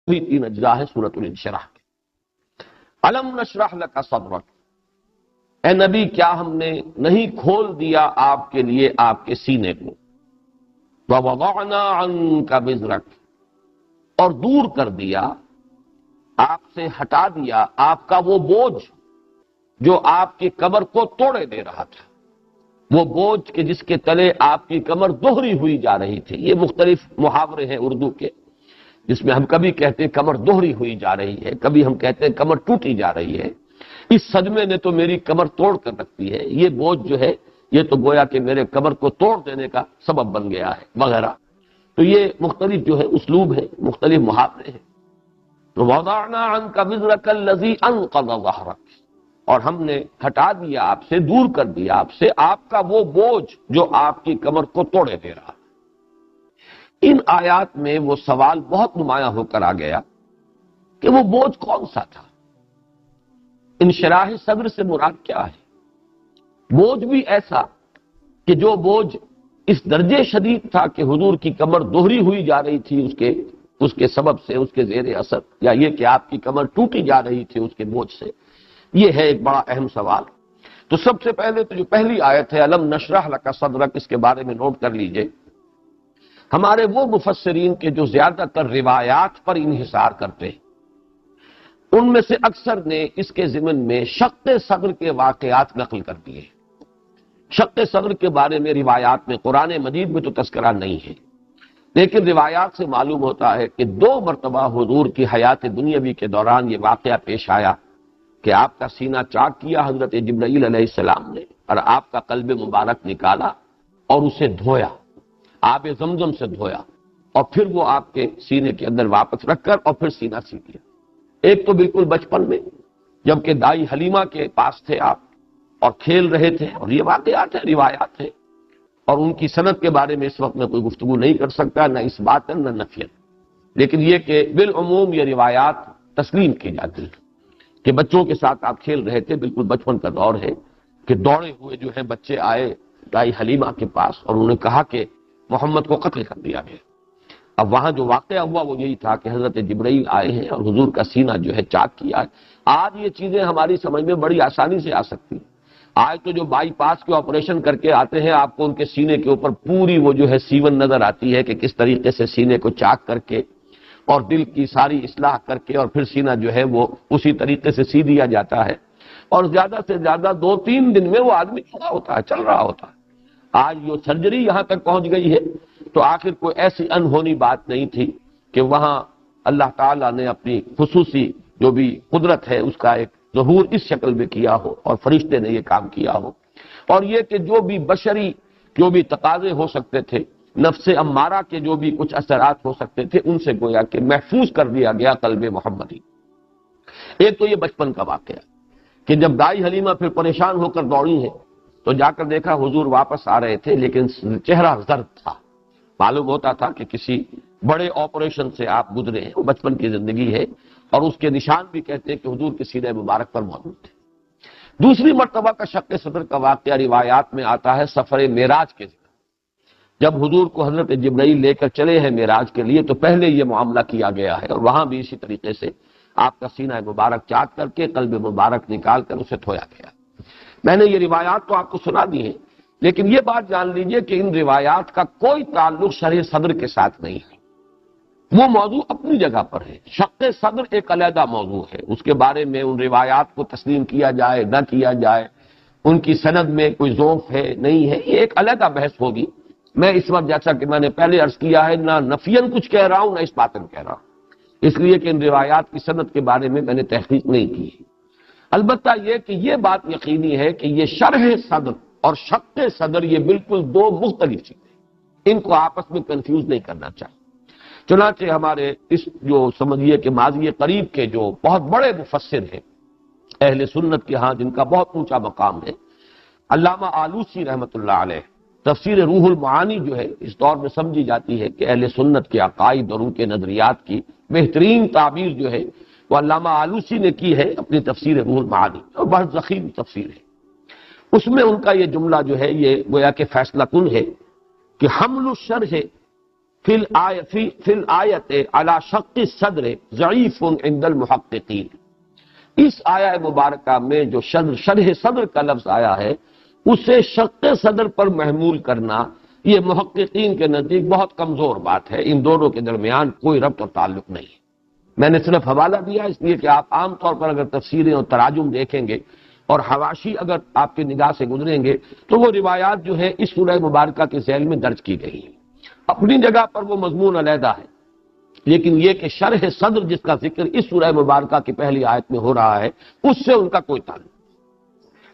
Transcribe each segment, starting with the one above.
وہی 3 اجزاء ہے سورۃ الانشراح کے۔ الم نشرح لک صدرک، اے نبی کیا ہم نے نہیں کھول دیا آپ کے لیے آپ کے سینے کو، ووضعنا عنک وزرک، اور دور کر دیا، آپ سے ہٹا دیا آپ کا وہ بوجھ جو آپ کی کمر کو توڑے دے رہا تھا، وہ بوجھ کہ جس کے تلے آپ کی کمر دوہری ہوئی جا رہی تھی۔ یہ مختلف محاورے ہیں اردو کے، جس میں ہم کبھی کہتے ہیں کمر دوہری ہوئی جا رہی ہے، کبھی ہم کہتے ہیں کمر ٹوٹی جا رہی ہے، اس صدمے نے تو میری کمر توڑ کر رکھتی ہے، یہ بوجھ جو ہے یہ تو گویا کہ میرے کمر کو توڑ دینے کا سبب بن گیا ہے وغیرہ۔ تو یہ مختلف جو ہے اسلوب ہے، مختلف محاورے ہیں۔ تو وضعنا عنک وزرک الذی انقض ظہرک، اور ہم نے ہٹا دیا آپ سے، دور کر دیا آپ سے آپ کا وہ بوجھ جو آپ کی کمر کو توڑے دے رہا۔ ان آیات میں وہ سوال بہت نمایاں ہو کر آ گیا کہ وہ بوجھ کون سا تھا؟ انشراح صدر سے مراد کیا ہے؟ بوجھ بھی ایسا کہ جو بوجھ اس درجے شدید تھا کہ حضور کی کمر دوہری ہوئی جا رہی تھی اس کے سبب سے، اس کے زیر اثر، یا یہ کہ آپ کی کمر ٹوٹی جا رہی تھی اس کے بوجھ سے؟ یہ ہے ایک بڑا اہم سوال۔ تو سب سے پہلے تو جو پہلی آیت ہے الم نشرح لک صدرک، اس کے بارے میں نوٹ کر لیجئے۔ ہمارے وہ مفسرین کے جو زیادہ تر روایات پر انحصار کرتے ہیں، ان میں سے اکثر نے اس کے ضمن میں شق صدر کے واقعات نقل کر دیے۔ شق صدر کے بارے میں روایات میں قرآن مجید میں تو تذکرہ نہیں ہے، لیکن روایات سے معلوم ہوتا ہے کہ 2 مرتبہ حضور کی حیات دنیاوی کے دوران یہ واقعہ پیش آیا کہ آپ کا سینہ چاک کیا حضرت جبرائیل علیہ السلام نے، اور آپ کا قلب مبارک نکالا اور اسے دھویا، آب زمزم سے دھویا، اور پھر وہ آپ کے سینے کے اندر واپس رکھ کر اور پھر سینہ سی دیا۔ ایک تو بالکل بچپن میں جبکہ دائی حلیمہ کے پاس تھے آپ اور کھیل رہے تھے، اور یہ واقعات ہیں، روایات ہیں، اور ان کی سند کے بارے میں اس وقت میں کوئی گفتگو نہیں کر سکتا، نہ اس بات نہ نفیت، لیکن یہ کہ بالعموم یہ روایات تسلیم کی جاتی ہیں کہ بچوں کے ساتھ آپ کھیل رہے تھے، بالکل بچپن کا دور ہے کہ دوڑے ہوئے جو ہے بچے آئے دائی حلیمہ کے پاس اور انہوں نے کہا کہ محمد کو قتل کر دیا گیا۔ اب وہاں جو واقعہ ہوا وہ یہی تھا کہ حضرت جبرائیل آئے ہیں اور حضور کا سینہ جو ہے چاک کیا ہے۔ آج یہ چیزیں ہماری سمجھ میں بڑی آسانی سے آ سکتی ہیں۔ آج تو جو بائی پاس کے آپریشن کر کے آتے ہیں، آپ کو ان کے سینے کے اوپر پوری وہ جو ہے سیون نظر آتی ہے کہ کس طریقے سے سینے کو چاک کر کے اور دل کی ساری اصلاح کر کے اور پھر سینہ جو ہے وہ اسی طریقے سے سی دیا جاتا ہے، اور زیادہ سے زیادہ 2-3 دن میں وہ آدمی کھڑا ہوتا ہے، چل رہا ہوتا ہے۔ آج جو سرجری یہاں تک پہنچ گئی ہے، تو آخر کوئی ایسی انہونی بات نہیں تھی کہ وہاں اللہ تعالیٰ نے اپنی خصوصی جو بھی قدرت ہے اس کا ایک ظہور اس شکل میں کیا ہو اور فرشتے نے یہ کام کیا ہو، اور یہ کہ جو بھی بشری جو بھی تقاضے ہو سکتے تھے، نفس امارہ کے جو بھی کچھ اثرات ہو سکتے تھے، ان سے گویا کہ محفوظ کر دیا گیا قلب محمدی۔ ایک تو یہ بچپن کا واقعہ کہ جب دائی حلیمہ پھر پریشان ہو کر دوڑی ہیں تو جا کر دیکھا حضور واپس آ رہے تھے، لیکن چہرہ زرد تھا، معلوم ہوتا تھا کہ کسی بڑے آپریشن سے آپ گزرے ہیں، وہ بچپن کی زندگی ہے، اور اس کے نشان بھی کہتے ہیں کہ حضور کے سینہ مبارک پر موجود تھے۔ دوسری مرتبہ کا شق صدر کا واقعہ روایات میں آتا ہے سفر معراج کے ذکر۔ جب حضور کو حضرت جبرائیل لے کر چلے ہیں معراج کے لیے تو پہلے یہ معاملہ کیا گیا ہے، اور وہاں بھی اسی طریقے سے آپ کا سینہ مبارک چاک کر کے قلب مبارک نکال کر اسے دھویا گیا۔ میں نے یہ روایات تو آپ کو سنا دی ہیں، لیکن یہ بات جان لیجئے کہ ان روایات کا کوئی تعلق شرح صدر کے ساتھ نہیں ہے، وہ موضوع اپنی جگہ پر ہے۔ شق صدر ایک علیحدہ موضوع ہے، اس کے بارے میں ان روایات کو تسلیم کیا جائے نہ کیا جائے، ان کی سند میں کوئی ضعف ہے نہیں ہے، یہ ایک علیحدہ بحث ہوگی۔ میں اس وقت جیسا کہ میں نے پہلے عرض کیا ہے، نہ نفین کچھ کہہ رہا ہوں نہ اس باتن کہہ رہا ہوں، اس لیے کہ ان روایات کی سند کے بارے میں نے تحقیق نہیں کی ہے۔ البتہ یہ کہ یہ بات یقینی ہے کہ یہ شرح صدر اور شق صدر یہ بالکل 2 مختلف چیزیں، ان کو آپس میں کنفیوز نہیں کرنا چاہیے۔ چنانچہ ہمارے اس جو سمجھیے کہ ماضی قریب کے جو بہت بڑے مفسر ہیں اہل سنت کے ہاں، جن کا بہت اونچا مقام ہے، علامہ آلوسی رحمۃ اللہ علیہ، تفسیر روح المعانی جو ہے اس دور میں سمجھی جاتی ہے کہ اہل سنت کے عقائد اور ان کے نظریات کی بہترین تعبیر جو ہے وہ علامہ آلوسی نے کی ہے اپنی تفسیر روح المعانی، اور بہت ضخیم تفسیر ہے۔ اس میں ان کا یہ جملہ جو ہے یہ گویا کہ فیصلہ کن ہے کہ حمل الشرح فی الآیت علی شق الصدر ضعیف عند المحققین، اس آیہ مبارکہ میں جو شرح صدر کا لفظ آیا ہے اسے شق صدر پر محمول کرنا یہ محققین کے نزدیک بہت کمزور بات ہے، ان دونوں کے درمیان کوئی ربط اور تعلق نہیں ہے۔ میں نے صرف حوالہ دیا اس لیے کہ آپ عام طور پر اگر تفسیریں اور تراجم دیکھیں گے اور حواشی اگر آپ کی نگاہ سے گزریں گے تو وہ روایات جو ہے اس سورہ مبارکہ کے ذیل میں درج کی گئی ہیں، اپنی جگہ پر وہ مضمون علیحدہ ہے، لیکن یہ کہ شرح صدر جس کا ذکر اس سورہ مبارکہ کی پہلی آیت میں ہو رہا ہے اس سے ان کا کوئی تعلق نہیں۔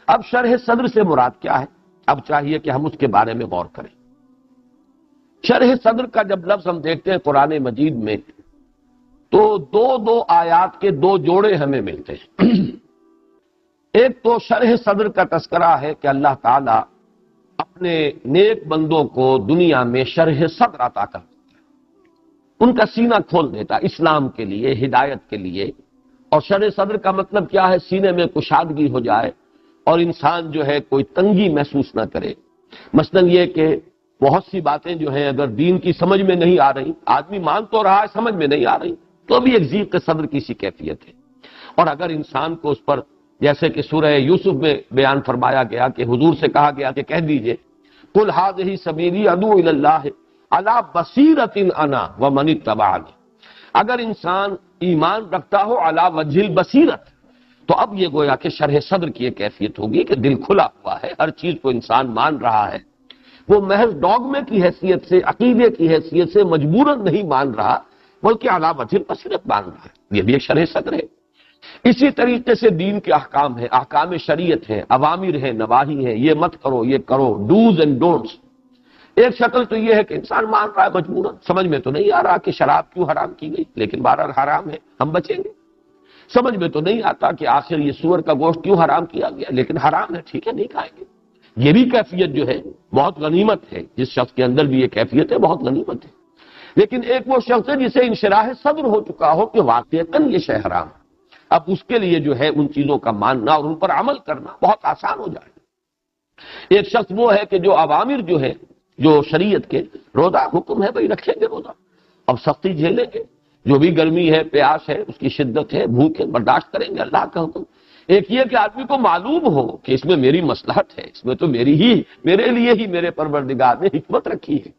اب شرح صدر سے مراد کیا ہے؟ اب چاہیے کہ ہم اس کے بارے میں غور کریں۔ شرح صدر کا جب لفظ ہم دیکھتے ہیں قرآن مجید میں تو دو آیات کے دو جوڑے ہمیں ملتے ہیں۔ ایک تو شرح صدر کا تذکرہ ہے کہ اللہ تعالیٰ اپنے نیک بندوں کو دنیا میں شرح صدر عطا کرتا ہے، ان کا سینہ کھول دیتا اسلام کے لیے، ہدایت کے لیے۔ اور شرح صدر کا مطلب کیا ہے؟ سینے میں کشادگی ہو جائے اور انسان جو ہے کوئی تنگی محسوس نہ کرے۔ مثلاً یہ کہ بہت سی باتیں جو ہیں اگر دین کی سمجھ میں نہیں آ رہی، آدمی مان تو رہا ہے سمجھ میں نہیں آ رہی، تو بھی ایک ضیق صدر کی سی کیفیت ہے۔ اور اگر انسان کو اس پر، جیسے کہ سورہ یوسف میں بیان فرمایا گیا کہ حضور سے کہا گیا کہ کہہ دیجئے قل ھذہ سبیلی ادعو الی اللہ علی بصیرۃ انا ومن اتبعنی، اگر انسان ایمان رکھتا ہو علی وجہ البصیرت تو اب یہ گویا کہ شرح صدر کی ایک کیفیت ہوگی کہ دل کھلا ہوا ہے، ہر چیز کو انسان مان رہا ہے، وہ محض ڈوگمے کی حیثیت سے، عقیدے کی حیثیت سے مجبوراً نہیں مان رہا بلکہ علی وجہ البصیرت مان رہا ہے، یہ بھی ایک شرح صدر ہے۔ اسی طریقے سے دین کے احکام ہیں، احکام شریعت ہیں، اوامر ہیں، نواہی ہیں، یہ مت کرو یہ کرو، ڈوز اینڈ ڈونٹس۔ ایک شکل تو یہ ہے کہ انسان مان رہا ہے مجبوراً، سمجھ میں تو نہیں آ رہا کہ شراب کیوں حرام کی گئی، لیکن بہرحال حرام ہے ہم بچیں گے۔ سمجھ میں تو نہیں آتا کہ آخر یہ سور کا گوشت کیوں حرام کیا گیا، لیکن حرام ہے ٹھیک ہے نہیں کھائیں گے۔ یہ بھی کیفیت جو ہے بہت غنیمت ہے، جس شخص کے اندر بھی یہ کیفیت ہے بہت غنیمت ہے۔ لیکن ایک وہ شخص ہے جسے انشراح صدر ہو چکا ہو کہ واقعتاً یہ شے حرام ہے، اب اس کے لیے جو ہے ان چیزوں کا ماننا اور ان پر عمل کرنا بہت آسان ہو جائے۔ ایک شخص وہ ہے کہ جو عوامر جو ہے، جو شریعت کے روزہ حکم ہے بھئی رکھیں گے روزہ، اب سختی جھیلیں گے، جو بھی گرمی ہے، پیاس ہے، اس کی شدت ہے، بھوک ہے، برداشت کریں گے اللہ کا حکم۔ ایک یہ کہ آدمی کو معلوم ہو کہ اس میں میری مصلحت ہے، اس میں تو میرے لیے ہی میرے پروردگار نے حکمت رکھی ہے،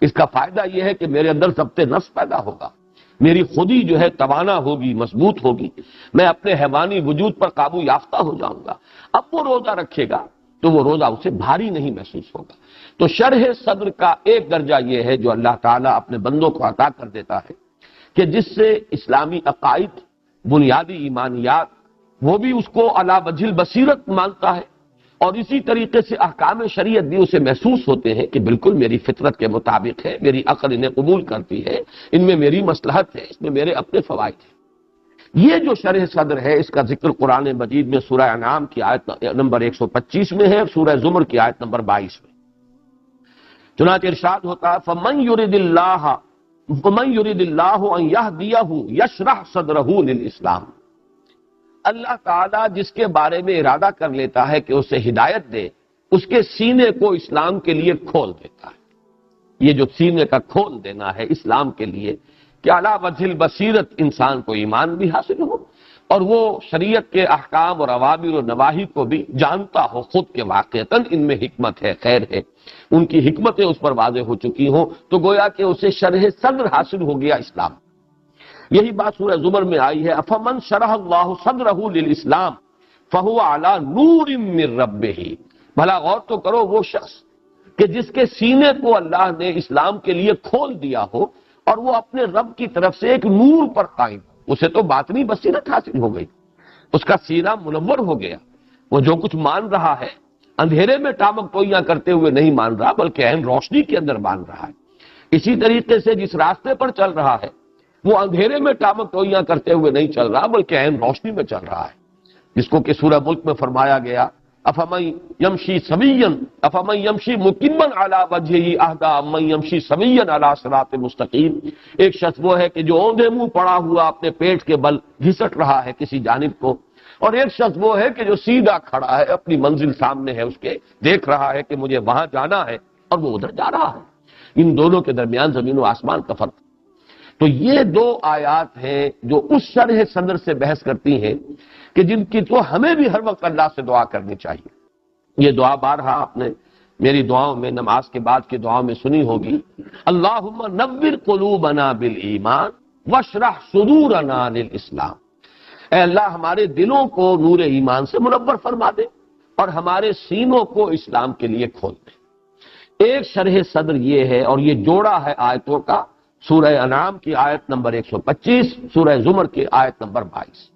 اس کا فائدہ یہ ہے کہ میرے اندر ضبط نفس پیدا ہوگا، میری خودی جو ہے توانا ہوگی، مضبوط ہوگی، میں اپنے حیوانی وجود پر قابو یافتہ ہو جاؤں گا۔ اب وہ روزہ رکھے گا تو وہ روزہ اسے بھاری نہیں محسوس ہوگا۔ تو شرح صدر کا ایک درجہ یہ ہے جو اللہ تعالیٰ اپنے بندوں کو عطا کر دیتا ہے کہ جس سے اسلامی عقائد، بنیادی ایمانیات، وہ بھی اس کو علی وجہ البصیرت مانتا ہے، اور اسی طریقے سے احکام شریعت بھی اسے محسوس ہوتے ہیں کہ بالکل میری فطرت کے مطابق ہے، میری عقل انہیں قبول کرتی ہے، ان میں میری مصلحت ہے، اس میں میرے اپنے فوائد ہیں۔ یہ جو شرح صدر ہے اس کا ذکر قرآن مجید میں سورہ انعام کی آیت نمبر 125 میں ہے اور سورہ زمر کی آیت نمبر 22 میں۔ چنانچہ ارشاد ہوتا ہے فَمَن يُرِدِ اللَّهُ أَن يَهْدِيَهُ يَشْرَحْ صَدْرَهُ لِلْإِسْلَامِ، اللہ تعالیٰ جس کے بارے میں ارادہ کر لیتا ہے کہ اسے ہدایت دے، اس کے سینے کو اسلام کے لیے کھول دیتا ہے۔ یہ جو سینے کا کھول دینا ہے اسلام کے لیے کہ علی وجہ البصیرت انسان کو ایمان بھی حاصل ہو اور وہ شریعت کے احکام اور اوامر و نواہی کو بھی جانتا ہو خود کے واقعتاً ان میں حکمت ہے، خیر ہے، ان کی حکمتیں اس پر واضح ہو چکی ہوں، تو گویا کہ اسے شرح صدر حاصل ہو گیا اسلام۔ یہی بات سورہ زمر میں آئی ہے افمن شرح اللہ صدرہ للاسلام فہو علی نور من ربہ، بھلا غور تو کرو وہ شخص کہ جس کے سینے کو اللہ نے اسلام کے لیے کھول دیا ہو اور وہ اپنے رب کی طرف سے ایک نور پر قائم، اسے تو باطنی بصیرت حاصل ہو گئی، اس کا سینہ منور ہو گیا، وہ جو کچھ مان رہا ہے اندھیرے میں ٹامک ٹوئیاں کرتے ہوئے نہیں مان رہا بلکہ عین روشنی کے اندر مان رہا ہے۔ اسی طریقے سے جس راستے پر چل رہا ہے وہ اندھیرے میں ٹامک ٹوئیاں کرتے ہوئے نہیں چل رہا بلکہ عین روشنی میں چل رہا ہے، جس کو کہ سورہ ملک میں فرمایا گیا افمن یمشی سویا افمن یمشی مقیما علی وجہہ اہدی امن یمشی سویا علی صراط مستقیم، ایک شخص وہ ہے کہ جو اوندھے منہ پڑا ہوا اپنے پیٹ کے بل گھسٹ رہا ہے کسی جانب کو، اور ایک شخص وہ ہے کہ جو سیدھا کھڑا ہے، اپنی منزل سامنے ہے اس کے، دیکھ رہا ہے کہ مجھے وہاں جانا ہے اور وہ ادھر جا رہا ہے۔ ان دونوں کے درمیان زمین و آسمان کا فرق۔ تو یہ دو آیات ہیں جو اس شرح صدر سے بحث کرتی ہیں کہ جن کی تو ہمیں بھی ہر وقت اللہ سے دعا کرنی چاہیے۔ یہ دعا بارہا آپ نے میری دعاؤں میں، نماز کے بعد کی دعاؤں میں سنی ہوگی، اللہم نور قلوبنا بالایمان واشرح صدورنا للاسلام۔ اے اللہ ہمارے دلوں کو نور ایمان سے منور فرما دے اور ہمارے سینوں کو اسلام کے لیے کھول دے۔ ایک شرح صدر یہ ہے، اور یہ جوڑا ہے آیتوں کا، سورہ انعام کی آیت نمبر 125، سورہ زمر کی آیت نمبر 22۔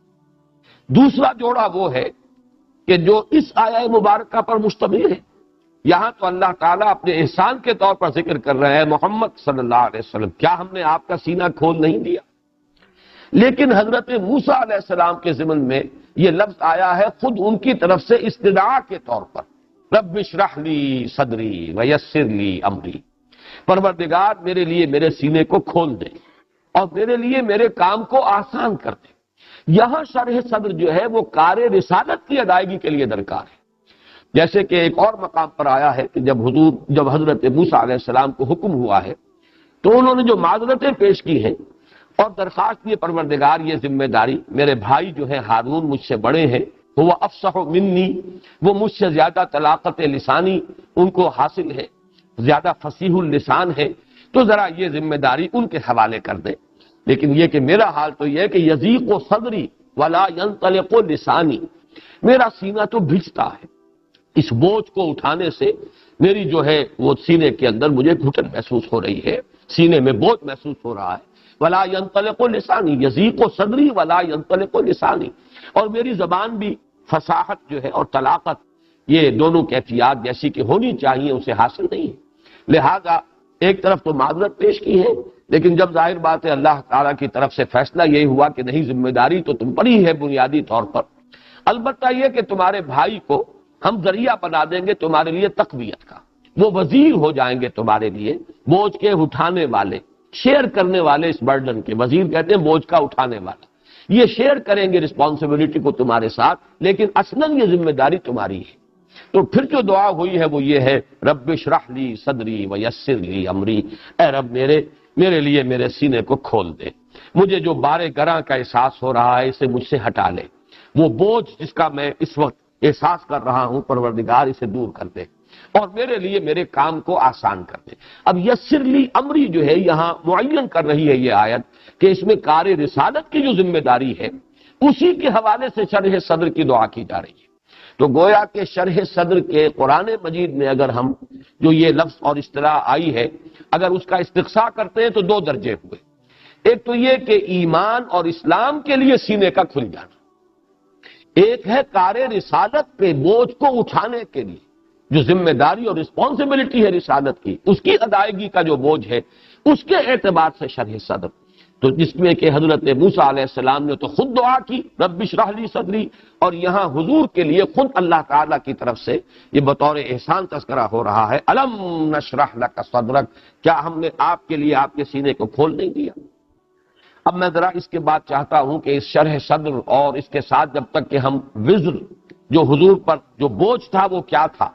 دوسرا جوڑا وہ ہے کہ جو اس آیہ مبارکہ پر مشتمل ہے۔ یہاں تو اللہ تعالیٰ اپنے احسان کے طور پر ذکر کر رہے ہیں، محمد صلی اللہ علیہ وسلم کیا ہم نے آپ کا سینہ کھول نہیں دیا؟ لیکن حضرت موسیٰ علیہ السلام کے ضمن میں یہ لفظ آیا ہے خود ان کی طرف سے استدعا کے طور پر، رب اشرح لی صدری ویسر لی امری، پروردگار میرے لیے میرے سینے کو کھول دے اور میرے لیے میرے کام کو آسان کر دے۔ یہاں شرح صدر جو ہے وہ کار رسالت کی ادائیگی کے لیے درکار ہے، جیسے کہ ایک اور مقام پر آیا ہے کہ جب حضرت موسیٰ علیہ السلام کو حکم ہوا ہے تو انہوں نے جو معذرتیں پیش کی ہیں اور درخواست کی، پروردگار یہ ذمہ داری میرے بھائی جو ہیں ہارون مجھ سے بڑے ہیں، وہ افصح منی، وہ مجھ سے زیادہ طلاقت لسانی ان کو حاصل ہے، زیادہ فصیح اللسان ہے، تو ذرا یہ ذمہ داری ان کے حوالے کر دے۔ لیکن یہ کہ میرا حال تو یہ ہے کہ یضیق صدری ولا ينطلق لسانی، میرا سینہ تو بھیجتا ہے، اس بوجھ کو اٹھانے سے میری جو ہے وہ سینے کے اندر مجھے گھٹن محسوس ہو رہی ہے، سینے میں بوجھ محسوس ہو رہا ہے۔ ولا ينطلق لسانی، یضیق صدری ولا ينطلق لسانی، اور میری زبان بھی فصاحت جو ہے اور طلاقت، یہ دونوں کیفیات جیسی کہ ہونی چاہیے اسے حاصل نہیں ہے۔ لہذا ایک طرف تو معذرت پیش کی ہے، لیکن جب ظاہر بات ہے اللہ تعالیٰ کی طرف سے فیصلہ یہی ہوا کہ نہیں، ذمہ داری تو تم پر ہی ہے بنیادی طور پر، البتہ یہ کہ تمہارے بھائی کو ہم ذریعہ بنا دیں گے تمہارے لیے تقویت کا، وہ وزیر ہو جائیں گے تمہارے لیے، بوجھ کے اٹھانے والے، شیئر کرنے والے، اس برڈن کے وزیر کہتے ہیں بوجھ کا اٹھانے والا، یہ شیئر کریں گے رسپانسبلٹی کو تمہارے ساتھ، لیکن اصلاً یہ ذمہ داری تمہاری ہے۔ تو پھر جو دعا ہوئی ہے وہ یہ ہے، رب اشرح لی صدری ویسر لی امری، اے رب میرے لیے میرے سینے کو کھول دے، مجھے جو بارے گراں کا احساس ہو رہا ہے اسے مجھ سے ہٹا لے، وہ بوجھ جس کا میں اس وقت احساس کر رہا ہوں پروردگار اسے دور کر دے اور میرے لیے میرے کام کو آسان کر دے۔ اب یسر لی امری جو ہے یہاں معین کر رہی ہے یہ آیت کہ اس میں کار رسالت کی جو ذمہ داری ہے اسی کے حوالے سے شرح صدر کی دعا کی جا رہی ہے۔ تو گویا کہ شرح صدر کے قرآن مجید میں اگر ہم جو یہ لفظ اور اصطلاح آئی ہے اگر اس کا استقصاء کرتے ہیں تو دو درجے ہوئے، ایک تو یہ کہ ایمان اور اسلام کے لیے سینے کا کھل جانا، ایک ہے کار رسالت کے بوجھ کو اٹھانے کے لیے جو ذمہ داری اور رسپانسبلٹی ہے رسالت کی، اس کی ادائیگی کا جو بوجھ ہے اس کے اعتبار سے شرح صدر، تو جس میں کہ حضرت موسیٰ علیہ السلام نے تو خود دعا کی رب اشرح لی صدری، اور یہاں حضور کے لیے خود اللہ تعالیٰ کی طرف سے یہ بطور احسان تذکرہ ہو رہا ہے، الم نشرح لک صدرک، کیا ہم نے آپ کے لیے آپ کے سینے کو کھول نہیں دیا؟ اب میں ذرا اس کے بعد چاہتا ہوں کہ اس شرح صدر اور اس کے ساتھ جب تک کہ ہم وزر جو حضور پر جو بوجھ تھا وہ کیا تھا،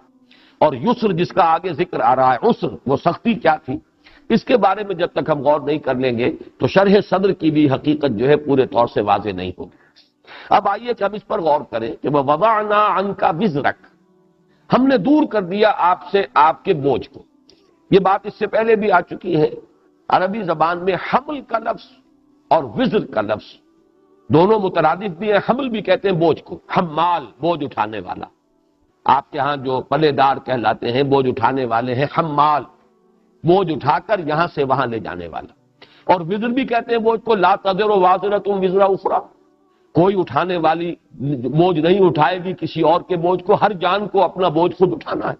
اور یسر جس کا آگے ذکر آ رہا ہے عسر وہ سختی کیا تھی، اس کے بارے میں جب تک ہم غور نہیں کر لیں گے تو شرح صدر کی بھی حقیقت جو ہے پورے طور سے واضح نہیں ہوگی۔ اب آئیے کہ ہم اس پر غور کریں کہ وَوَضَعْنَا عَنْكَ وِزْرَكَ، ہم نے دور کر دیا آپ سے آپ کے بوجھ کو۔ یہ بات اس سے پہلے بھی آ چکی ہے، عربی زبان میں حمل کا لفظ اور وزر کا لفظ دونوں مترادف بھی ہیں، حمل بھی کہتے ہیں بوجھ کو، حمال بوجھ اٹھانے والا، آپ کے ہاں جو پلے دار کہلاتے ہیں بوجھ اٹھانے والے ہیں، حمال بوجھ اٹھا کر یہاں سے وہاں لے جانے والا، اور وزر بھی کہتے ہیں بوجھ کو، لا تذر وازرۃ وزر اخری، کوئی اٹھانے والی بوجھ نہیں اٹھائے گی کسی اور کے بوجھ کو، ہر جان کو اپنا بوجھ خود اٹھانا ہے۔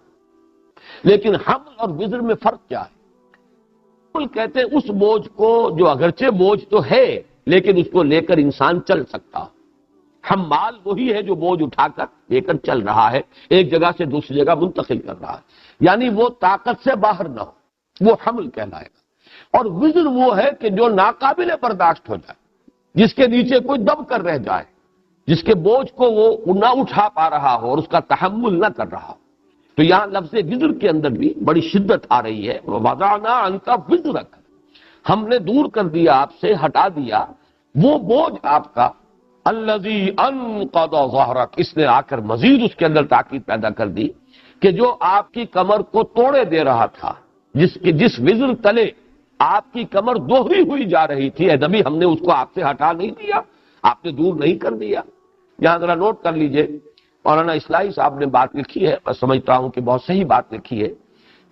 لیکن حمل اور وزر میں فرق کیا ہے؟ حمل کہتے ہیں اس بوجھ کو جو اگرچہ بوجھ تو ہے لیکن اس کو لے کر انسان چل سکتا، حمال وہی ہے جو بوجھ اٹھا کر لے کر چل رہا ہے، ایک جگہ سے دوسری جگہ منتقل کر رہا ہے، یعنی وہ طاقت سے باہر نہ ہو، وہ حمل کہلائے گا۔ اور وزر وہ ہے کہ جو ناقابل برداشت ہو جائے، جس کے نیچے کوئی دب کر رہ جائے، جس کے بوجھ کو وہ نہ اٹھا پا رہا ہو اور اس کا تحمل نہ کر رہا ہو، تو تو یہاں لفظ وزر کے اندر بھی بڑی شدت آ رہی ہے، وَوَضَعْنَا عَنْكَ وِزْرَكَ، ہم نے دور کر دیا آپ سے، ہٹا دیا وہ بوجھ آپ کا، الذی انقض ظہرک، اس نے آ کر مزید اس کے اندر تاکید پیدا کر دی کہ جو آپ کی کمر کو توڑے دے رہا تھا، جس وزر تلے آپ کی کمر دوہری ہوئی جا رہی تھی، اے نبی ہم نے اس کو آپ سے ہٹا نہیں دیا، آپ نے دور نہیں کر دیا۔ یہاں ذرا نوٹ کر لیجئے، مولانا اصلاحی صاحب نے بات لکھی ہے، میں سمجھتا ہوں کہ بہت صحیح بات لکھی ہے،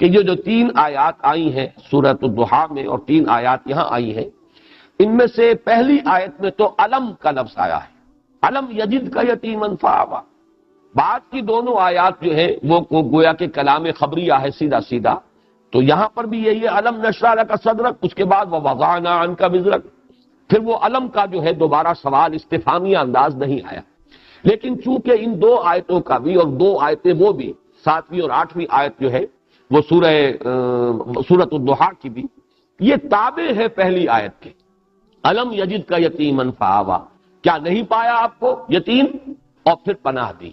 کہ یہ جو 3 آیات آئی ہیں سورۃ الضحیٰ میں اور 3 آیات یہاں آئی ہیں، ان میں سے پہلی آیت میں تو علم کا لفظ آیا ہے، علم یجد کا یتیما فآویٰ۔ بعد کی دونوں آیات جو ہے وہ گویا کہ کلام خبریہ ہے سیدھا سیدھا، تو یہاں پر بھی یہی ہے، علم نشرح لک صدرک، اس کے بعد ووضعنا عنک وزرک، پھر وہ علم کا جو ہے دوبارہ سوال استفہامی انداز نہیں آیا۔ لیکن چونکہ ان 2 آیتوں کا بھی اور 2 آیتیں وہ بھی 7ویں اور 8ویں آیت جو ہے وہ سورۃ الضحیٰ کی بھی یہ تابع ہے پہلی آیت کے، علم یجد کا یتیما فآویٰ، کیا نہیں پایا آپ کو یتیم اور پھر پناہ دی۔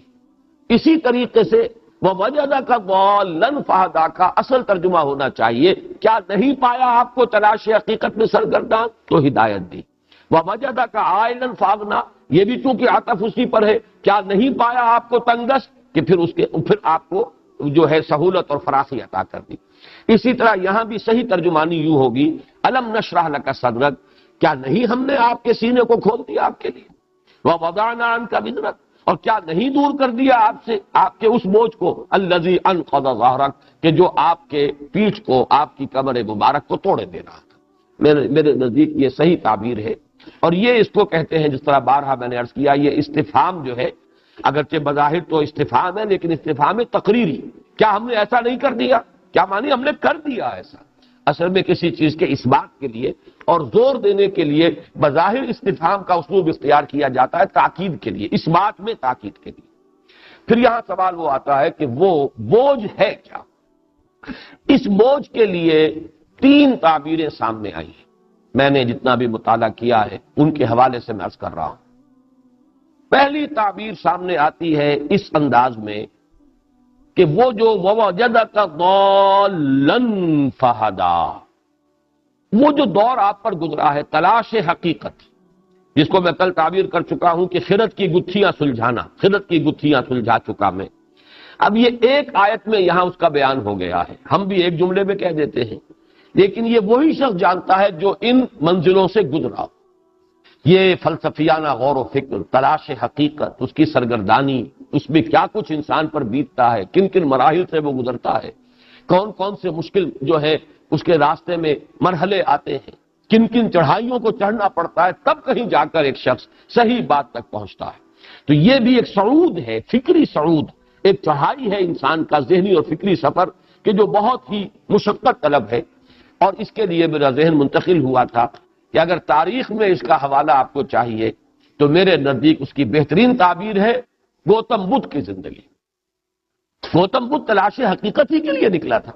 اسی طریقے سے وَوَجَدَكَ ضَالًّا فَهَدَىٰ کا اصل ترجمہ ہونا چاہیے، کیا نہیں پایا آپ کو تلاش حقیقت میں سرگردان، تو ہدایت دی۔ وَوَجَدَكَ عَائِلًا فَأَغْنَىٰ، یہ بھی چونکہ عطف اسی پر ہے، کیا نہیں پایا آپ کو تنگدست، کہ پھر آپ کو جو ہے سہولت اور فراخی عطا کر دی۔ اسی طرح یہاں بھی صحیح ترجمانی یوں ہوگی، الم نشرح لک صدرک، کیا نہیں ہم نے آپ کے سینے کو کھول دیا آپ کے لیے، ووضعنا عنک وزرک، اور کیا نہیں دور کر دیا آپ سے آپ کے اس بوجھ کو، الذی انقض ظہرک، کہ جو آپ کے پیٹھ کو، آپ کی کمر مبارک کو توڑے دے رہا تھا۔ میرے نزدیک یہ صحیح تعبیر ہے، اور یہ اس کو کہتے ہیں، جس طرح بارہا میں نے عرض کیا، یہ استفہام جو ہے اگرچہ بظاہر تو استفہام ہے لیکن استفہام تقریری، کیا ہم نے ایسا نہیں کر دیا، کیا مانی ہم نے کر دیا ایسا، اصل میں کسی چیز کے اس بات کے لیے اور زور دینے کے لیے بظاہر استفہام کا اسلوب اختیار کیا جاتا ہے، تاکید کے لیے، اس بات میں تاکید کے لیے۔ پھر یہاں سوال وہ آتا ہے کہ وہ بوجھ ہے کیا؟ اس بوجھ کے لیے 3 تعبیریں سامنے آئی ہیں، میں نے جتنا بھی مطالعہ کیا ہے ان کے حوالے سے میں عرض کر رہا ہوں۔ پہلی تعبیر سامنے آتی ہے اس انداز میں کہ وہ جو وَوَجَدَكَ ضَالًّا فَهَدَىٰ، وہ جو دور آپ پر گزرا ہے تلاش حقیقت، جس کو میں کل تعبیر کر چکا ہوں کہ خرد کی گتھیاں سلجھانا، خرد کی گتھیاں سلجھا چکا میں، اب یہ ایک آیت میں یہاں اس کا بیان ہو گیا ہے، ہم بھی ایک جملے میں کہہ دیتے ہیں، لیکن یہ وہی شخص جانتا ہے جو ان منزلوں سے گزرا، یہ فلسفیانہ غور و فکر، تلاش حقیقت، اس کی سرگردانی، اس میں کیا کچھ انسان پر بیتتا ہے، کن کن مراحل سے وہ گزرتا ہے، کون کون سے مشکل جو ہے اس کے راستے میں مرحلے آتے ہیں، کن کن چڑھائیوں کو چڑھنا پڑتا ہے، تب کہیں جا کر ایک شخص صحیح بات تک پہنچتا ہے۔ تو یہ بھی ایک صعود ہے، فکری صعود، ایک چڑھائی ہے انسان کا ذہنی اور فکری سفر کہ جو بہت ہی مشقت طلب ہے، اور اس کے لیے میرا ذہن منتقل ہوا تھا کہ اگر تاریخ میں اس کا حوالہ آپ کو چاہیے تو میرے نزدیک اس کی بہترین تعبیر ہے گوتم بدھ کی زندگی۔ گوتم بدھ تلاش حقیقت ہی کے لیے نکلا تھا،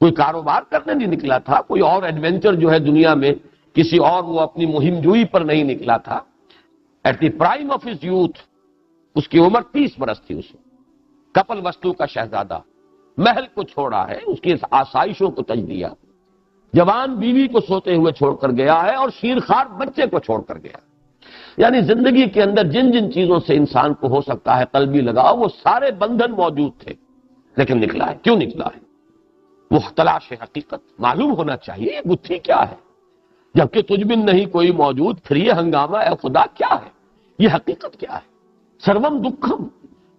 کوئی کاروبار کرنے نہیں نکلا تھا، کوئی اور ایڈونچر جو ہے دنیا میں کسی اور وہ اپنی مہم جوئی پر نہیں نکلا تھا۔ At the prime of his youth, اس کی عمر 30 برس تھی، اس کپل وستو کا شہزادہ، محل کو چھوڑا ہے، اس کی آسائشوں کو تج دیا، جوان بیوی کو سوتے ہوئے چھوڑ کر گیا ہے اور شیرخوار بچے کو چھوڑ کر گیا۔ یعنی زندگی کے اندر جن جن چیزوں سے انسان کو ہو سکتا ہے قلبی لگاؤ، وہ سارے بندھن موجود تھے، لیکن نکلا ہے، کیوں نکلا ہے؟ وہ تلاش حقیقت، معلوم ہونا چاہیے یہ گتھی کیا ہے، جبکہ تجھ بن نہیں کوئی موجود، پھر یہ ہنگامہ اے خدا کیا ہے، یہ حقیقت کیا ہے؟ سروم دکھم،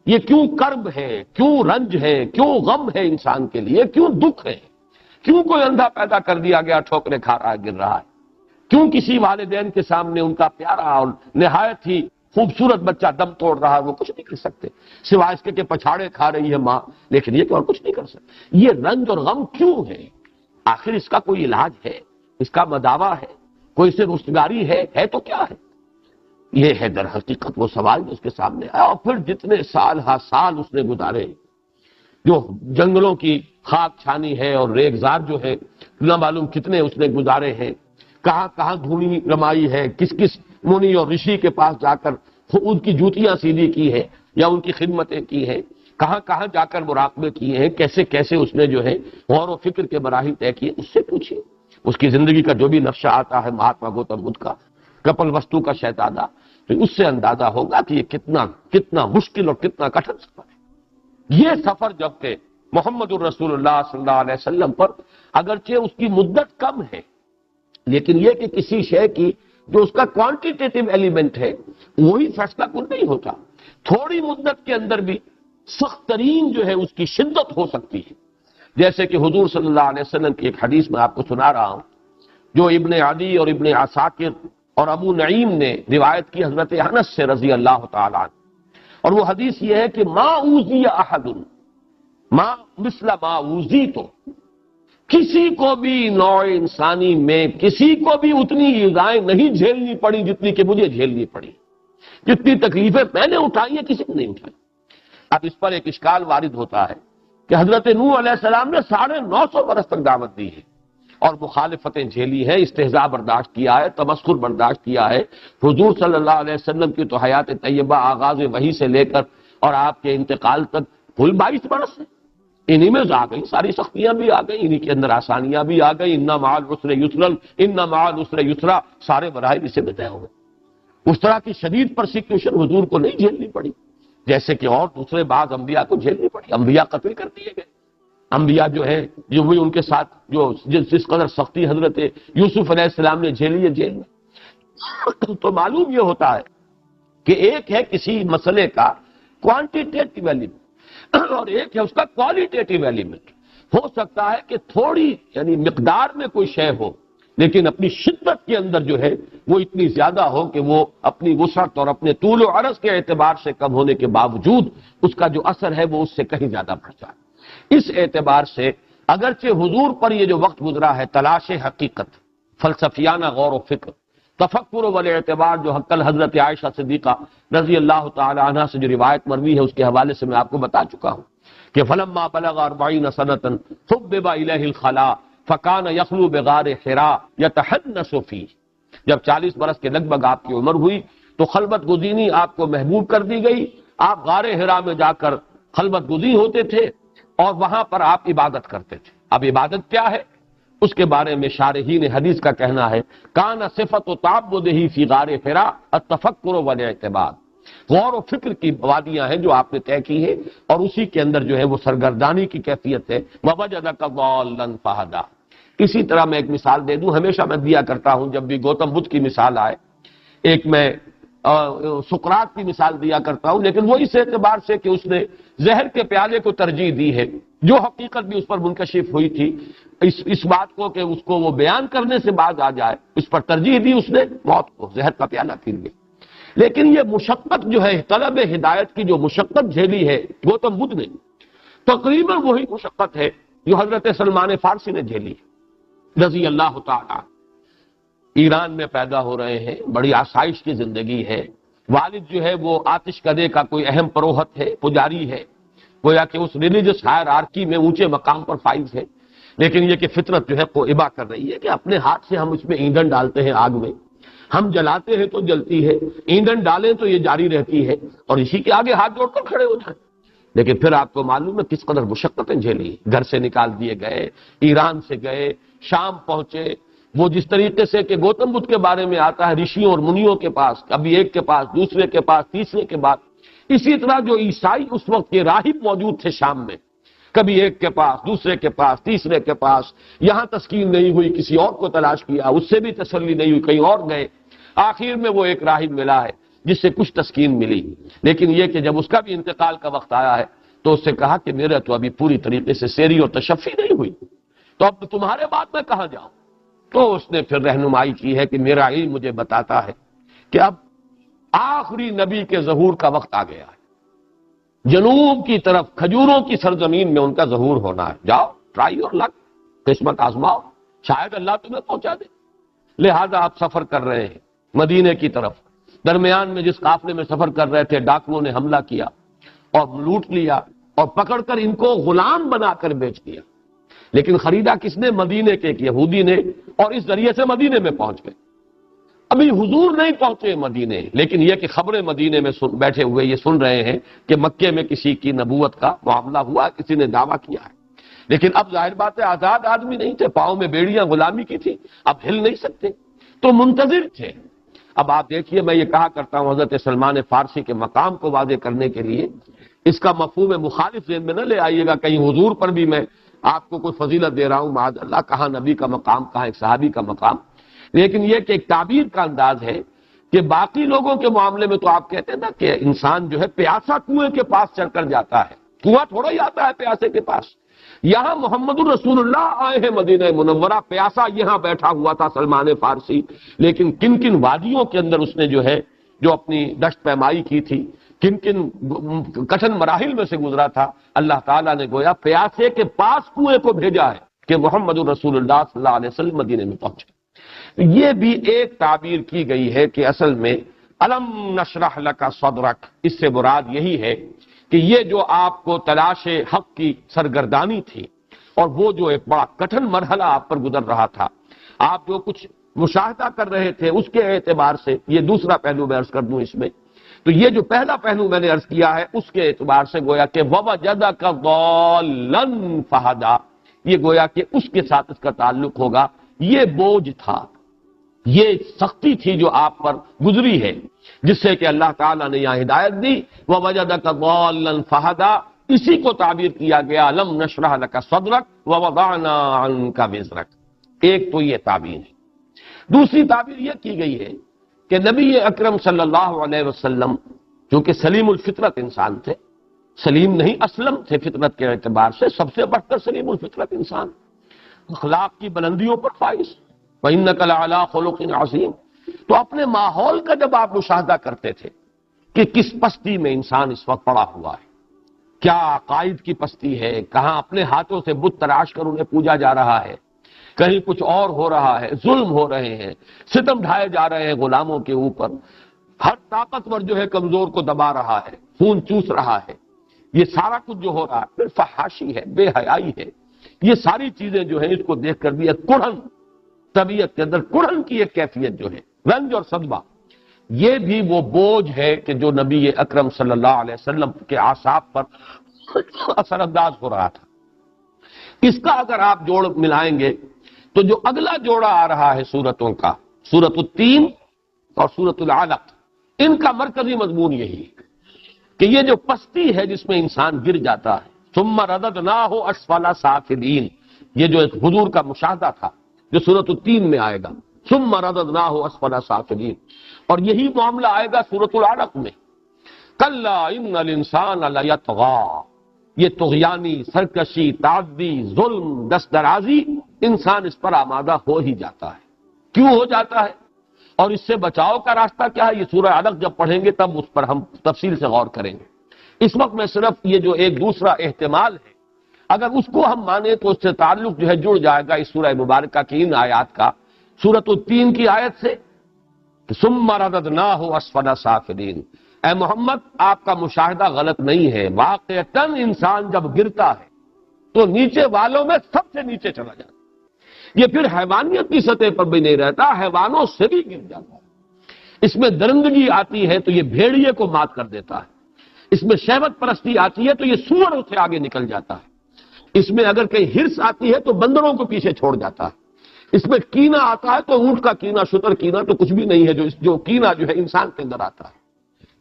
یہ کیوں کرب ہے، کیوں رنج ہے، کیوں غم ہے انسان کے لیے، کیوں دکھ ہے، کیوں کوئی اندھا پیدا کر دیا گیا ٹھوکریں کھا رہا ہے، گر رہا ہے، کیوں کسی والدین کے سامنے ان کا پیارا اور نہایت ہی خوبصورت بچہ دم توڑ رہا ہے، وہ کچھ نہیں کر سکتے سوائے اس کے کہ پچھاڑے کھا رہی ہے ماں، لیکن یہ کہ اور کچھ نہیں کر سکتے۔ یہ رنج اور غم کیوں ہے؟ آخر اس کا کوئی علاج ہے، اس کا مداوا ہے، کوئی سے رستگاری ہے تو کیا ہے؟ یہ ہے در حقیقت وہ سوال جو اس کے سامنے آیا، اور پھر جتنے سال ہا سال اس نے گزارے، جو جنگلوں کی خاک چھانی ہے اور ریگزار جو ہے نہ معلوم کتنے اس نے گزارے ہیں، کہاں کہاں دھوڑی رمائی ہے، کس کس منی اور رشی کے پاس جا کر ان کی جوتیاں سیدھی کی ہے یا ان کی خدمتیں کی ہیں، کہاں کہاں جا کر مراقبے کیے ہیں، کیسے کیسے اس نے جو ہے غور و فکر کے مراحل طے کیے، اس سے پوچھیے۔ اس کی زندگی کا جو بھی نقشہ آتا ہے مہاتما گوتم بدھ کا، کپل وستو کا شہزادہ، تو اس سے اندازہ ہوگا کہ یہ کتنا مشکل اور کتنا کٹھن سفر ہے۔ یہ سفر جب کہ محمد الرسول اللہ صلی اللہ علیہ وسلم پر اگرچہ اس کی مدت کم ہے، لیکن یہ کہ کسی شے کی جو اس کا کوانٹیٹیو ایلیمنٹ ہے وہی فیصلہ کن نہیں ہوتا، تھوڑی مدت کے اندر بھی سخت ترین جو ہے اس کی شدت ہو سکتی ہے۔ جیسے کہ حضور صلی اللہ علیہ وسلم کی ایک حدیث میں آپ کو سنا رہا ہوں، جو ابن عدی اور ابن عساکر اور ابو نعیم نے روایت کی حضرت انس سے رضی اللہ تعالی عنہ، اور وہ حدیث یہ ہے کہ ما اوذی احد ما مثل ما اوذیت، کسی کو بھی نوع انسانی میں کسی کو بھی اتنی ایذائیں نہیں جھیلنی پڑی جتنی کہ مجھے جھیلنی پڑی، جتنی تکلیفیں میں نے اٹھائی ہیں کسی نے نہیں اٹھائی۔ اب اس پر ایک اشکال وارد ہوتا ہے کہ حضرت نوح علیہ السلام نے 950 برس تک دعوت دی ہے اور مخالفتیں جھیلی ہیں، استہزاء برداشت کیا ہے، تمسخر برداشت کیا ہے۔ حضور صلی اللہ علیہ وسلم کی تو حیات طیبہ آغاز وحی سے لے کر اور آپ کے انتقال تک کل 22 برس ہے، انہی میں آ گئی ساری سختیاں بھی آ گئی، انہی کے اندر آسانیاں بھی آ گئی، ان مع العسر یسرا، ان مع العسر یسرا، سارے مراحل اسے میں طے ہو گئے۔ اس طرح کی شدید پرسیکیوشن حضور کو نہیں جھیلنی پڑی جیسے کہ اور دوسرے بعض انبیاء کو جھیلنی پڑی، انبیاء قتل کر دیے گئے، انبیاء جو ہے جو بھی ان کے ساتھ جو جس قدر سختی حضرت یوسف علیہ السلام نے جھیلی ہے جیل میں۔ تو معلوم یہ ہوتا ہے کہ ایک ہے کسی مسئلے کا کوانٹیٹیو ایلیمنٹ اور ایک ہے اس کا کوالیٹیٹیو ایلیمنٹ۔ ہو سکتا ہے کہ تھوڑی یعنی مقدار میں کوئی شے ہو لیکن اپنی شدت کے اندر جو ہے وہ اتنی زیادہ ہو کہ وہ اپنی وسعت اور اپنے طول و عرض کے اعتبار سے کم ہونے کے باوجود اس کا جو اثر ہے وہ اس سے کہیں زیادہ بڑھ جائے۔ اس اعتبار سے اگرچہ حضور پر یہ جو وقت گزرا ہے تلاش حقیقت، فلسفیانہ غور و فکر، تفکر والاعتبار، جو کل حضرت عائشہ صدیقہ رضی اللہ تعالی عنہا سے جو روایت مروی ہے اس کے حوالے سے میں آپ کو بتا چکا ہوں کہ فلما بلغ 40 سنة حبب الیہ الخلاء فکان یخلو بغار حراء یتحنس فیہ، جب 40 برس کے لگ بھگ آپ کی عمر ہوئی تو خلوت گزینی آپ کو محبوب کر دی گئی، آپ غار حراء میں جا کر خلوت گزین ہوتے تھے اور وہاں پر آپ عبادت کرتے تھے۔ اب عبادت کیا ہے اس کے بارے میں شارحین حدیث کا کہنا ہے کان صفت تعبدہ فی غار حراء التفکر والاعتبار، غور و فکر کی وادیاں ہیں جو آپ نے طے کی ہے اور اسی کے اندر جو ہے وہ سرگردانی کی کیفیت ہے۔ ووجدک ضالا فہدی۔ اسی طرح میں ایک مثال دے دوں، ہمیشہ میں دیا کرتا ہوں جب بھی گوتم بدھ کی مثال آئے، ایک میں سقراط کی مثال دیا کرتا ہوں، لیکن وہ اس اعتبار سے کہ اس نے زہر کے پیالے کو ترجیح دی ہے، جو حقیقت بھی اس پر منکشف ہوئی تھی، اس بات کو کہ اس کو وہ بیان کرنے سے باز آ جائے، اس پر ترجیح دی اس نے موت کو، زہر کا پیالہ پی لیا۔ لیکن یہ مشقت جو ہے طلب ہدایت کی جو مشقت جھیلی ہے گوتم بدھ نے، تقریباً وہی مشقت ہے جو حضرت سلمان فارسی نے جھیلی رضی اللہ تعالی۔ ایران میں پیدا ہو رہے ہیں، بڑی آسائش کی زندگی ہے، والد جو ہے وہ آتش کدے کا کوئی اہم پروہت ہے، پجاری ہے، گویا کہ اس ریلیجس ہائرارکی میں اونچے مقام پر فائز ہے، لیکن یہ کہ فطرت جو ہے وہ ابا کر رہی ہے کہ اپنے ہاتھ سے ہم اس میں ایندھن ڈالتے ہیں، آگ میں ہم جلاتے ہیں تو جلتی ہے، ایندھن ڈالیں تو یہ جاری رہتی ہے اور اسی کے آگے ہاتھ جوڑ کر کھڑے ہو جائیں۔ لیکن پھر آپ کو معلوم ہے کس قدر مشقتیں جھیلی، گھر سے نکال دیے گئے، ایران سے گئے، شام پہنچے، وہ جس طریقے سے کہ گوتم بدھ کے بارے میں آتا ہے رشیوں اور منیوں کے پاس، کبھی ایک کے پاس، دوسرے کے پاس، تیسرے کے بعد، اسی طرح جو عیسائی اس وقت کے راہب موجود تھے شام میں، کبھی ایک کے پاس، دوسرے کے پاس، تیسرے کے پاس، یہاں تسکین نہیں ہوئی کسی اور کو تلاش کیا، اس سے بھی تسلی نہیں ہوئی کہیں اور گئے، آخر میں وہ ایک راہب ملا ہے جس سے کچھ تسکین ملی، لیکن یہ کہ جب اس کا بھی انتقال کا وقت آیا ہے تو اس سے کہا کہ میرا تو ابھی پوری طریقے سے سیری اور تشفی نہیں ہوئی، تو اب تمہارے بعد میں کہاں جاؤں؟ تو اس نے پھر رہنمائی کی ہے کہ میرا علم مجھے بتاتا ہے کہ اب آخری نبی کے ظہور کا وقت آ گیا ہے، جنوب کی طرف کھجوروں کی سرزمین میں ان کا ظہور ہونا ہے، جاؤ ٹرائی اور لک، قسمت آزماؤ، شاید اللہ تمہیں پہنچا دے۔ لہذا آپ سفر کر رہے ہیں مدینے کی طرف، درمیان میں جس قافلے میں سفر کر رہے تھے ڈاکوؤں نے حملہ کیا اور لوٹ لیا اور پکڑ کر ان کو غلام بنا کر بیچ دیا، لیکن خریدا کس نے؟ مدینے کے ایک یہودی نے، اور اس ذریعے سے مدینے میں پہنچ گئے۔ ابھی حضور نہیں پہنچے مدینے، لیکن یہ کہ خبریں مدینے میں بیٹھے ہوئے یہ سن رہے ہیں کہ مکے میں کسی کی نبوت کا معاملہ ہوا، کسی نے دعویٰ کیا ہے، لیکن اب ظاہر بات ہے آزاد آدمی نہیں تھے، پاؤں میں بیڑیاں غلامی کی تھی، اب ہل نہیں سکتے، تو منتظر تھے۔ اب آپ دیکھیے، میں یہ کہا کرتا ہوں حضرت سلمان فارسی کے مقام کو واضح کرنے کے لیے، اس کا مفہوم مخالف ذہن میں نہ لے آئیے گا کہیں حضور پر بھی میں آپ کو کوئی فضیلت دے رہا ہوں، معاذ اللہ، کہاں نبی کا مقام، کہاں ایک صحابی کا مقام، لیکن یہ کہ ایک تعبیر کا انداز ہے کہ باقی لوگوں کے معاملے میں تو آپ کہتے ہیں نا کہ انسان جو ہے پیاسا کنویں کے پاس چڑھ کر جاتا ہے، کنواں تھوڑا ہی آتا ہے پیاسے کے پاس۔ یہاں محمد الرسول اللہ آئے ہیں مدینہ منورہ، پیاسا یہاں بیٹھا ہوا تھا سلمان فارسی، لیکن کن کن وادیوں کے اندر اس نے جو ہے جو اپنی دشت پیمائی کی تھی، کن کن کٹھن مراحل میں سے گزرا تھا، اللہ تعالیٰ نے گویا پیاسے کے پاس کنویں کو بھیجا ہے کہ محمد الرسول اللہ صلی اللہ علیہ وسلم مدینے میں پہنچے۔ یہ بھی ایک تعبیر کی گئی ہے کہ اصل میں الم نشرح لک صدرک، اس سے مراد یہی ہے کہ یہ جو آپ کو تلاش حق کی سرگردانی تھی اور وہ جو ایک بڑا کٹھن مرحلہ آپ پر گزر رہا تھا، آپ جو کچھ مشاہدہ کر رہے تھے اس کے اعتبار سے، یہ دوسرا پہلو میں عرض کر دوں اس میں، تو یہ جو پہلا پہلو میں نے عرض کیا ہے اس کے اعتبار سے گویا کہ وَوَجَدَكَ ضَالًّا فَهَدَىٰ، یہ گویا کہ اس کے ساتھ اس کا تعلق ہوگا، یہ بوجھ تھا، یہ سختی تھی جو آپ پر گزری ہے، جس سے کہ اللہ تعالیٰ نے یہاں ہدایت دی، وَوَجَدَكَ ضَالًّا فَهَدَىٰ، اسی کو تعبیر کیا گیا الم نشرح لک صدرک ووضعنا عنک وزرک۔ ایک تو یہ تعبیر ہے۔ دوسری تعبیر یہ کی گئی ہے کہ نبی اکرم صلی اللہ علیہ وسلم جو کہ سلیم الفطرت انسان تھے، سلیم نہیں اسلم تھے فطرت کے اعتبار سے، سب سے بڑھ کر سلیم الفطرت انسان، اخلاق کی بلندیوں پر فائز، وَإِنَّكَ لَعَلَىٰ خُلُقٍ عَظِيمٍ۔ تو اپنے ماحول کا جب آپ مشاہدہ کرتے تھے کہ کس پستی میں انسان اس وقت پڑا ہوا ہے، کیا عقائد کی پستی ہے، کہاں اپنے ہاتھوں سے بت تراش کر انہیں پوجا جا رہا ہے، کہیں کچھ اور ہو رہا ہے، ظلم ہو رہے ہیں، ستم ڈھائے جا رہے ہیں غلاموں کے اوپر، ہر طاقتور جو ہے کمزور کو دبا رہا ہے، خون چوس رہا ہے، یہ سارا کچھ جو ہو رہا ہے، پھر فحاشی ہے، بے حیائی ہے، یہ ساری چیزیں جو ہیں اس کو دیکھ کر بھی ایک کڑھن، طبیعت کے اندر کڑھن کی ایک کیفیت جو ہے، رنج اور صدمہ، یہ بھی وہ بوجھ ہے کہ جو نبی اکرم صلی اللہ علیہ وسلم کے اعصاب پر اثر انداز ہو رہا تھا۔ اس کا اگر آپ جوڑ ملائیں گے تو جو اگلا جوڑا آ رہا ہے سورتوں کا، سورۃ التین اور سورۃ العلق، ان کا مرکزی مضمون یہی ہے کہ یہ جو پستی ہے جس میں انسان گر جاتا ہے، ثم رددناہ اسفل سافلین، یہ جو ایک حضور کا مشاہدہ تھا جو سورۃ التین میں آئے گا، ثم رددناہ اسفل سافلین، اور یہی معاملہ آئے گا سورۃ العلق میں، کلا ان الانسان لیطغی، یہ طغیانی، سرکشی، تعدی، ظلم، دست درازی، انسان اس پر آمادہ ہو ہی جاتا ہے۔ کیوں ہو جاتا ہے اور اس سے بچاؤ کا راستہ کیا ہے، یہ سورہ علق جب پڑھیں گے تب اس پر ہم تفصیل سے غور کریں گے۔ اس وقت میں صرف یہ جو ایک دوسرا احتمال ہے، اگر اس کو ہم مانیں تو اس سے تعلق جو ہے جڑ جائے گا اس سورہ مبارکہ کی ان آیات کا، سورۃ التین کی آیت سے، ثم رددناہ اسفل سافلین۔ اے محمد، آپ کا مشاہدہ غلط نہیں ہے، واقعتاً انسان جب گرتا ہے تو نیچے والوں میں سب سے نیچے چلا جاتا ہے، یہ پھر حیوانیت کی سطح پر بھی نہیں رہتا، حیوانوں سے بھی گر جاتا ہے۔ اس میں درندگی آتی ہے تو یہ بھیڑیے کو مات کر دیتا ہے، اس میں شہوت پرستی آتی ہے تو یہ سور سے آگے نکل جاتا ہے، اس میں اگر کہیں ہرس آتی ہے تو بندروں کو پیچھے چھوڑ جاتا ہے، اس میں کینہ آتا ہے تو اونٹ کا کینہ، شتر کینہ تو کچھ بھی نہیں ہے جو کینہ جو ہے انسان کے اندر آتا ہے،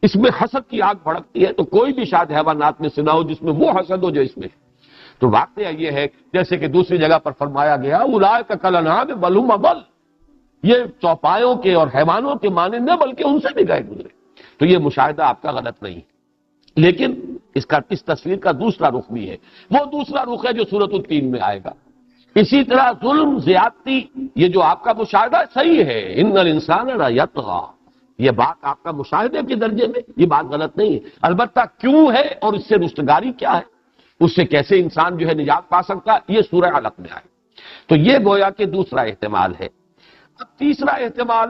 اس میں حسد کی آگ بھڑکتی ہے تو کوئی بھی شاید حیوانات میں سے نہ ہو جس میں وہ حسد ہو جو اس میں ہے۔ تو واقعہ یہ ہے جیسے کہ دوسری جگہ پر فرمایا گیا اولئک کالانعام بل هم اضل، یہ چوپایوں کے اور حیوانوں کے معنی نہ بلکہ ان سے بھی گئے گزرے۔ تو یہ مشاہدہ آپ کا غلط نہیں ہے، لیکن اس تصویر کا دوسرا رخ بھی ہے، وہ دوسرا رخ ہے جو سورۃ التین میں آئے گا۔ اسی طرح ظلم، زیادتی، یہ جو آپ کا مشاہدہ صحیح ہے، ان الانسان لیطغی، یہ بات آپ کا مشاہدے کے درجے میں، یہ بات غلط نہیں ہے، البتہ کیوں ہے اور اس سے رستگاری کیا ہے، اس سے کیسے انسان جو ہے نجات پا سکتا، یہ سورہ علق میں آئے۔ تو یہ گویا کہ دوسرا احتمال ہے۔ اب تیسرا احتمال،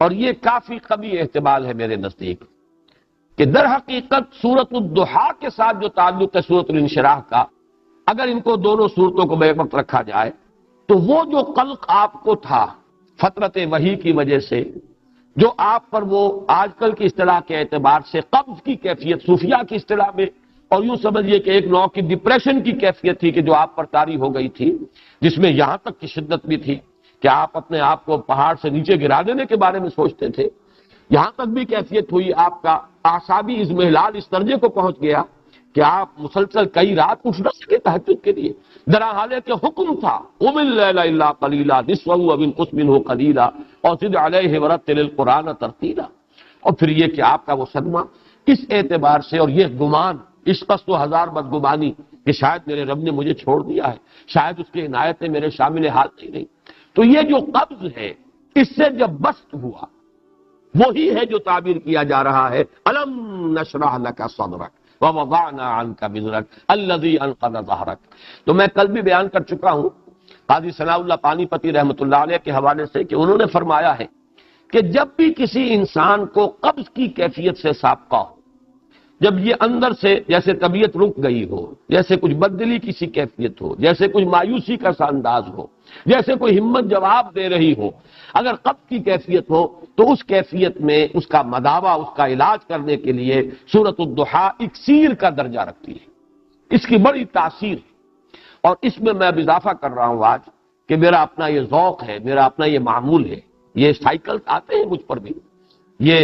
اور یہ کافی قوی احتمال ہے میرے نزدیک، کہ در حقیقت سورۃ الضحیٰ کے ساتھ جو تعلق ہے سورۃ الانشراح کا، اگر ان کو دونوں صورتوں کو بیک وقت رکھا جائے تو وہ جو قلق آپ کو تھا فطرت وحی کی وجہ سے جو آپ پر وہ آج کل کی اصطلاح کے اعتبار سے قبض کی کیفیت، صوفیہ کی اصطلاح میں، اور یوں سمجھیے کہ ایک نوع کی ڈپریشن کی کیفیت تھی کہ جو آپ پر طاری ہو گئی تھی، جس میں یہاں تک کی شدت بھی تھی کہ آپ اپنے آپ کو پہاڑ سے نیچے گرا دینے کے بارے میں سوچتے تھے، یہاں تک بھی کیفیت ہوئی، آپ کا اعصابی اضمحلال اس درجے کو پہنچ گیا کہ آپ مسلسل کئی رات اٹھ نہ سکے تہجد کے لیے، درحالے کہ حکم تھا قم اللیل الا قلیلا نصفہ او انقص منہ قلیلا اور زد علیہ ورتل القرآن ترتیلا۔ اور پھر یہ کہ آپ کا وہ صدمہ اس اعتبار سے، اور یہ گمان، اس قصد و ہزار بدگمانی کہ شاید میرے رب نے مجھے چھوڑ دیا ہے، شاید اس کی عنایتیں میرے شامل حال نہیں رہی، تو یہ جو قبض ہے اس سے جب بست ہوا، وہی ہے جو تعبیر کیا جا رہا ہے الم نشرح لک صدرک ووضعنا عنک وزرک الذی انقض ظہرک۔ تو میں کل بھی بیان کر چکا ہوں قاضی ثناء اللہ پانی پتی رحمۃ اللہ علیہ کے حوالے سے کہ انہوں نے فرمایا ہے کہ جب بھی کسی انسان کو قبض کی کیفیت سے سابقہ ہو، جب یہ اندر سے جیسے طبیعت رک گئی ہو، جیسے کچھ بددلی کی سی کیفیت ہو، جیسے کچھ مایوسی کا سا انداز ہو، جیسے کوئی ہمت جواب دے رہی ہو، اگر قبض کی کیفیت ہو تو اس کیفیت میں اس کا مداوع، اس کا علاج کرنے کے لیے سورۃ الضحیٰ اکسیر کا درجہ رکھتی ہے، اس کی بڑی تاثیر ہے۔ اور اس میں اب اضافہ کر رہا ہوں آج کہ میرا اپنا یہ ذوق ہے، میرا اپنا یہ معمول ہے، یہ سائیکل آتے ہیں مجھ پر بھی، یہ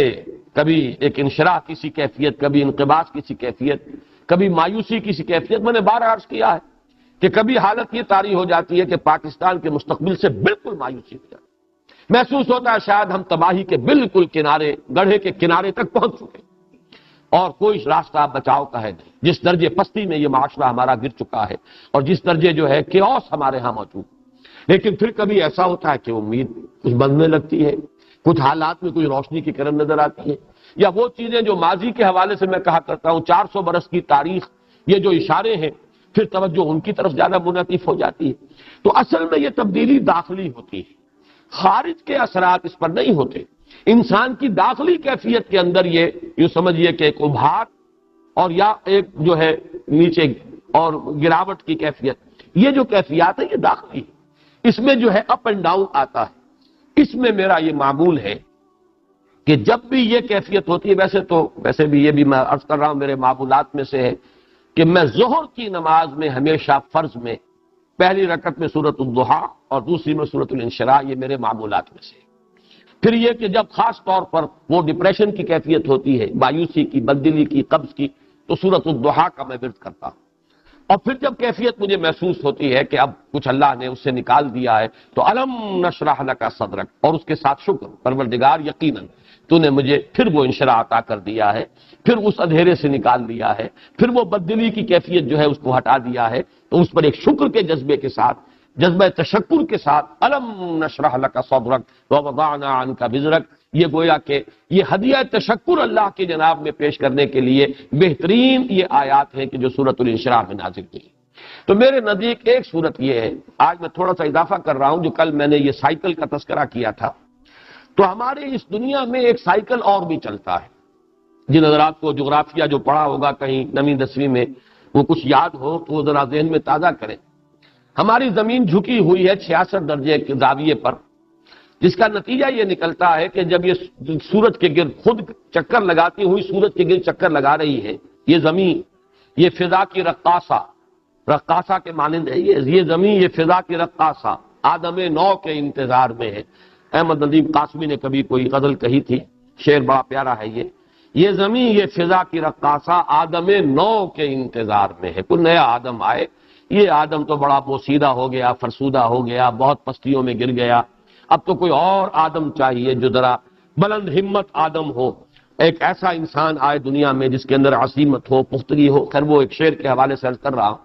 کبھی ایک انشراح کی سی کیفیت، کبھی انقباض کی سی کیفیت، کبھی مایوسی کی سی کیفیت۔ میں نے بار عرض کیا ہے کہ کبھی حالت یہ طاری ہو جاتی ہے کہ پاکستان کے مستقبل سے بالکل مایوسی ہو جاتی ہے، محسوس ہوتا ہے شاید ہم تباہی کے بالکل کنارے، گڑھے کے کنارے تک پہنچ چکے اور کوئی راستہ بچاؤ کا ہے نہیں، جس درجے پستی میں یہ معاشرہ ہمارا گر چکا ہے اور جس درجے جو ہے کیوس ہمارے ہاں موجود۔ لیکن پھر کبھی ایسا ہوتا ہے کہ امید کچھ بننے لگتی ہے، کچھ حالات میں کوئی روشنی کی کرن نظر آتی ہے، یا وہ چیزیں جو ماضی کے حوالے سے میں کہا کرتا ہوں 400 برس کی تاریخ، یہ جو اشارے ہیں، پھر توجہ ان کی طرف زیادہ منعطف ہو جاتی ہے۔ تو اصل میں یہ تبدیلی داخلی ہوتی ہے، خارج کے اثرات اس پر نہیں ہوتے، انسان کی داخلی کیفیت کے اندر یہ یوں سمجھیے کہ ایک ابھار اور یا ایک جو ہے نیچے اور گراوٹ کی کیفیت، یہ جو کیفیات ہے یہ داخلی ہے، اس میں جو ہے اپ اینڈ ڈاؤن آتا ہے۔ اس میں میرا یہ معمول ہے کہ جب بھی یہ کیفیت ہوتی ہے، ویسے بھی یہ بھی میں عرض کر رہا ہوں میرے معمولات میں سے ہے کہ میں ظہر کی نماز میں ہمیشہ فرض میں پہلی رکعت میں سورۃ الضحیٰ اور دوسری میں سورۃ الانشراح، یہ میرے معمولات میں سے ہے۔ پھر یہ کہ جب خاص طور پر وہ ڈپریشن کی کیفیت ہوتی ہے، مایوسی کی، بددلی کی، قبض کی، تو سورۃ الضحیٰ کا میں ورد کرتا ہوں۔ اور پھر جب کیفیت مجھے محسوس ہوتی ہے کہ اب کچھ اللہ نے اس سے نکال دیا ہے تو الم نشرح لک صدرک، اور اس کے ساتھ شکر، پروردگار یقیناً تو نے مجھے پھر وہ انشراح عطا کر دیا ہے، پھر اس اندھیرے سے نکال دیا ہے، پھر وہ بددلی کی کیفیت جو ہے اس کو ہٹا دیا ہے، تو اس پر ایک شکر کے جذبے کے ساتھ، جذبہ تشکر کے ساتھ الم نشرح لک صدرک ووضعنا عنک وزرک، یہ گویا کہ یہ ہدیہ تشکر اللہ کے جناب میں پیش کرنے کے لیے بہترین یہ آیات ہیں کہ جو سورۃ الانشراح میں نازل ہوئی۔ تو میرے نزدیک ایک صورت یہ ہے، آج میں تھوڑا سا اضافہ کر رہا ہوں، جو کل میں نے یہ سائیکل کا تذکرہ کیا تھا، تو ہمارے اس دنیا میں ایک سائیکل اور بھی چلتا ہے۔ جن حضرات کو جغرافیہ جو پڑھا ہوگا کہیں 9ویں 10ویں میں وہ کچھ یاد ہو تو وہ ذرا ذہن میں تازہ کریں۔ ہماری زمین جھکی ہوئی ہے 66 درجے کے زاویے پر، جس کا نتیجہ یہ نکلتا ہے کہ جب یہ سورج کے گرد خود چکر لگاتی ہوئی سورج کے گرد چکر لگا رہی ہے، یہ زمین، یہ فضا کی رقاصہ کے مانند ہے، یہ زمین، یہ فضا کی رقاصہ آدم نو کے انتظار میں ہے۔ احمد ندیم قاسمی نے کبھی کوئی غزل کہی تھی، شعر بڑا پیارا ہے یہ زمین، یہ فضا کی رقاصہ آدم نو کے انتظار میں ہے، کوئی نیا آدم آئے، یہ آدم تو بڑا بوسیدہ ہو گیا، فرسودہ ہو گیا، بہت پستیوں میں گر گیا، اب تو کوئی اور آدم چاہیے جو ذرا بلند ہمت آدم ہو، ایک ایسا انسان آئے دنیا میں جس کے اندر عظیمت ہو، پختگی ہو۔ خیر وہ ایک شعر کے حوالے سے عرض کر رہا ہوں۔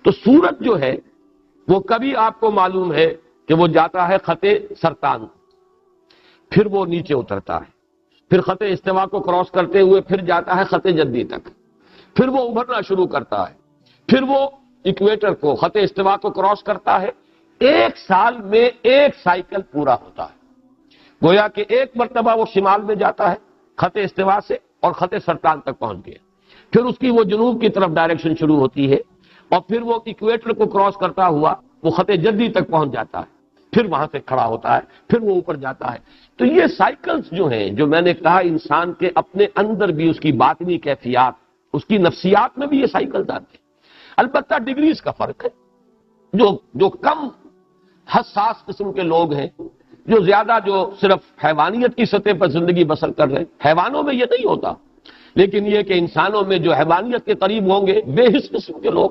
تو سورج جو ہے وہ کبھی آپ کو معلوم ہے کہ وہ جاتا ہے خط سرطان، پھر وہ نیچے اترتا ہے، پھر خط استوا کو کراس کرتے ہوئے پھر جاتا ہے خط جدی تک، پھر وہ ابھرنا شروع کرتا ہے، پھر وہ ایکویٹر کو، خط استوا کو کراس کرتا ہے۔ ایک سال میں ایک سائیکل پورا ہوتا ہے، گویا کہ ایک مرتبہ وہ شمال میں جاتا ہے خط استوا سے اور خط سرطان تک پہنچ گیا، پھر اس کی وہ جنوب کی طرف ڈائریکشن شروع ہوتی ہے، اور پھر وہ ایکویٹر کو کراس کرتا ہوا وہ خط جدی تک پہنچ جاتا ہے، پھر وہاں سے کھڑا ہوتا ہے، پھر وہ اوپر جاتا ہے۔ تو یہ سائیکلز جو ہیں، جو میں نے کہا انسان کے اپنے اندر بھی اس کی باطنی کیفیات، اس کی نفسیات میں بھی یہ سائیکلز آتے ہیں۔ البتہ ڈگریز کا فرق ہے۔ جو کم حساس قسم کے لوگ ہیں، جو زیادہ جو صرف حیوانیت کی سطح پر زندگی بسر کر رہے ہیں، حیوانوں میں یہ نہیں ہوتا، لیکن یہ کہ انسانوں میں جو حیوانیت کے قریب ہوں گے بے حس قسم کے لوگ،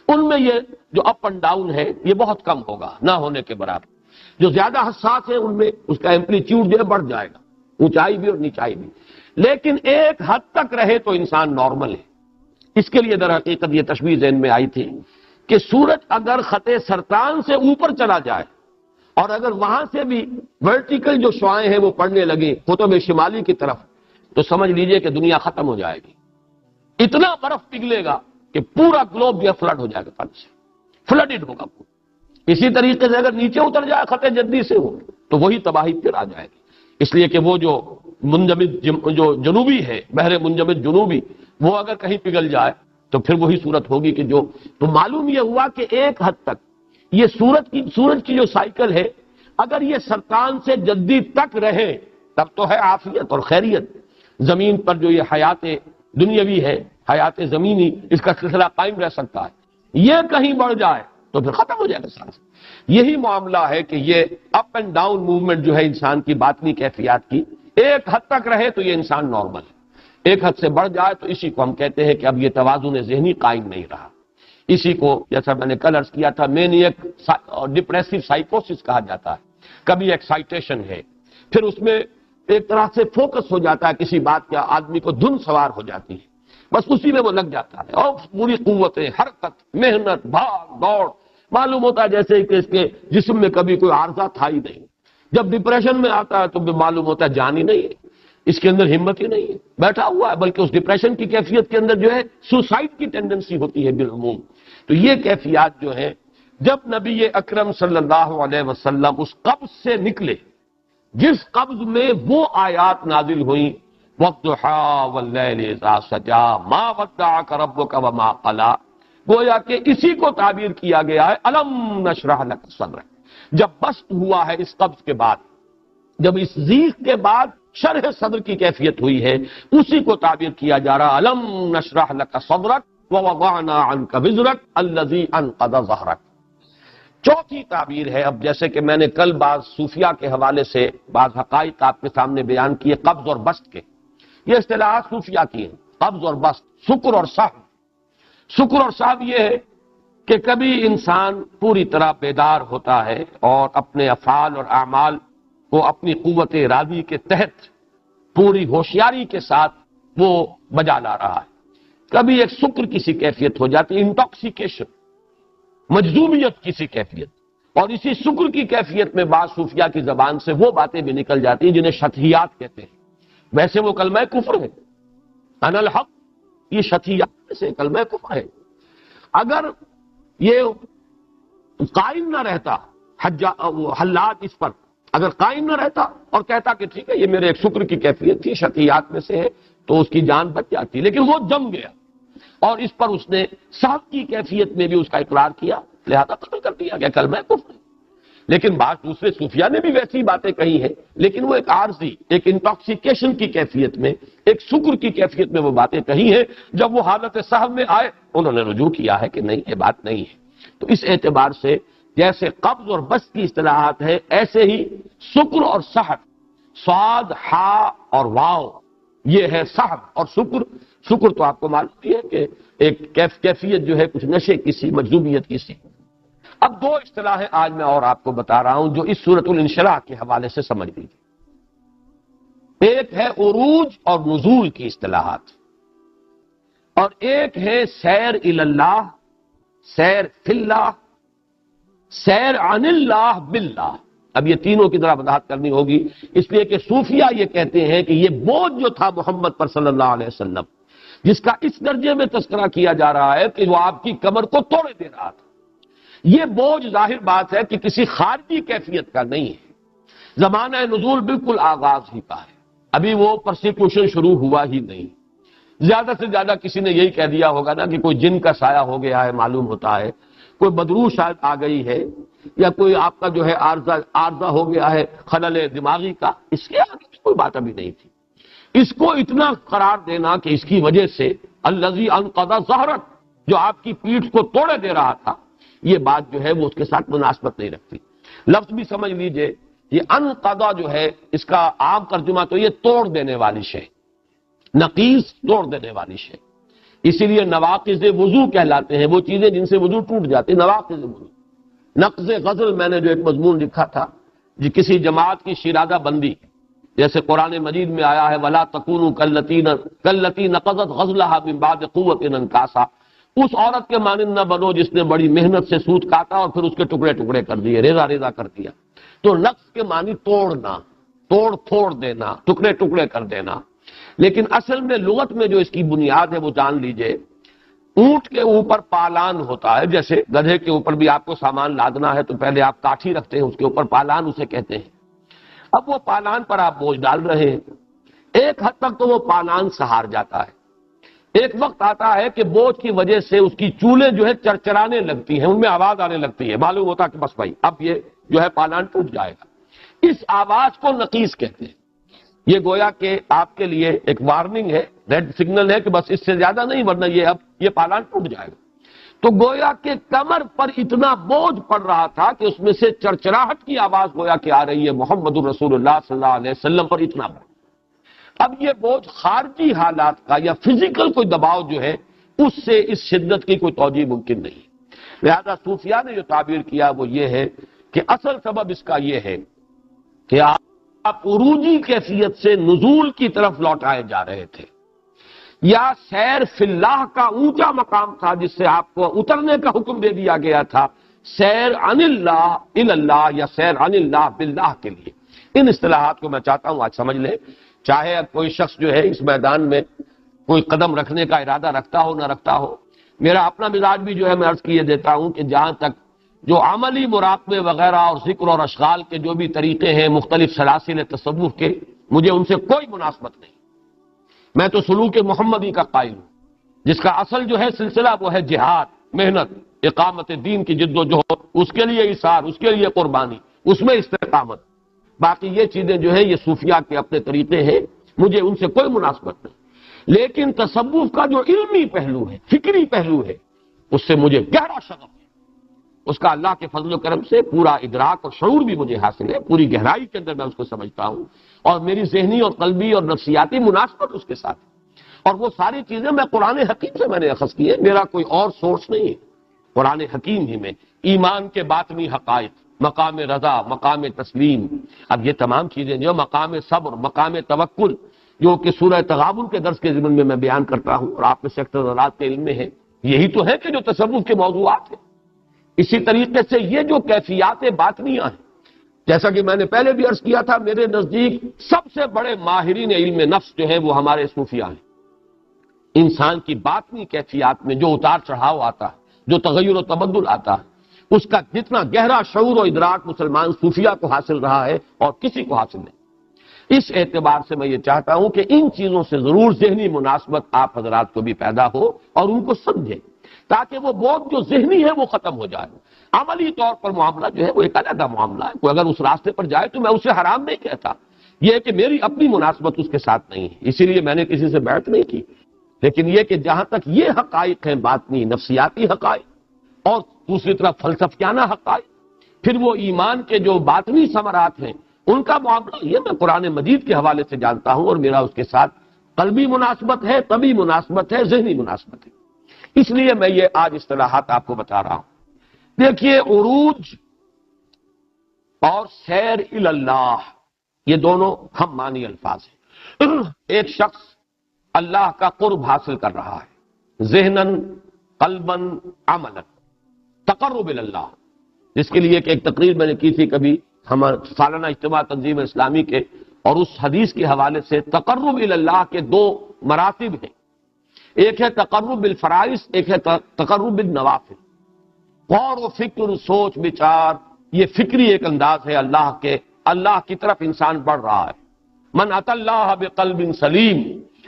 ان میں یہ جو اپ اینڈ ڈاؤن ہے یہ بہت کم ہوگا، نہ ہونے کے برابر۔ جو زیادہ حساس ہے ان میں اس کا ایمپلیٹیوڈ جو ہے بڑھ جائے گا، اونچائی بھی اور نیچائی بھی، لیکن ایک حد تک رہے تو انسان نارمل ہے۔ اس کے لیے در حقیقت یہ تشبیہ ذہن میں آئی تھی کہ سورج اگر خط سرطان سے اوپر چلا جائے اور اگر وہاں سے بھی ورٹیکل جو شعاعیں ہیں وہ پڑنے لگے قطب شمالی کی طرف، تو سمجھ لیجئے کہ دنیا ختم ہو جائے گی۔ اتنا برف پگھلے گا کہ پورا گلوب جو ہے فلڈ ہو جائے گا، پانی سے فلڈڈ ہوگا پورا۔ اسی طریقے سے اگر نیچے اتر جائے خط جدی سے ہو تو وہی تباہی پھر آ جائے گی، اس لیے کہ وہ جو منجمد جو جنوبی ہے، بحر منجمد جنوبی، وہ اگر کہیں پگھل جائے تو پھر وہی صورت ہوگی کہ جو تو معلوم یہ ہوا کہ ایک حد تک یہ سورج کی جو سائیکل ہے، اگر یہ سرطان سے جدی تک رہے تب تو ہے عافیت اور خیریت۔ زمین پر جو یہ حیات دنیاوی ہے، حیات زمینی، اس کا سلسلہ قائم رہ سکتا ہے۔ یہ کہیں بڑھ جائے تو پھر ختم ہو جائے گا سارا۔ یہی معاملہ ہے کہ یہ اپ اینڈ ڈاؤن موومنٹ جو ہے انسان کی باطنی کیفیات کی، ایک حد تک رہے تو یہ انسان نارمل ہے، ایک حد سے بڑھ جائے تو اسی کو ہم کہتے ہیں کہ اب یہ توازن ذہنی قائم نہیں رہا۔ اسی کو جیسا میں نے کل عرض کیا تھا مینیک اور ڈپریسو سائیکوسس کہا جاتا ہے۔ کبھی ایکسائٹیشن ہے، پھر اس میں ایک طرح سے فوکس ہو جاتا ہے کسی بات کا، آدمی کو دھن سوار ہو جاتی ہے، بس اسی میں وہ لگ جاتا ہے اور پوری قوتیں، حرکت، محنت، بھاگ دوڑ، معلوم ہوتا ہے جیسے کہ اس کے جسم میں کبھی کوئی عارضہ تھا ہی نہیں۔ جب ڈپریشن میں آتا ہے تو معلوم ہوتا ہے جان ہی نہیں ہے، اس کے اندر ہمت ہی نہیں ہے، بیٹھا ہوا ہے، بلکہ اس ڈپریشن کی کیفیت کے اندر جو ہے سوسائڈ کی ٹینڈنسی ہوتی ہے بالعموم۔ تو یہ کیفیات جو ہیں، جب نبی اکرم صلی اللہ علیہ وسلم اس قبض سے نکلے جس قبض میں وہ آیات نازل ہوئیں، وَالضُّحَىٰ وَاللَّيْلِ إِذَا سَجَىٰ مَا وَدَّعَكَ رَبُّكَ وَمَا قَلَىٰ، گویا کہ اسی کو تعبیر کیا گیا ہے الم نشرح لک صدرک۔ جب بسط ہوا ہے اس قبض کے بعد، جب اس ضیق کے بعد شرح صدر کی کیفیت ہوئی ہے، اسی کو تعبیر کیا جا رہا الم نشرح لک صدرک ووضعنا عنک وزرک الذی انقض ظہرک۔ چوتھی تعبیر ہے، اب جیسے کہ میں نے کل بعض صوفیہ کے حوالے سے بعض حقائق آپ کے سامنے بیان کیے قبض اور بسط کے، یہ اصطلاحات صوفیہ کی ہیں، قبض اور بسط، شکر اور سہو۔ شکر اور سہو یہ ہے کہ کبھی انسان پوری طرح بیدار ہوتا ہے اور اپنے افعال اور اعمال کو اپنی قوت ارادی کے تحت پوری ہوشیاری کے ساتھ وہ بجا لا رہا ہے، کبھی ایک شکر کسی کیفیت ہو جاتی ہے، انٹاکسیکیشن، مجذوبیت کسی کیفیت، اور اسی شکر کی کیفیت میں بعض صوفیہ کی زبان سے وہ باتیں بھی نکل جاتی ہیں جنہیں شطحیات کہتے ہیں۔ ویسے وہ کلمہ کفر ہے، انا الحق، یہ شطحیات میں سے کلمہ کفر ہے۔ اگر یہ قائم نہ رہتا حلات اس پر، اگر قائم نہ رہتا اور کہتا کہ ٹھیک ہے یہ میرے ایک شکر کی کیفیت تھی، شطحیات میں سے ہے، تو اس کی جان بچ جاتی، لیکن وہ جم گیا اور اس پر اس نے صحت کی کیفیت میں بھی اس کا اقرار کیا، لہذا قتل کر دیا گیا، کلمہ کفر ہے۔ لیکن بعض دوسرے صوفیہ نے بھی ویسی باتیں کہی ہیں، لیکن وہ ایک عارضی، ایک انٹاکسیکیشن کی کیفیت میں، ایک شکر کی کیفیت میں وہ باتیں کہی ہیں۔ جب وہ حالت صحو میں آئے انہوں نے رجوع کیا ہے کہ نہیں، یہ بات نہیں ہے۔ تو اس اعتبار سے جیسے قبض اور بسط کی اصطلاحات ہے، ایسے ہی شکر اور صحو، صاد، ہا اور واو، یہ ہے صحو اور شکر۔ شکر تو آپ کو معلوم ہی ہے کہ ایک کیفیت جو ہے کچھ نشے کی سی، مجذوبیت کی سی۔ اب دو اصطلاحیں آج میں اور آپ کو بتا رہا ہوں جو اس سورۃ الانشراح کے حوالے سے سمجھ لیجیے۔ ایک ہے عروج اور نزول کی اصطلاحات، اور ایک ہے سیر الی اللہ، سیر فی اللہ، سیر عن اللہ باللہ۔ اب یہ تینوں کی ذرا وضاحت کرنی ہوگی، اس لیے کہ صوفیہ یہ کہتے ہیں کہ یہ بوجھ جو تھا محمد پر صلی اللہ علیہ وسلم، جس کا اس درجے میں تذکرہ کیا جا رہا ہے کہ وہ آپ کی کمر کو توڑے دے رہا تھا، یہ بوجھ ظاہر بات ہے کہ کسی خارجی کیفیت کا نہیں ہے۔ زمانہ نزول بالکل آغاز ہی کا ہے، ابھی وہ پرسیکیوشن شروع ہوا ہی نہیں۔ زیادہ سے زیادہ کسی نے یہی کہہ دیا ہوگا نا کہ کوئی جن کا سایہ ہو گیا ہے، معلوم ہوتا ہے کوئی بدروح شاید آ گئی ہے، یا کوئی آپ کا جو ہے عارضہ ہو گیا ہے خلل دماغی کا، اس کے آگے کوئی بات ابھی نہیں تھی۔ اس کو اتنا قرار دینا کہ اس کی وجہ سے الذی انقض ظہرک، جو آپ کی پیٹھ کو توڑے دے رہا تھا، یہ بات جو ہے وہ اس کے ساتھ مناسبت نہیں رکھتی۔ لفظ بھی سمجھ لیجئے، یہ انقضا جو ہے اس کا عام ترجمہ تو یہ توڑ دینے والی شے، نقیض توڑ دینے والی شے، اسی لیے نواقض وضو کہلاتے ہیں وہ چیزیں جن سے وضو ٹوٹ جاتے ہیں، نواقض وضو۔ نقض غزل میں نے جو ایک مضمون لکھا تھا، جی کسی جماعت کی شیرازہ بندی، جیسے قرآن مجید میں آیا ہے وَلَا تَكُونُوا كَالَّتِي نَقَضَتْ غَزْلَهَا مِن بَعْدِ قُوَّةٍ أَنْكَاثًا، اس عورت کے مانند نہ بنو جس نے بڑی محنت سے سوت کاٹا اور پھر اس کے ٹکڑے ٹکڑے کر دیے، ریزہ ریزہ کر دیا۔ تو نقص کے معنی توڑنا، توڑ پھوڑ دینا، ٹکڑے ٹکڑے کر دینا۔ لیکن اصل میں لغت میں جو اس کی بنیاد ہے وہ جان لیجئے، اونٹ کے اوپر پالان ہوتا ہے، جیسے گدھے کے اوپر بھی آپ کو سامان لادنا ہے تو پہلے آپ کاٹھی رکھتے ہیں، اس کے اوپر پالان اسے کہتے ہیں۔ اب وہ پالان پر آپ بوجھ ڈال رہے ہیں، ایک حد تک تو وہ پالان سہار جاتا ہے، ایک وقت آتا ہے کہ بوجھ کی وجہ سے اس کی چولیں جو ہے چرچرانے لگتی ہیں، ان میں آواز آنے لگتی ہے، معلوم ہوتا کہ بس بھائی اب یہ جو ہے پالان ٹوٹ جائے گا۔ اس آواز کو نقیص کہتے ہیں۔ یہ گویا کہ آپ کے لیے ایک وارننگ ہے، ریڈ سگنل ہے کہ بس اس سے زیادہ نہیں، ورنہ یہ پالان ٹوٹ جائے گا۔ تو گویا کہ کمر پر اتنا بوجھ پڑ رہا تھا کہ اس میں سے چرچراہٹ کی آواز گویا کہ آ رہی ہے محمد الرسول اللہ صلی اللہ علیہ وسلم پر، اتنا بڑھ۔ اب یہ بوجھ خارجی حالات کا یا فزیکل کوئی دباؤ جو ہے اس سے اس شدت کی کوئی توجیہ ممکن نہیں۔ لہذا صوفیاء نے جو تعبیر کیا وہ یہ ہے کہ اصل سبب اس کا یہ ہے کہ آپ عروجی کیفیت سے نزول کی طرف لوٹائے جا رہے تھے، یا سیر فی اللہ کا اونچا مقام تھا جس سے آپ کو اترنے کا حکم دے دیا گیا تھا، سیر عن اللہ الی اللہ یا سیر عن اللہ باللہ کے لیے۔ ان اصطلاحات کو میں چاہتا ہوں آج سمجھ لیں، چاہے کوئی شخص جو ہے اس میدان میں کوئی قدم رکھنے کا ارادہ رکھتا ہو نہ رکھتا ہو۔ میرا اپنا مزاج بھی جو ہے میں عرض کیے دیتا ہوں کہ جہاں تک جو عملی مراقبے وغیرہ اور ذکر اور اشغال کے جو بھی طریقے ہیں مختلف سلاسل تصوف کے، مجھے ان سے کوئی مناسبت نہیں۔ میں تو سلوک محمدی کا قائل ہوں، جس کا اصل جو ہے سلسلہ وہ ہے جہاد، محنت، اقامت دین کی جد و جہد، اس کے لیے اثار، اس کے لیے قربانی، اس میں استقامت۔ باقی یہ چیزیں جو ہے یہ صوفیاء کے اپنے طریقے ہیں، مجھے ان سے کوئی مناسبت نہیں۔ لیکن تصوف کا جو علمی پہلو ہے، فکری پہلو ہے، اس سے مجھے گہرا شغف ہے۔ اس کا اللہ کے فضل و کرم سے پورا ادراک اور شعور بھی مجھے حاصل ہے، پوری گہرائی کے اندر میں اس کو سمجھتا ہوں، اور میری ذہنی اور قلبی اور نفسیاتی مناسبت اس کے ساتھ ہے۔ اور وہ ساری چیزیں میں قرآن حکیم سے میں نے اخذ کی ہے، میرا کوئی اور سورس نہیں ہے، قرآن حکیم ہی میں ایمان کے باطنی حقائق، مقام رضا، مقام تسلیم، اب یہ تمام چیزیں جو مقام صبر، مقام توکل، جو کہ سورہ تغابن کے درس کے ضمن میں میں بیان کرتا ہوں اور آپ میں سیکٹر زراعت کے علم میں ہے، یہی تو ہے کہ جو تصوف کے موضوعات ہیں۔ اسی طریقے سے یہ جو کیفیات باطنیہ ہیں، جیسا کہ میں نے پہلے بھی عرض کیا تھا، میرے نزدیک سب سے بڑے ماہرین علم نفس جو ہے وہ ہمارے صوفیاء ہیں۔ انسان کی باطنی کیفیات میں جو اتار چڑھاؤ آتا ہے، جو تغیر و تبدل آتا ہے، اس کا جتنا گہرا شعور و ادراک مسلمان صوفیاء کو حاصل رہا ہے اور کسی کو حاصل نہیں۔ اس اعتبار سے میں یہ چاہتا ہوں کہ ان چیزوں سے ضرور ذہنی مناسبت آپ حضرات کو بھی پیدا ہو اور ان کو سمجھیں، تاکہ وہ بوجھ جو ذہنی ہے وہ ختم ہو جائے۔ عملی طور پر معاملہ جو ہے وہ ایک علیحدہ معاملہ ہے، کوئی اگر اس راستے پر جائے تو میں اسے حرام نہیں کہتا، یہ ہے کہ میری اپنی مناسبت اس کے ساتھ نہیں ہے، اسی لیے میں نے کسی سے بیعت نہیں کی۔ لیکن یہ کہ جہاں تک یہ حقائق ہیں باطنی نفسیاتی حقائق، اور دوسری طرف فلسفیانہ حقائق، پھر وہ ایمان کے جو باطنی ثمرات ہیں ان کا معاملہ، یہ میں قرآن مجید کے حوالے سے جانتا ہوں، اور میرا اس کے ساتھ قلبی مناسبت ہے، طبی مناسبت ہے، ذہنی مناسبت ہے۔ اس لیے میں یہ آج اصطلاحات آپ کو بتا رہا ہوں۔ دیکھیے، عروج اور سیر الی اللہ یہ دونوں ہم معنی الفاظ ہیں۔ ایک شخص اللہ کا قرب حاصل کر رہا ہے، ذہناً، قلباً، عملاً، تقرب الی اللہ، جس کے لیے ایک تقریر میں نے کی تھی کبھی ہمارے سالانہ اجتماع تنظیم اسلامی کے، اور اس حدیث کے حوالے سے تقرب الی اللہ کے دو مراتب ہیں، ایک ہے تقرب بالفرائض، ایک ہے تقرب بالنوافل۔ غور و فکر، سوچ بچار، یہ فکری ایک انداز ہے اللہ کی طرف انسان بڑھ رہا ہے۔ من اتی اللہ بقلب سلیم،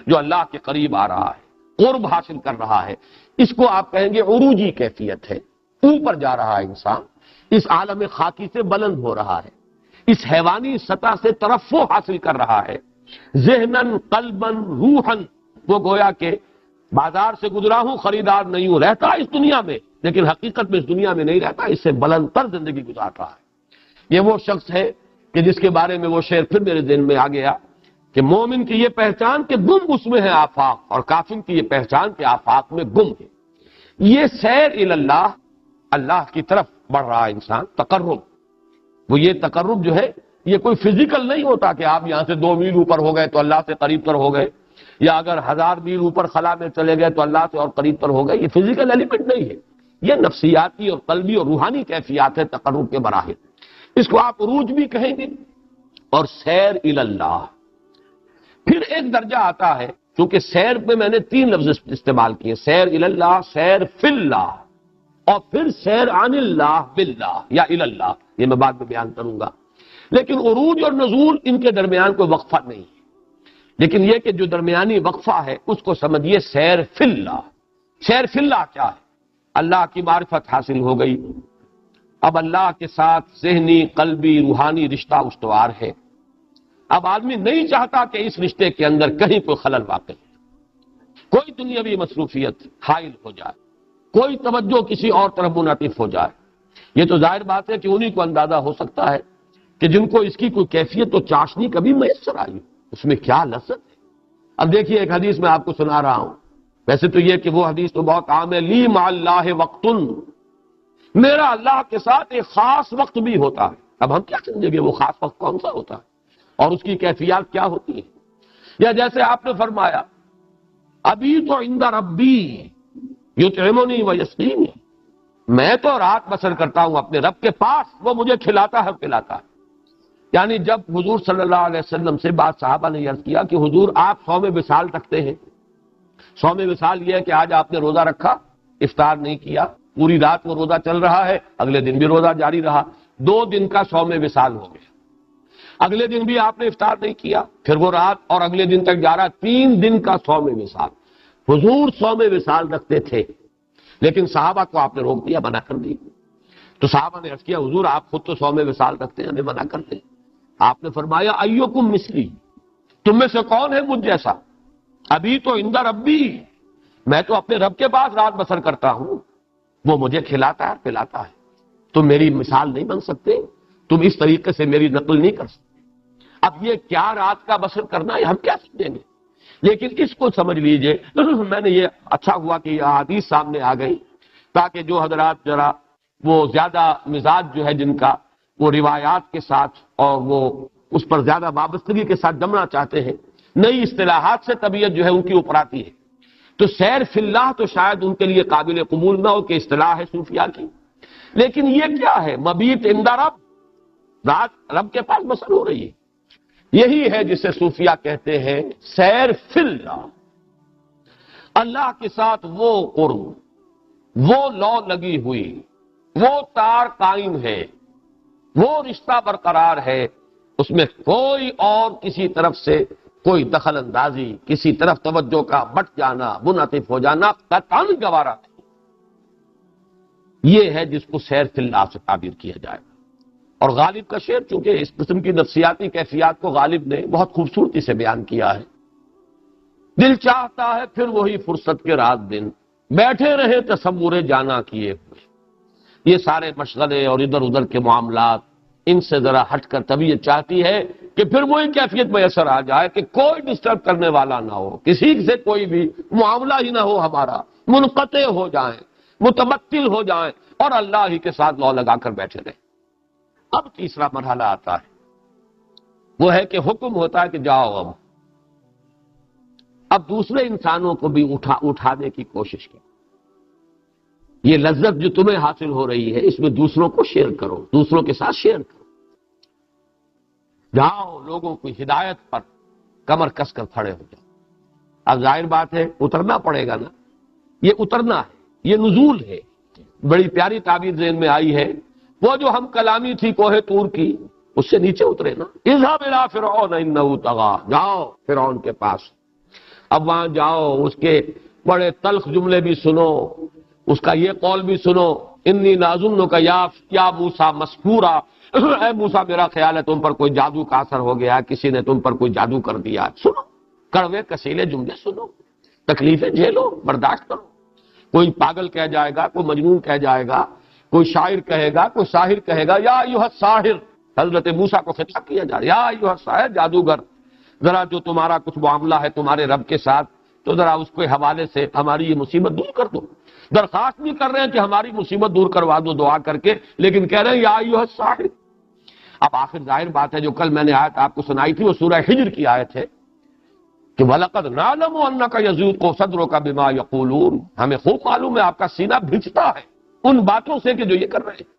جو اللہ کے قریب آ رہا ہے، قرب حاصل کر رہا ہے، اس کو آپ کہیں گے عروجی کیفیت ہے، اوپر جا رہا ہے انسان۔ اس عالم خاکی سے بلند ہو رہا ہے، اس حیوانی سطح سے ترفع حاصل کر رہا ہے، ذہناً قلباً روحاً، وہ گویا کہ بازار سے گزرا ہوں، خریدار نہیں ہوں، رہتا اس دنیا میں لیکن حقیقت میں اس دنیا میں نہیں رہتا، اس سے بلند تر زندگی گزار رہا ہے۔ یہ وہ شخص ہے کہ جس کے بارے میں وہ شعر پھر میرے ذہن میں آ گیا کہ مومن کی یہ پہچان کہ گم اس میں ہے آفاق، اور کافر کی یہ پہچان کہ آفاق میں گم ہے۔ یہ سیر اللہ، اللہ کی طرف بڑھ رہا ہے انسان، تقرب، وہ یہ تقرب جو ہے یہ کوئی فزیکل نہیں ہوتا کہ آپ یہاں سے 2 میل اوپر ہو گئے تو اللہ سے قریب تر ہو گئے، یا اگر 1000 میل اوپر خلا میں چلے گئے تو اللہ سے اور قریب تر ہو گئے۔ یہ فزیکل ایلیمنٹ نہیں ہے، یہ نفسیاتی اور قلبی اور روحانی کیفیات ہے تقرب کے مراحل۔ اس کو آپ عروج بھی کہیں گے اور سیر اللہ۔ پھر ایک درجہ آتا ہے، کیونکہ سیر پہ میں نے 3 لفظ استعمال کیے، سیر اللہ، سیر فی اللہ، اور پھر سیر عن اللہ باللہ یا اللہ، یہ میں بعد میں بیان کروں گا۔ لیکن عروج اور نزول ان کے درمیان کوئی وقفہ نہیں ہے، لیکن یہ کہ جو درمیانی وقفہ ہے اس کو سمجھیے سیر فی اللہ۔ سیر فی اللہ کیا ہے؟ اللہ کی معرفت حاصل ہو گئی، اب اللہ کے ساتھ ذہنی، قلبی، روحانی رشتہ استوار ہے، اب آدمی نہیں چاہتا کہ اس رشتے کے اندر کہیں کوئی خلل واقع ہو، کوئی دنیاوی مصروفیت حائل ہو جائے، کوئی توجہ کسی اور طرف منعطف ہو جائے۔ یہ تو ظاہر بات ہے کہ انہی کو اندازہ ہو سکتا ہے کہ جن کو اس کی کوئی کیفیت و چاشنی کبھی میسر آئی ہو، اس میں کیا لذت ہے۔ اب دیکھیے ایک حدیث میں آپ کو سنا رہا ہوں، ویسے تو یہ کہ وہ حدیث تو بہت عام ہے، لی مع اللہ وقتن، میرا اللہ کے ساتھ ایک خاص وقت بھی ہوتا ہے۔ اب ہم کیا سمجھیں گے وہ خاص وقت کون سا ہوتا ہے اور اس کی کیفیات کیا ہوتی ہے؟ یا جیسے آپ نے فرمایا ابھی تو عند ربی یطعمنی ویسقینی، میں تو رات بسر کرتا ہوں اپنے رب کے پاس، وہ مجھے کھلاتا ہے پلاتا ہے۔ یعنی جب حضور صلی اللہ علیہ وسلم سے بعض صحابہ نے عرض کیا کہ حضور آپ صوم وصال رکھتے ہیں، صوم وصال یہ ہے کہ آج آپ نے روزہ رکھا، افطار نہیں کیا، پوری رات وہ روزہ چل رہا ہے، اگلے دن بھی روزہ جاری رہا، 2 دن کا صوم وصال ہو گیا، اگلے دن بھی آپ نے افطار نہیں کیا، پھر وہ رات اور اگلے دن تک جا رہا، 3 دن کا صوم وصال۔ حضور صوم وصال رکھتے تھے لیکن صحابہ کو آپ نے روک دیا، منع کر دی۔ تو صحابہ نے عرض کیا حضور آپ خود تو صوم وصال رکھتے ہیں، ہمیں منع کرتے ہیں۔ آپ نے فرمایا ایکم مثلی، تم میں سے کون ہے مجھ جیسا؟ ابھی تو عند ربی، میں تو اپنے رب کے پاس رات بسر کرتا ہوں، وہ مجھے کھلاتا ہے پلاتا ہے، تم میری مثال نہیں بن سکتے، تم اس طریقے سے میری نقل نہیں کر سکتے۔ اب یہ کیا رات کا بسر کرنا ہے، ہم کیا سمجھیں گے؟ لیکن اس کو سمجھ لیجئے، میں نے یہ اچھا ہوا کہ یہ حدیث سامنے آ گئی تاکہ جو حضرات ذرا وہ زیادہ مزاج جو ہے جن کا وہ روایات کے ساتھ اور وہ اس پر زیادہ وابستگی کے ساتھ جمنا چاہتے ہیں، نئی اصطلاحات سے طبیعت جو ہے ان کی اوپر آتی ہے، تو سیر فی اللہ تو شاید ان کے لیے قابل قبول نہ ہو کہ اصطلاح ہے صوفیاء کی، لیکن یہ کیا ہے؟ مبیت عند رب، رات رب کے پاس بسر ہو رہی ہے، یہی ہے جسے صوفیاء کہتے ہیں سیر فی اللہ۔ اللہ کے ساتھ وہ قرب، وہ لو لگی ہوئی، وہ تار قائم ہے، وہ رشتہ برقرار ہے، اس میں کوئی اور کسی طرف سے کوئی دخل اندازی، کسی طرف توجہ کا بٹ جانا، منعطف ہو جانا قطعاً گوارا نہیں۔ یہ ہے جس کو سیر فی اللہ سے تعبیر کیا جائے۔ اور غالب کا شعر چونکہ اس قسم کی نفسیاتی کیفیات کو غالب نے بہت خوبصورتی سے بیان کیا ہے، دل چاہتا ہے پھر وہی فرصت کے رات دن، بیٹھے رہے تصور جانا کیے ہوئے۔ یہ سارے مشغلے اور ادھر ادھر کے معاملات، ان سے ذرا ہٹ کر طبیعت چاہتی ہے کہ پھر وہی کیفیت میسر آ جائے کہ کوئی ڈسٹرب کرنے والا نہ ہو، کسی سے کوئی بھی معاملہ ہی نہ ہو، ہمارا منقطع ہو جائیں، متبتل ہو جائیں اور اللہ ہی کے ساتھ لو لگا کر بیٹھے رہیں۔ اب تیسرا مرحلہ آتا ہے، وہ ہے کہ حکم ہوتا ہے کہ جاؤ اب دوسرے انسانوں کو بھی اٹھانے کی کوشش کرو، یہ لذت جو تمہیں حاصل ہو رہی ہے اس میں دوسروں کو شیئر کرو، دوسروں کے ساتھ شیئر کرو، جاؤ لوگوں کی ہدایت پر کمر کس کر کھڑے ہو جاؤ۔ اب ظاہر بات ہے اترنا پڑے گا نا، یہ اترنا ہے، یہ نزول ہے۔ بڑی پیاری تعبیر ذہن میں آئی ہے، وہ جو ہم کلامی تھی کوہ طور کی، اس سے نیچے اترے نا، اذهب الى فرعون انه طغى، جاؤ فرعون کے پاس۔ اب وہاں جاؤ، اس کے بڑے تلخ جملے بھی سنو، اس کا یہ قول بھی سنو انی ناظنک یا موسیٰ مسحورا، اے موسیٰ میرا خیال ہے تم پر کوئی جادو کا اثر ہو گیا، کسی نے تم پر کوئی جادو کر دیا۔ سنو کڑوے کسیلے جملے سنو، تکلیفیں جھیلو، برداشت کرو۔ کوئی پاگل کہہ جائے گا، کوئی مجنون کہہ جائے گا، کوئی شاعر کہے گا، کوئی ساحر کہے گا، یا ایھا الساحر، حضرت موسیٰ کو خطاب کیا جا رہا ہے، یا ایھا الساحر، جادوگر، ذرا جو تمہارا کچھ معاملہ ہے تمہارے رب کے ساتھ تو ذرا اس کے حوالے سے ہماری یہ مصیبت دور کر دو۔ درخواست نہیں کر رہے ہیں کہ ہماری مصیبت دور کروا دو دعا کر کے، لیکن کہہ رہے ہیں یا ایھا الساحر۔ اب آخر ظاہر بات ہے جو کل میں نے آیت آپ کو سنائی تھی وہ سورہ حجر کی آیت ہے کہ وَلَقَدْ نَعْلَمُ أَنَّكَ يَضِيقُ صَدْرُكَ بِمَا يَقُولُونَ، ہمیں خوب معلوم ہے آپ کا سینہ بھیجتا ہے ان باتوں سے کہ جو یہ کر رہے ہیں،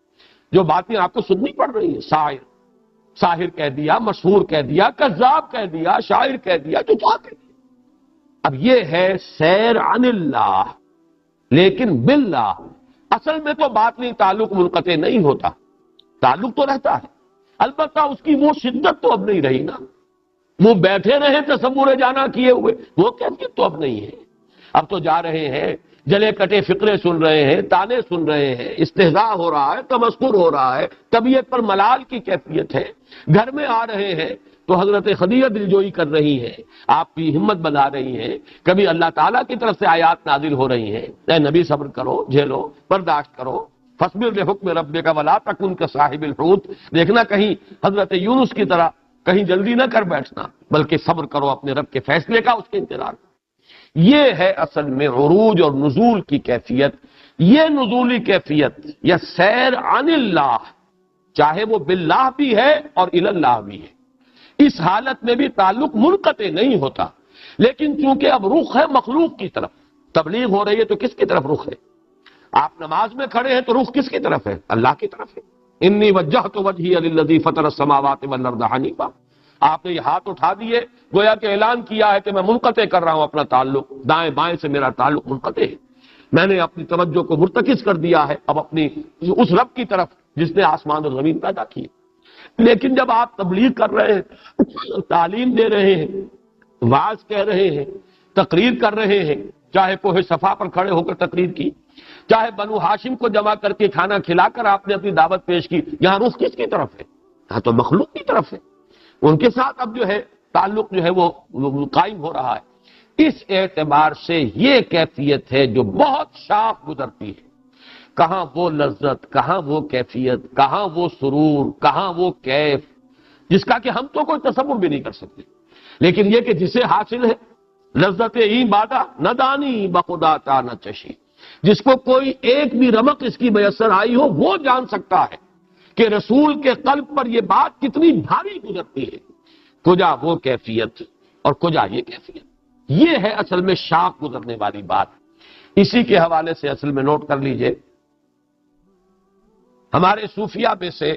جو باتیں آپ کو سننی پڑ رہی ہیں۔ ساحر کہہ دیا، مسحور کہہ دیا، کذاب کہہ دیا، شاعر کہہ دیا، جو چاہتے ہیں۔ اب یہ ہے سیر عن اللہ، لیکن باللہ اصل میں تو بات نہیں، تعلق منقطع نہیں ہوتا، تعلق تو رہتا ہے، البتہ اس کی وہ شدت تو اب نہیں رہی نا، وہ بیٹھے رہے تصور جانا کیے ہوئے، وہ کیفیت تو اب نہیں ہے۔ اب تو جا رہے ہیں، جلے کٹے فقرے سن رہے ہیں، تانے سن رہے ہیں، استہزاء ہو رہا ہے، تمسخر ہو رہا ہے، طبیعت پر ملال کی کیفیت ہے۔ گھر میں آ رہے ہیں تو حضرت خدیجہ دلجوئی کر رہی ہیں، آپ کی ہمت بنا رہی ہیں، کبھی اللہ تعالیٰ کی طرف سے آیات نازل ہو رہی ہیں، اے نبی صبر کرو، جھیلو، برداشت کرو، فاصبر لحکم ربک ولا تکن کصاحب الحوت، دیکھنا کہیں حضرت یونس کی طرح کہیں جلدی نہ کر بیٹھنا، بلکہ صبر کرو اپنے رب کے فیصلے کا، اس کے انتظار کا۔ یہ ہے اصل میں عروج اور نزول کی کیفیت۔ یہ نزولی کیفیت یا سیر عن اللہ، چاہے وہ باللہ بھی ہے اور الی اللہ بھی ہے، اس حالت میں بھی تعلق منقطع نہیں ہوتا، لیکن چونکہ اب رخ ہے مخلوق کی طرف، تبلیغ ہو رہی ہے تو کس کی طرف رخ ہے؟ آپ نماز میں کھڑے ہیں تو رخ کس کی طرف ہے؟ اللہ کی طرف ہے۔ انی وجہت وجہی للذی فطر السماوات والارض حنیفا، آپ نے یہ ہاتھ اٹھا دیے، گویا کہ اعلان کیا ہے کہ میں منقطع کر رہا ہوں اپنا تعلق، دائیں بائیں سے میرا تعلق منقطع ہے، میں نے اپنی توجہ کو مرتکز کر دیا ہے اب اپنی اس رب کی طرف جس نے آسمان اور زمین پیدا کیے۔ لیکن جب آپ تبلیغ کر رہے ہیں، تعلیم دے رہے ہیں، وعظ کہہ رہے ہیں، تقریر کر رہے ہیں، چاہے کوہ صفا پر کھڑے ہو کر تقریر کی، چاہے بنو ہاشم کو جمع کر کے کھانا کھلا کر آپ نے اپنی دعوت پیش کی، یہاں رخ کس کی طرف ہے؟ یہاں تو مخلوق کی طرف ہے، ان کے ساتھ اب جو ہے تعلق جو ہے وہ قائم ہو رہا ہے۔ اس اعتبار سے یہ کیفیت ہے جو بہت شاخ گزرتی ہے، کہاں وہ لذت، کہاں وہ کیفیت، کہاں وہ سرور، کہاں وہ کیف، جس کا کہ ہم تو کوئی تصور بھی نہیں کر سکتے، لیکن یہ کہ جسے حاصل ہے لذت ہی بادہ نہ دانی بخدا تا نہ چشی، جس کو کوئی ایک بھی رمق اس کی میسر آئی ہو وہ جان سکتا ہے کہ رسول کے قلب پر یہ بات کتنی بھاری گزرتی ہے، کجا وہ کیفیت اور کجا یہ کیفیت۔ یہ ہے اصل میں شاخ گزرنے والی بات۔ اسی کے حوالے سے اصل میں نوٹ کر لیجئے، ہمارے صوفیہ میں سے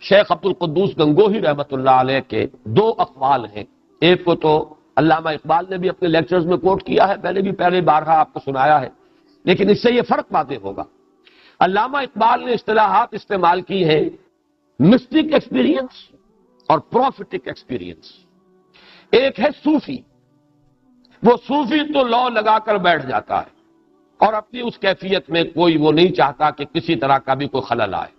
شیخ عبد القدوس گنگوہی رحمۃ اللہ علیہ کے دو اقوال ہیں، ایک کو تو علامہ اقبال نے بھی اپنے لیکچرز میں کوٹ کیا ہے، پہلے بارہا آپ کو سنایا ہے، لیکن اس سے یہ فرق واضح ہوگا۔ علامہ اقبال نے اصطلاحات استعمال کی ہیں مسٹک ایکسپیرینس اور پروفیٹک ایکسپیرینس۔ ایک ہے صوفی، وہ صوفی تو لو لگا کر بیٹھ جاتا ہے اور اپنی اس کیفیت میں کوئی وہ نہیں چاہتا کہ کسی طرح کا بھی کوئی خلل آئے،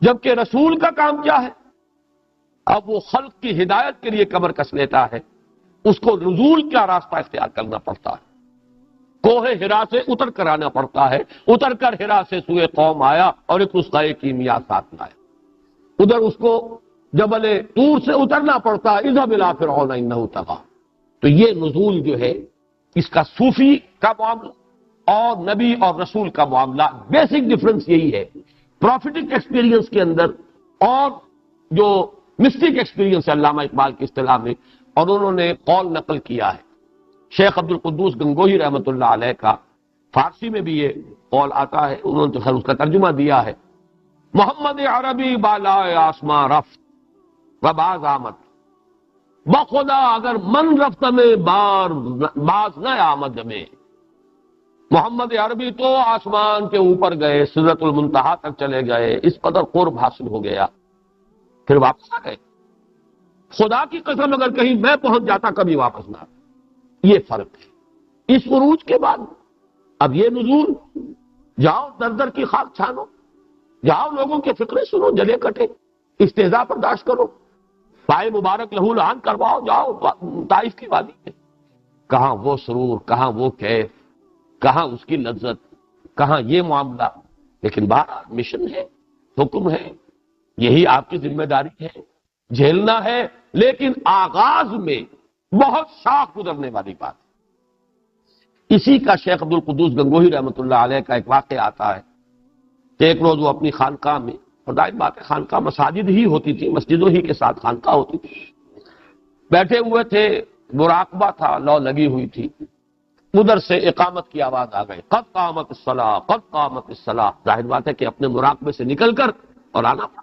جبکہ رسول کا کام کیا ہے؟ اب وہ خلق کی ہدایت کے لیے کمر کس لیتا ہے، اس کو نزول کا راستہ اختیار کرنا پڑتا ہے، کوہ ہرا سے اتر کر آنا پڑتا ہے، اتر کر ہرا سے سوئے قوم آیا اور ایک نسخہ کیمیا ساتھ لایا، ادھر اس کو جبل طور سے اترنا پڑتا ہے، اذهب الى فرعون انه طغى۔ تو یہ نزول جو ہے اس کا صوفی کا معاملہ اور نبی اور رسول کا معاملہ، بیسک ڈفرنس یہی ہے پروفیٹک ایکسپیرینس کے اندر اور جو مسٹک ایکسپیرینس ہے علامہ اقبال کی اصطلاح میں، اور انہوں نے قول نقل کیا ہے شیخ عبد القدوس گنگوہی رحمۃ اللہ علیہ کا، فارسی میں بھی یہ قول آتا ہے، انہوں نے اس کا ترجمہ دیا ہے، محمد عربی بالائے آسمان رفت و باز آمد، بخدا اگر من رفت میں باز نہ آمد میں۔ محمد عربی تو آسمان کے اوپر گئے، سدرۃ المنتہا تک چلے گئے، اس قدر قرب حاصل ہو گیا، پھر واپس آ گئے۔ خدا کی قسم اگر کہیں میں پہنچ جاتا کبھی واپس نہ آتا۔ یہ فرق ہے۔ اس عروج کے بعد اب یہ نزول جاؤ در در کی خاک چھانو، جاؤ لوگوں کے فکرے سنو، جلے کٹے، استہزاء برداشت کرو، پائے مبارک لہو لہان کرواؤ، جاؤ طائف کی وادی میں۔ کہاں وہ سرور، کہاں وہ کیف، کہاں اس کی لذت، کہاں یہ معاملہ۔ لیکن بہرحال مشن ہے، حکم ہے، یہی آپ کی ذمہ داری ہے، جھیلنا ہے۔ لیکن آغاز میں بہت شاخ گزرنے والی بات ہے۔ اسی کا شیخ عبد القدوس گنگوہی رحمۃ اللہ علیہ کا ایک واقعہ آتا ہے کہ ایک روز وہ اپنی خانقاہ میں، اور ظاہر بات ہے خانقاہ مساجد ہی ہوتی تھی، مسجدوں ہی کے ساتھ خانقاہ ہوتی تھی، بیٹھے ہوئے تھے، مراقبہ تھا، لو لگی ہوئی تھی، ادھر سے اقامت کی آواز آ گئی، قد قامت الصلاۃ، قد قامت الصلاۃ۔ ظاہر بات ہے کہ اپنے مراقبے سے نکل کر اور آنا پڑا،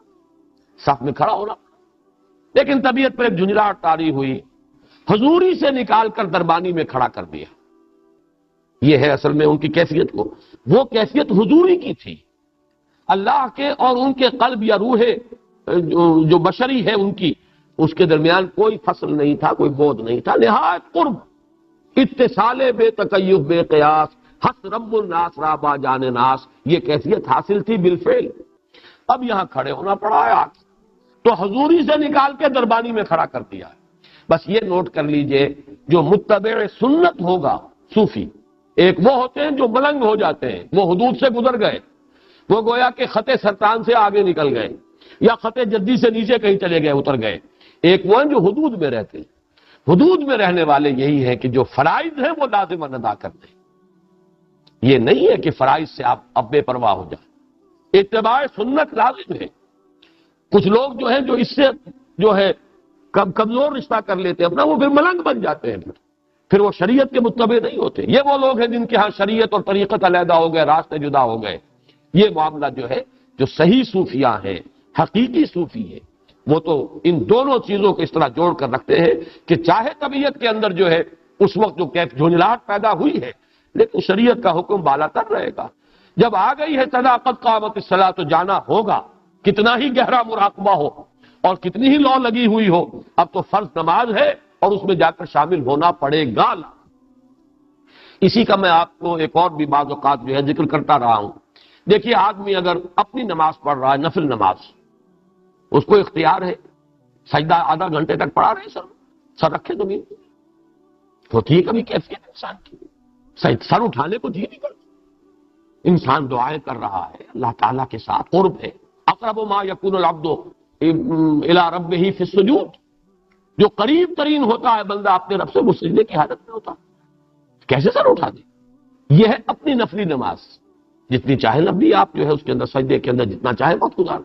صف میں کھڑا ہونا پڑا۔ لیکن طبیعت پر ایک جھنجھلاہٹ طاری ہوئی، حضوری سے نکال کر دربانی میں کھڑا کر دیا۔ یہ ہے اصل میں ان کی کیفیت کو، وہ کیفیت حضوری کی تھی، اللہ کے اور ان کے قلب یا روح جو بشری ہے ان کی، اس کے درمیان کوئی فصل نہیں تھا، کوئی بود نہیں تھا، نہایت قرب، اتصال بے تکیف بے قیاس، حس رب الناس رابا جان ناس، یہ کیفیت حاصل تھی بالفعل۔ اب یہاں کھڑے ہونا پڑا ہے، تو حضوری سے نکال کے دربانی میں کھڑا کر دیا ہے۔ بس یہ نوٹ کر لیجئے، جو متبع سنت ہوگا صوفی، ایک وہ ہوتے ہیں جو ملنگ ہو جاتے ہیں، وہ حدود سے گزر گئے، وہ گویا کہ خط سرطان سے آگے نکل گئے یا خط جدی سے نیچے کہیں چلے گئے، اتر گئے۔ ایک وہ ہیں جو حدود میں رہتے ہیں۔ حدود میں رہنے والے یہی ہیں کہ جو فرائض ہیں وہ لازماً ادا کرتے ہیں۔ یہ نہیں ہے کہ فرائض سے آپ اب بے پرواہ ہو جائیں، اتباع سنت لازم ہے۔ کچھ لوگ جو ہیں جو اس سے جو ہے کمزور رشتہ کر لیتے ہیں اپنا، وہ پھر ملنگ بن جاتے ہیں، پھر وہ شریعت کے متبع نہیں ہوتے۔ یہ وہ لوگ ہیں جن کے ہاں شریعت اور طریقت علیحدہ ہو گئے، راستے جدا ہو گئے۔ یہ معاملہ جو ہے، جو صحیح صوفیاء ہیں، حقیقی صوفی ہے، وہ تو ان دونوں چیزوں کو اس طرح جوڑ کر رکھتے ہیں کہ چاہے طبیعت کے اندر جو ہے اس وقت جو کیف جھنجھلاہٹ پیدا ہوئی ہے، لیکن شریعت کا حکم بالا تر رہے گا۔ جب آ گئی ہے صداقت قامت الصلاۃ، تو جانا ہوگا، کتنا ہی گہرا مراقبہ ہو اور کتنی ہی لو لگی ہوئی ہو، اب تو فرض نماز ہے اور اس میں جا کر شامل ہونا پڑے گا۔ اسی کا میں آپ کو ایک اور بھی بعض اوقات جو ہے ذکر کرتا رہا ہوں۔ دیکھیے، آدمی اگر اپنی نماز پڑھ رہا ہے، نفل نماز، اس کو اختیار ہے، سجدہ آدھا گھنٹے تک پڑھا رہے، سر رکھے زمین پہ، ہوتی ہے کبھی کیفیت انسان کی، سر اٹھانے کو جی نہیں کرتا، انسان دعائیں کر رہا ہے، اللہ تعالیٰ کے ساتھ قرب ہے۔ اقرب ما یکون العبد الی ربہ فی السجود، جو قریب ترین ہوتا ہے بندہ اپنے رب سے، وہ سجدے کی حالت میں ہوتا ہے، کیسے سر اٹھا دے؟ یہ ہے اپنی نفلی نماز، جتنی چاہے نبی آپ جو ہے اس کے اندر سجدے کے اندر جتنا چاہے وقت گزار۔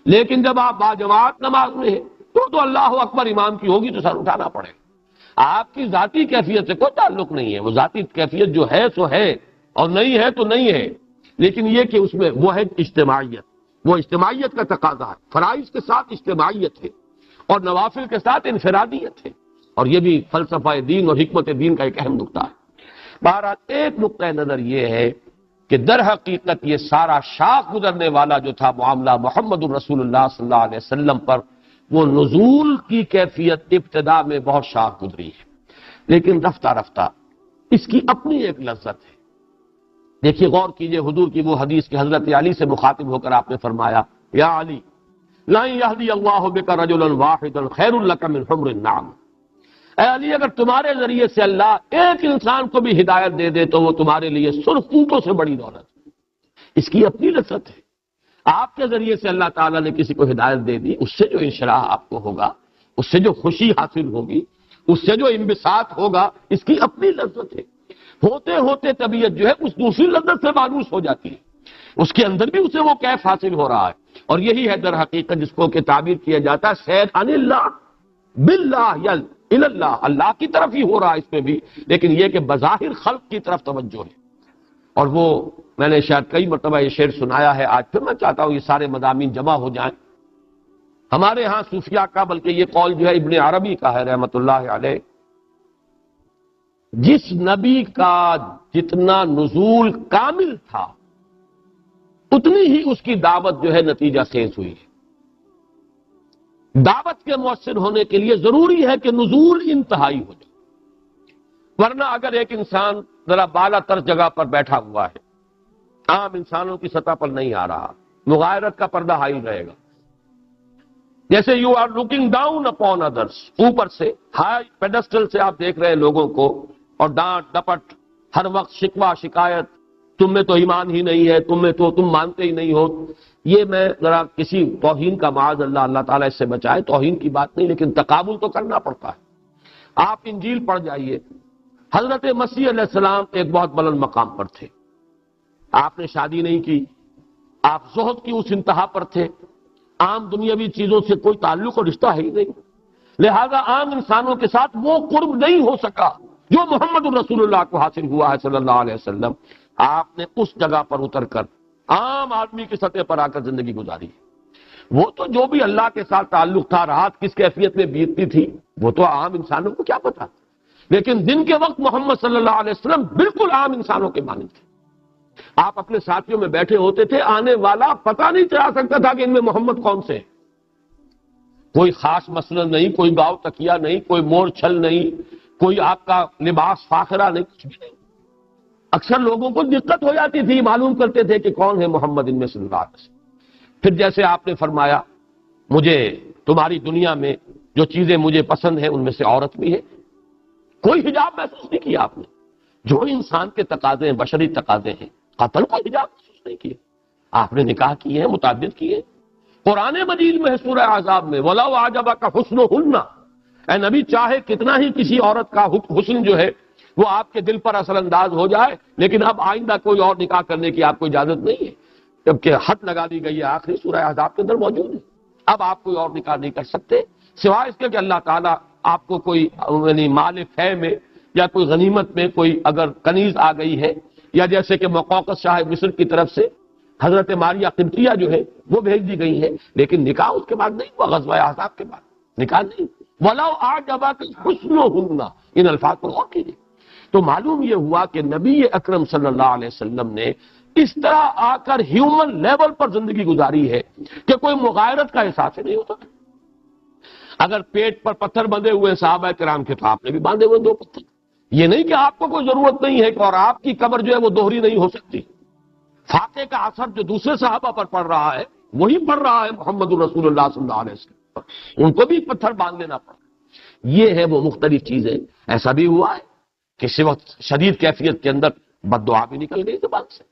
لیکن جب آپ باجماعت نماز میں ہیں تو اللہ اکبر امام کی ہوگی تو سر اٹھانا پڑے گا۔ آپ کی ذاتی کیفیت سے کوئی تعلق نہیں ہے، وہ ذاتی کیفیت جو ہے سو ہے، اور نہیں ہے تو نہیں ہے، لیکن یہ کہ اس میں وہ ہے اجتماعیت، وہ اجتماعیت کا تقاضا ہے، فرائض کے ساتھ اجتماعیت ہے اور نوافل کے ساتھ انفرادیت ہے، اور یہ بھی فلسفہ دین اور حکمت دین کا ایک اہم نقطہ ہے۔ بہرحال ایک نقطہ نظر یہ ہے کہ در حقیقت یہ سارا شاخ گزرنے والا جو تھا معاملہ محمد الرسول اللہ صلی اللہ علیہ وسلم پر، وہ نزول کی کیفیت ابتدا میں بہت شاخ گزری ہے، لیکن رفتہ رفتہ اس کی اپنی ایک لذت ہے۔ دیکھیے، غور کیجئے حضور کی وہ حدیث کہ حضرت علی سے مخاطب ہو کر آپ نے فرمایا، یا علی لن یہدی اللہ بک رجلا واحدا خیر لک من حمر النعم، اے علی اگر تمہارے ذریعے سے اللہ ایک انسان کو بھی ہدایت دے دے تو وہ تمہارے لیے سرخ اونٹوں سے بڑی دولت ہے۔ اس کی اپنی لذت ہے۔ آپ کے ذریعے سے اللہ تعالیٰ نے کسی کو ہدایت دے دی، اس سے جو انشراح آپ کو ہوگا، اس سے جو خوشی حاصل ہوگی، اس سے جو انبساط ہوگا، اس کی اپنی لذت ہے۔ ہوتے ہوتے طبیعت جو ہے اس دوسری لذت سے مانوس ہو جاتی ہے، اس کے اندر بھی اسے وہ کیف حاصل ہو رہا ہے، اور یہی ہے در حقیقت جس کو کہ تعبیر کیا جاتا ہے سیر عن اللہ باللہ یل اللہ، اللہ کی طرف ہی ہو رہا ہے اس میں بھی، لیکن یہ کہ بظاہر خلق کی طرف توجہ ہے۔ اور وہ میں نے شاید کئی مرتبہ یہ شعر سنایا ہے، آج پھر میں چاہتا ہوں یہ سارے مضامین جمع ہو جائیں۔ ہمارے ہاں صوفیاء کا، بلکہ یہ قول جو ہے ابن عربی کا ہے رحمت اللہ علیہ، جس نبی کا جتنا نزول کامل تھا اتنی ہی اس کی دعوت جو ہے نتیجہ خیز ہوئی ہے۔ دعوت کے مؤثر ہونے کے لیے ضروری ہے کہ نزول انتہائی ہو جائے، ورنہ اگر ایک انسان ذرا بالا تر جگہ پر بیٹھا ہوا ہے عام انسانوں کی سطح پر نہیں آ رہا، مغایرت کا پردہ حائل رہے گا۔ جیسے you are looking down upon others, اوپر سے ہائی پیڈسٹل سے آپ دیکھ رہے ہیں لوگوں کو، اور ڈانٹ ڈپٹ، ہر وقت شکوہ شکایت، تم میں تو ایمان ہی نہیں ہے، تم مانتے ہی نہیں ہو۔ یہ میں ذرا کسی توہین کا معاذ اللہ تعالیٰ اس سے بچائے، توہین کی بات نہیں، لیکن تقابل تو کرنا پڑتا ہے۔ آپ انجیل پڑھ جائیے، حضرت مسیح علیہ السلام ایک بہت بلند مقام پر تھے، آپ نے شادی نہیں کی، آپ زہد کی اس انتہا پر تھے، عام دنیاوی چیزوں سے کوئی تعلق اور رشتہ ہے ہی نہیں، لہذا عام انسانوں کے ساتھ وہ قرب نہیں ہو سکا جو محمد الرسول اللہ کو حاصل ہوا ہے صلی اللہ علیہ وسلم۔ آپ نے اس جگہ پر اتر کر عام آدمی کی سطح پر آ کر زندگی گزاری۔ وہ تو جو بھی اللہ کے ساتھ تعلق تھا، رات کس کیفیت میں بیتتی تھی، وہ تو عام انسانوں کو کیا پتا، لیکن دن کے وقت محمد صلی اللہ علیہ وسلم بالکل عام انسانوں کے مانند تھے۔ آپ اپنے ساتھیوں میں بیٹھے ہوتے تھے، آنے والا پتہ نہیں چلا سکتا تھا کہ ان میں محمد کون سے ہیں۔ کوئی خاص مسئلہ نہیں، کوئی گاؤ تکیہ نہیں، کوئی مور چھل نہیں، کوئی آپ کا لباس فاخرہ نہیں، کچھ بھی نہیں۔ اکثر لوگوں کو دقت ہو جاتی تھی، معلوم کرتے تھے کہ کون ہے محمد ان میں صلی اللہ علیہ وسلم۔ پھر جیسے آپ نے فرمایا، مجھے تمہاری دنیا میں جو چیزیں مجھے پسند ہیں ان میں سے عورت بھی ہے، کوئی حجاب محسوس نہیں کیا آپ نے۔ جو انسان کے تقاضے ہیں، بشری تقاضے ہیں، قتل کو حجاب محسوس نہیں کیا، آپ نے نکاح کیے ہیں، متعدد کیے۔ قرآن مجید میں ہے سورہ احزاب میں، وَلَوْ أَعْجَبَكَ حُسْنُهُنَّ، اے نبی چاہے کتنا ہی کسی عورت کا حسن جو ہے وہ آپ کے دل پر اثر انداز ہو جائے، لیکن اب آئندہ کوئی اور نکاح کرنے کی آپ کو اجازت نہیں ہے، جبکہ حد لگا دی گئی ہے، آخری سورہ احزاب کے اندر موجود ہے۔ اب آپ کوئی اور نکاح نہیں کر سکتے سوائے اس کے کہ اللہ تعالیٰ آپ کو کوئی یعنی مال فے میں یا کوئی غنیمت میں کوئی اگر کنیز آ گئی ہے، یا جیسے کہ مقوقس شاہ مصر کی طرف سے حضرت ماریہ قبطیہ جو ہے وہ بھیج دی گئی ہے، لیکن نکاح اس کے بعد نہیں ہوا، غزوہ احزاب کے بعد نکاح نہیں۔ وَلَوْ أَعْجَبَكَ حُسْنُهُنَّ، ان الفاظ پر غور کیجیے۔ تو معلوم یہ ہوا کہ نبی اکرم صلی اللہ علیہ وسلم نے اس طرح آ کر ہیومن لیول پر زندگی گزاری ہے کہ کوئی مغایرت کا احساس ہی نہیں ہوتا۔ اگر پیٹ پر پتھر بندھے ہوئے صحابہ کرام کے تو آپ نے بھی باندھے ہوئے 2 پتھر، یہ نہیں کہ آپ کو کوئی ضرورت نہیں ہے، اور آپ کی قبر جو ہے وہ دوہری نہیں ہو سکتی۔ فاتح کا اثر جو دوسرے صحابہ پر پڑ رہا ہے وہی پڑ رہا ہے محمد الرسول اللہ صلی اللہ علیہ وسلم پر، ان کو بھی پتھر باندھ لینا پڑا۔ یہ ہے وہ مختلف چیزیں۔ ایسا بھی ہوا ہے کہ کسی وقت شدید کیفیت کے اندر بد دعا بھی نکل گئی زبان سے،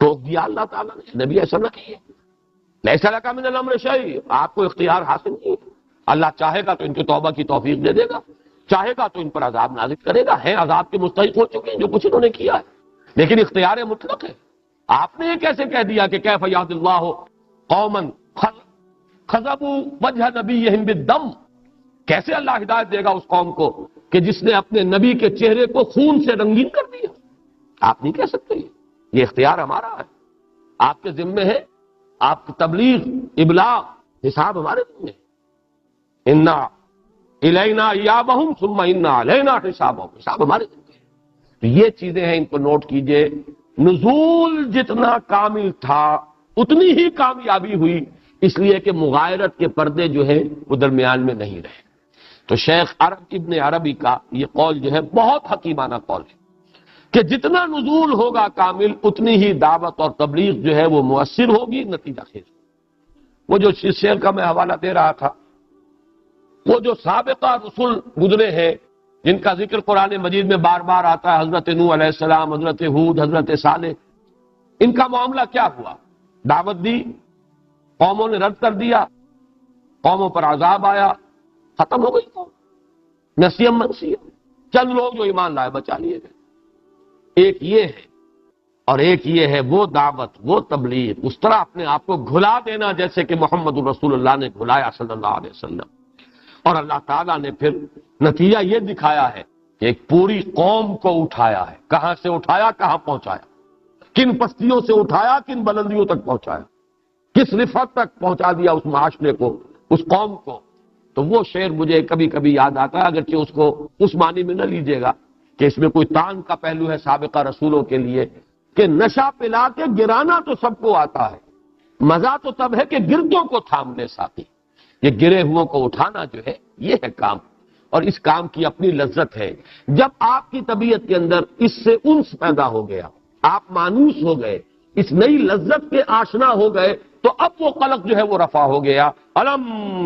ٹوک دیا اللہ تعالیٰ نے، نبی ایسا نہ کیے، لیس لک من الامر شیء، آپ کو اختیار حاصل نہیں ہے۔ اللہ چاہے گا تو ان کی توبہ کی توفیق دے دے گا، چاہے گا تو ان پر عذاب نازل کرے گا، ہے عذاب کے مستحق ہو چکے ہیں جو کچھ انہوں نے کیا ہے، لیکن اختیار مطلق ہے۔ آپ نے یہ کیسے کہہ دیا کہ کیف یہد اللہ قوما خضبوا وجہ نبیہم بالدم، کیسے اللہ ہدایت دے گا اس قوم کو کہ جس نے اپنے نبی کے چہرے کو خون سے رنگین کر دیا؟ آپ نہیں کہہ سکتے، یہ اختیار ہمارا ہے، آپ کے ذمے ہے، آپ کی تبلیغ ابلاغ، حساب ہمارے ذمے ہے۔ انا الینا ایابہم ثم انا علینا حسابہم، حساب ہمارے ذمے ہے۔ تو یہ چیزیں ہیں، ان کو نوٹ کیجئے۔ نزول جتنا کامل تھا اتنی ہی کامیابی ہوئی، اس لیے کہ مغایرت کے پردے جو ہیں وہ درمیان میں نہیں رہے۔ تو شیخ ابن عربی کا یہ قول جو ہے بہت حکیمانہ قول ہے کہ جتنا نزول ہوگا کامل اتنی ہی دعوت اور تبلیغ جو ہے وہ مؤثر ہوگی، نتیجہ خیز۔ وہ جو شعر کا میں حوالہ دے رہا تھا، وہ جو سابقہ رسول گزرے ہیں جن کا ذکر قرآن مجید میں بار بار آتا ہے، حضرت نوح علیہ السلام، حضرت ہود، حضرت صالح، ان کا معاملہ کیا ہوا؟ دعوت دی، قوموں نے رد کر دیا، قوموں پر عذاب آیا، ختم ہو گئی قوم، نسیم منسیم، چند لوگ جو ایمان لائے بچا لیے گئے۔ ایک یہ ہے، اور ایک یہ ہے وہ دعوت، وہ تبلیغ، اس طرح اپنے آپ کو گھلا دینا جیسے کہ محمد الرسول اللہ نے گھلایا صلی اللہ علیہ وسلم۔ اور اللہ تعالیٰ نے پھر نتیجہ یہ دکھایا ہے کہ ایک پوری قوم کو اٹھایا ہے، کہاں سے اٹھایا، کہاں پہنچایا، کن پستیوں سے اٹھایا، کن بلندیوں تک پہنچایا، کس رفعت تک پہنچا دیا اس معاشرے کو، اس قوم کو۔ تو وہ شعر مجھے کبھی کبھی یاد آتا ہے، اگرچہ اس کو اس معنی میں نہ لیجیے گا کہ اس میں کوئی تان کا پہلو ہے سابقہ رسولوں کے لیے کہ نشہ پلا کے گرانا تو سب کو آتا ہے، مزہ تو تب ہے کہ گردوں کو تھام لے ساتھی۔ یہ گرے ہوئوں کو اٹھانا جو ہے یہ ہے کام، اور اس کام کی اپنی لذت ہے۔ جب آپ کی طبیعت کے اندر اس سے انس پیدا ہو گیا، آپ مانوس ہو گئے، اس نئی لذت کے آشنا ہو گئے، تو اب وہ قلق جو ہے وہ رفع ہو گیا. الم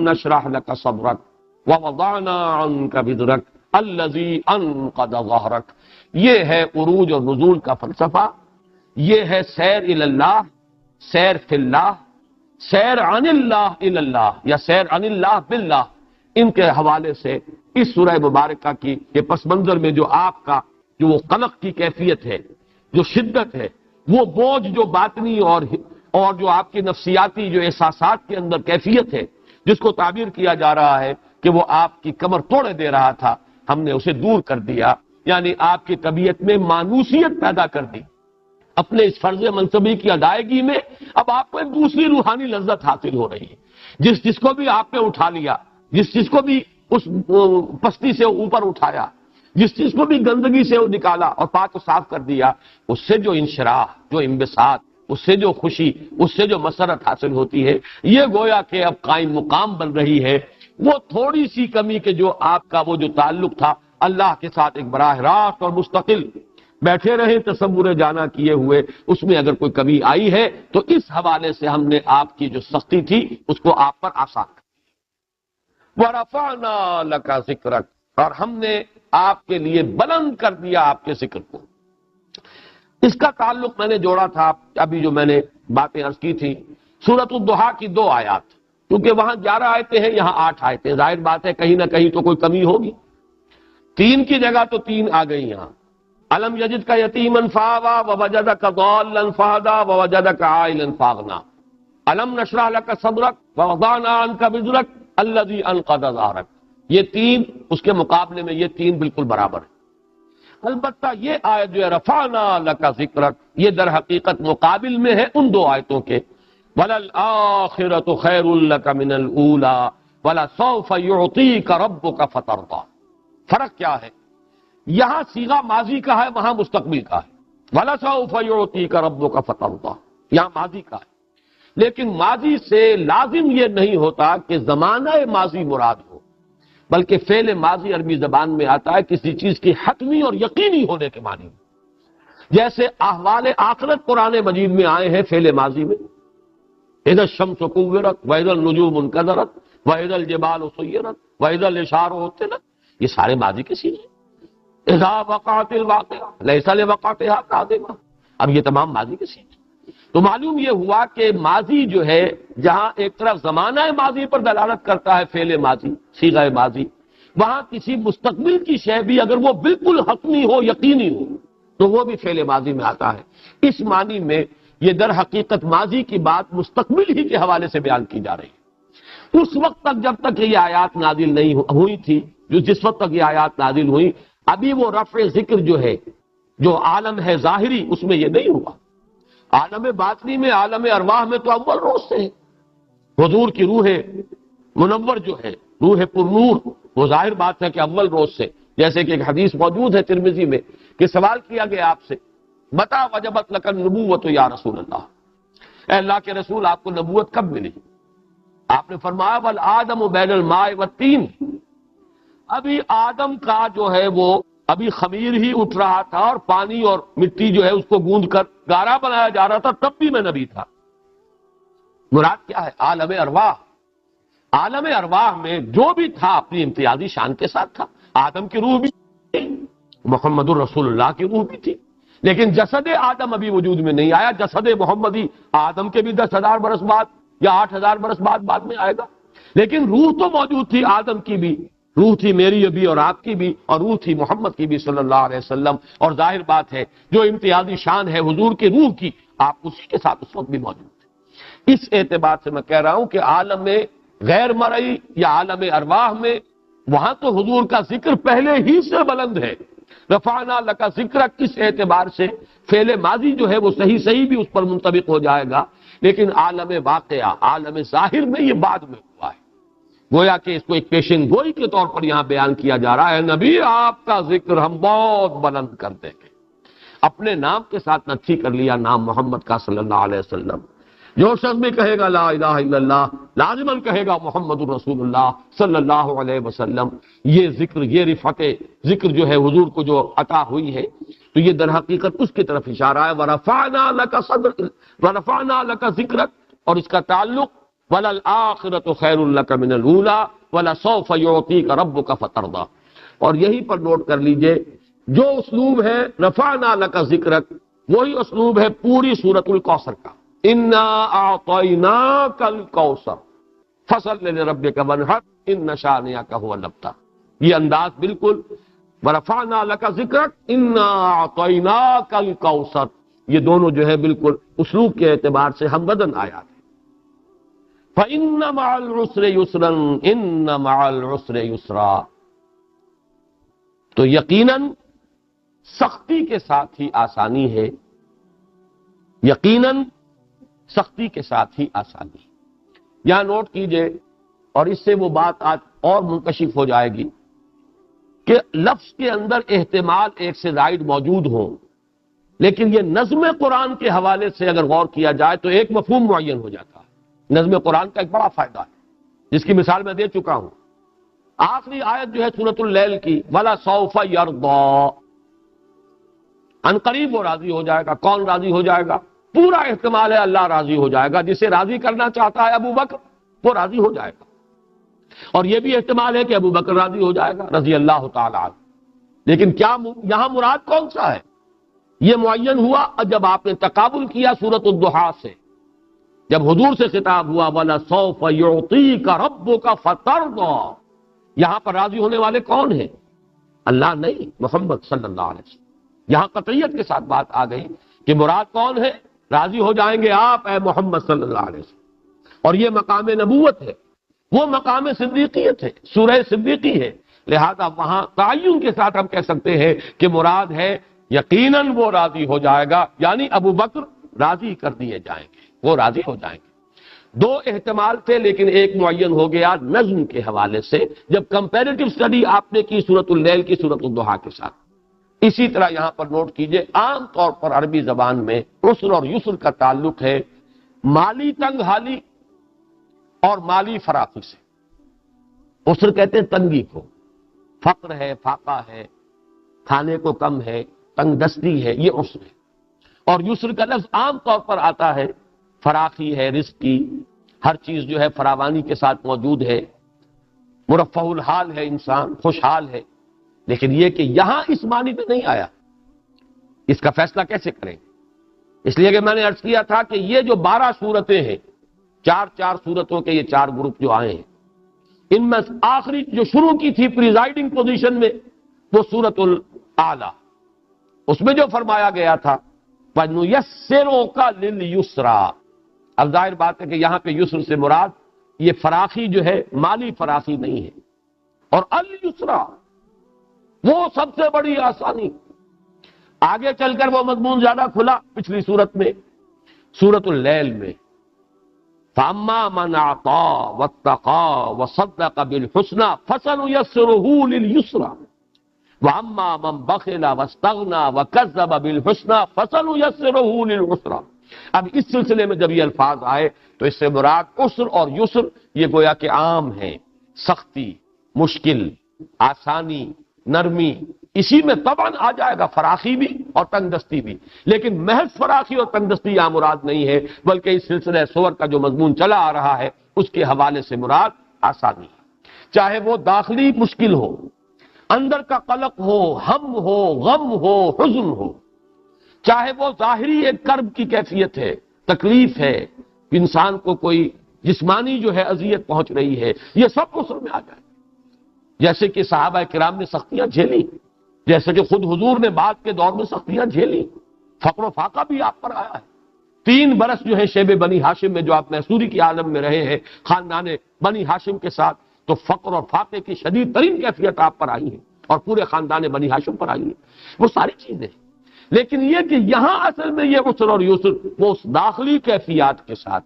نشرح لك صدرك ووضعنا عنك وزرك الذي انقض ظهرك. یہ ہے عروج اور نزول کا فلسفہ، یہ ہے سیر الی اللہ، سیر فی اللہ، سیر عن اللہ الی اللہ، یا سیر عن اللہ باللہ. ان کے حوالے سے اس سورہ مبارکہ کی کے پس منظر میں جو آپ کا جو وہ قلق کی کیفیت ہے، جو شدت ہے، وہ بوجھ جو باطنی اور جو آپ کی نفسیاتی جو احساسات کے اندر کیفیت ہے، جس کو تعبیر کیا جا رہا ہے کہ وہ آپ کی کمر توڑے دے رہا تھا، ہم نے اسے دور کر دیا. یعنی آپ کی طبیعت میں مانوسیت پیدا کر دی. اپنے اس فرض منصبی کی ادائیگی میں اب آپ کو ایک دوسری روحانی لذت حاصل ہو رہی ہے. جس کو بھی آپ نے اٹھا لیا، جس کو بھی اس پستی سے اوپر اٹھایا، جس چیز کو بھی گندگی سے نکالا اور پاک و صاف کر دیا، اس سے جو انشراح، جو انبساط، اس سے جو خوشی، اس سے جو مسرت حاصل ہوتی ہے، یہ گویا کہ اب قائم مقام بن رہی ہے. وہ تھوڑی سی کمی کے جو آپ کا وہ جو تعلق تھا اللہ کے ساتھ ایک براہ راست اور مستقل بیٹھے رہے تصور جانا کیے ہوئے، اس میں اگر کوئی کمی آئی ہے تو اس حوالے سے ہم نے آپ کی جو سختی تھی اس کو آپ پر آسان کر. وَرَفَعْنَا لَكَ ذِكْرَكَ، اور ہم نے آپ کے لیے بلند کر دیا آپ کے ذکر کو. اس کا تعلق میں نے جوڑا تھا ابھی جو میں نے باتیں عرض کی تھی سورۃ الضحیٰ کی 2 آیات، کیونکہ وہاں 11 آیتیں ہیں، یہاں 8 آیتیں. ظاہر بات ہے کہیں نہ کہیں تو کوئی کمی ہوگی. 3 کی جگہ تو 3 آ گئی یہاں. الم یجدک یتیما فآویٰ ووجدک ضالا فہدیٰ ووجدک عائلا فاغنیٰ الم نشرح لک صدرک ووضعنا عنک وزرک الذی انقض ظہرک. یہ 3 اس کے مقابلے میں یہ 3 بالکل برابر ہے. البتہ یہ آیت جو ہے رفعنا لک ذکرک، یہ در حقیقت مقابل میں ہے ان 2 آیتوں کے. وَلَلْآخِرَةُ خَيْرٌ لَكَ مِنَ الْأُولَىٰ وَلَسَوْفَ يُعْطِيكَ رَبُّكَ فَتَرْضَىٰ. فرق کیا ہے؟ یہاں صیغہ ماضی کا ہے، وہاں مستقبل کا ہے. وَلَسَوْفَ يُعْطِيكَ رَبُّكَ فَتَرْضَىٰ، یہاں ماضی کا ہے. لیکن ماضی سے لازم یہ نہیں ہوتا کہ زمانہ ماضی مراد ہو، بلکہ فعل ماضی عربی زبان میں آتا ہے کسی چیز کی حتمی اور یقینی ہونے کے معنی میں. جیسے احوال آخرت قرآن مجید میں آئے ہیں فعل ماضی میں، اذا الشمس كورت واذا النجوم انكدرت واذا الجبال سيرت واذا العشار عطلت، یہ سارے ماضی کے سیغے. اذا وقعت الواقعہ ليس لوقعتها كاذبہ، اب یہ تمام ماضی کے سیغے. تو معلوم یہ ہوا کہ ماضی جو ہے جہاں ایک طرف زمانہ ماضی پر دلالت کرتا ہے فعل ماضی صیغہ ماضی، وہاں کسی مستقبل کی شے بھی اگر وہ بالکل حتمی ہو، یقینی ہو، تو وہ بھی فعل ماضی میں آتا ہے. اس معنی میں یہ در حقیقت ماضی کی بات مستقبل ہی کے حوالے سے بیان کی جا رہی ہے. اس وقت تک جب تک یہ آیات نازل نہیں ہوئی تھی، جس وقت تک یہ آیات نازل ہوئی، ابھی وہ رفع ذکر جو ہے، جو عالم ہے ظاہری، اس میں یہ نہیں ہوا. عالم باطنی میں، عالم ارواح میں تو اول روز سے ہے. حضور کی روح منور جو ہے، روح پر نور، وہ ظاہر بات ہے کہ اول روز سے. جیسے کہ ایک حدیث موجود ہے ترمذی میں کہ سوال کیا گیا آپ سے، متى وجبت لك النبوۃ یا رسول اللہ، اے اللہ کے رسول آپ کو نبوت کب ملی؟ آپ نے فرمایا والآدم بین الماء والطین، ابھی آدم کا جو ہے وہ ابھی خمیر ہی اٹھ رہا تھا اور پانی اور مٹی جو ہے اس کو گوندھ کر گارا بنایا جا رہا تھا، تب بھی میں نبی تھا. مراد کیا ہے؟ عالم ارواح. عالم ارواح میں جو بھی تھا اپنی امتیازی شان کے ساتھ تھا. آدم کی روح بھی تھی، محمد الرسول اللہ کی روح بھی تھی، لیکن جسد آدم ابھی وجود میں نہیں آیا. جسد محمدی آدم کے بھی 10,000 برس بعد یا 8,000 برس بعد میں آئے گا، لیکن روح تو موجود تھی. آدم کی بھی روح تھی، میری بھی اور آپ کی بھی، اور روح تھی محمد کی بھی صلی اللہ علیہ وسلم. اور ظاہر بات ہے جو امتیازی شان ہے حضور کی روح کی، آپ اسی کے ساتھ اس وقت بھی موجود تھے. اس اعتبار سے میں کہہ رہا ہوں کہ عالم غیر مرئی یا عالم ارواح میں وہاں تو حضور کا ذکر پہلے ہی سے بلند ہے. رفعنا لک ذکرک، کس اعتبار سے فعل ماضی جو ہے وہ صحیح بھی اس پر منطبق ہو جائے گا، لیکن عالم واقعہ، عالم ظاہر میں یہ بعد میں ہوا ہے. گویا کہ اس کو ایک پیشن گوئی کے طور پر یہاں بیان کیا جا رہا ہے، نبی آپ کا ذکر ہم بہت بلند کر دیں گے. اپنے نام کے ساتھ نتھی کر لیا نام محمد کا صلی اللہ علیہ وسلم. جو شخص بھی کہے گا لا الہ الا اللہ، لازماً کہے گا محمد الرسول اللہ صلی اللہ علیہ وسلم. یہ ذکر، یہ رفعت ذکر جو ہے حضور کو جو عطا ہوئی ہے، تو یہ در حقیقت اس کی طرف اشارہ ہے وَرَفَعْنَا لَكَ صَدْرَكَ وَرَفَعْنَا لَكَ ذِكْرَكَ، اور اس کا تعلق وَلَلْآخِرَةُ خَيْرٌ لَكَ مِنَ الْأُولَىٰ وَلَسَوْفَ يُعْطِيكَ رَبُّكَ فَتَرْضَىٰ۔ اور یہی پر نوٹ کر لیجئے، جو اسلوب ہے رفعنا لک ذکرک، وہی اسلوب ہے پوری سورۃ الکوثر کا، انا اعطیناک الکوثر فصل لربک وانحر ان شانئک هو الابتر۔ یہ انداز بالکل ورفعنا لک ذکرک انا اعطیناک الکوثر، یہ دونوں جو ہے بالکل اسلوب کے اعتبار سے ہم بدن آیات ہیں۔ فإن مع العسر یسرا ان مع العسر یسرا، تو یقیناً سختی کے ساتھ ہی آسانی ہے، یقیناً سختی کے ساتھ ہی آسانی۔ یہاں نوٹ کیجئے، اور اس سے وہ بات آج اور منکشف ہو جائے گی کہ لفظ کے اندر احتمال ایک سے زائد موجود ہوں، لیکن یہ نظم قرآن کے حوالے سے اگر غور کیا جائے تو ایک مفہوم معین ہو جاتا ہے۔ نظم قرآن کا ایک بڑا فائدہ ہے، جس کی مثال میں دے چکا ہوں۔ آخری آیت جو ہے سورۃ اللیل کی وَلَسَوْفَ يَرْضَىٰ، ان قریب وہ راضی ہو جائے گا۔ کون راضی ہو جائے گا؟ پورا احتمال ہے اللہ راضی ہو جائے گا، جسے راضی کرنا چاہتا ہے ابو بکر وہ راضی ہو جائے گا، اور یہ بھی احتمال ہے کہ ابو بکر راضی ہو جائے گا رضی اللہ تعالی عنہ۔ لیکن کیا یہاں مراد کون سا ہے؟ یہ معین ہوا جب آپ نے تقابل کیا سورۃ الضحیٰ سے، جب حضور سے خطاب ہوا وَلَسَوْفَ يُعْطِيكَ رَبُّكَ فَتَرْضَىٰ، یہاں پر راضی ہونے والے کون ہیں؟ اللہ نہیں، محمد صلی اللہ علیہ وسلم۔ یہاں قطعیت کے ساتھ بات آ گئی کہ مراد کون ہے؟ راضی ہو جائیں گے آپ اے محمد صلی اللہ علیہ وسلم، اور یہ مقام نبوت ہے، وہ مقام صدیقیت ہے، سورہ صدیقی ہے، لہذا وہاں تعین کے ساتھ ہم کہہ سکتے ہیں کہ مراد ہے یقیناً وہ راضی ہو جائے گا، یعنی ابو بکر راضی کر دیے جائیں گے، وہ راضی ہو جائیں گے۔ دو احتمال تھے لیکن ایک معین ہو گیا نظم کے حوالے سے، جب کمپیریٹو سٹڈی آپ نے کی سورۃ اللیل کی سورۃ الضحیٰ کے ساتھ۔ اسی طرح یہاں پر نوٹ کیجئے، عام طور پر عربی زبان میں عسر اور یسر کا تعلق ہے مالی تنگ حالی اور مالی فراخی سے۔ عسر کہتے ہیں تنگی کو، فقر ہے، فاقہ ہے، کھانے کو کم ہے، تنگ دستی ہے، یہ عسر ہے۔ اور یسر کا لفظ عام طور پر آتا ہے فراخی ہے، رزق کی، ہر چیز جو ہے فراوانی کے ساتھ موجود ہے، مرفہ الحال ہے، انسان خوشحال ہے۔ لیکن یہ کہ یہاں اس معنی میں نہیں آیا، اس کا فیصلہ کیسے کریں؟ اس لیے کہ میں نے عرض کیا تھا کہ یہ جو 12 صورتیں ہیں، چار صورتوں کے یہ 4 گروپ جو آئے ہیں، ان میں آخری جو شروع کی تھی پریزائڈنگ پوزیشن میں وہ سورۃ الاعلیٰ، اس میں جو فرمایا گیا تھا وَنُيَسِّرُكَ لِلْيُسْرَىٰ، اب ظاہر بات ہے کہ یہاں پہ یسر سے مراد یہ فراخی جو ہے مالی فراخی نہیں ہے، اور الیسرا وہ سب سے بڑی آسانی۔ آگے چل کر وہ مضمون زیادہ کھلا پچھلی صورت میں، سورۃ اللیل میں، فَأَمَّا مَنْ أَعْطَىٰ وَاتَّقَىٰ وَصَدَّقَ بِالْحُسْنَىٰ فَسَنُيَسِّرُهُ لِلْيُسْرَىٰ وَأَمَّا مَنْ بَخِلَ وَاسْتَغْنَىٰ وَكَذَّبَ بِالْحُسْنَىٰ فَسَنُيَسِّرُهُ لِلْعُسْرَىٰ۔ اب اس سلسلے میں جب یہ الفاظ آئے تو اس سے مراد عسر اور یسر یہ گویا کہ عام ہیں، سختی، مشکل، آسانی، نرمی، اسی میں طبعاً آ جائے گا فراخی بھی اور تنگ دستی بھی، لیکن محض فراخی اور تنگ دستی یہاں مراد نہیں ہے، بلکہ اس سلسلہ سور کا جو مضمون چلا آ رہا ہے اس کے حوالے سے مراد آسانی ہے، چاہے وہ داخلی مشکل ہو، اندر کا قلق ہو، ہم ہو، غم ہو، حزن ہو، چاہے وہ ظاہری ایک کرب کی کیفیت ہے، تکلیف ہے، انسان کو کوئی جسمانی جو ہے اذیت پہنچ رہی ہے، یہ سب عسر میں آ جائے، جیسے کہ صحابہ کرام نے سختیاں جھیلی، جیسے کہ خود حضور نے بعد کے دور میں سختیاں جھیلی، فقر و فاقہ بھی آپ پر آیا ہے۔ 3 برس جو ہے شیب بنی ہاشم میں جو آپ محصوری کی عالم میں رہے ہیں خاندان بنی ہاشم کے ساتھ، تو فقر اور فاقے کی شدید ترین کیفیت آپ پر آئی ہے اور پورے خاندان بنی ہاشم پر آئی ہے، وہ ساری چیزیں۔ لیکن یہ کہ یہاں اصل میں یہ عسر اور یسر وہ اس داخلی کیفیات کے ساتھ،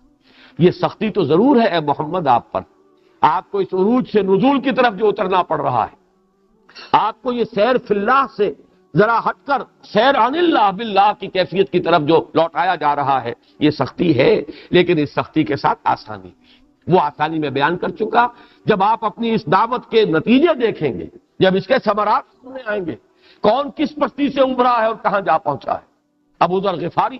یہ سختی تو ضرور ہے اے محمد آپ پر، آپ کو اس عروج سے نزول کی طرف جو اترنا پڑ رہا ہے، آپ کو یہ سیر فی اللہ سے ذرا ہٹ کر سیر عن اللہ باللہ کی کیفیت کی طرف جو لوٹایا جا رہا ہے، یہ سختی ہے، لیکن اس سختی کے ساتھ آسانی بھی۔ وہ آسانی میں بیان کر چکا، جب آپ اپنی اس دعوت کے نتیجے دیکھیں گے، جب اس کے ثمرات سامنے آئیں گے، کون کس پستی سے ابھرا ہے اور کہاں جا پہنچا ہے؟ ابو ذر غفاری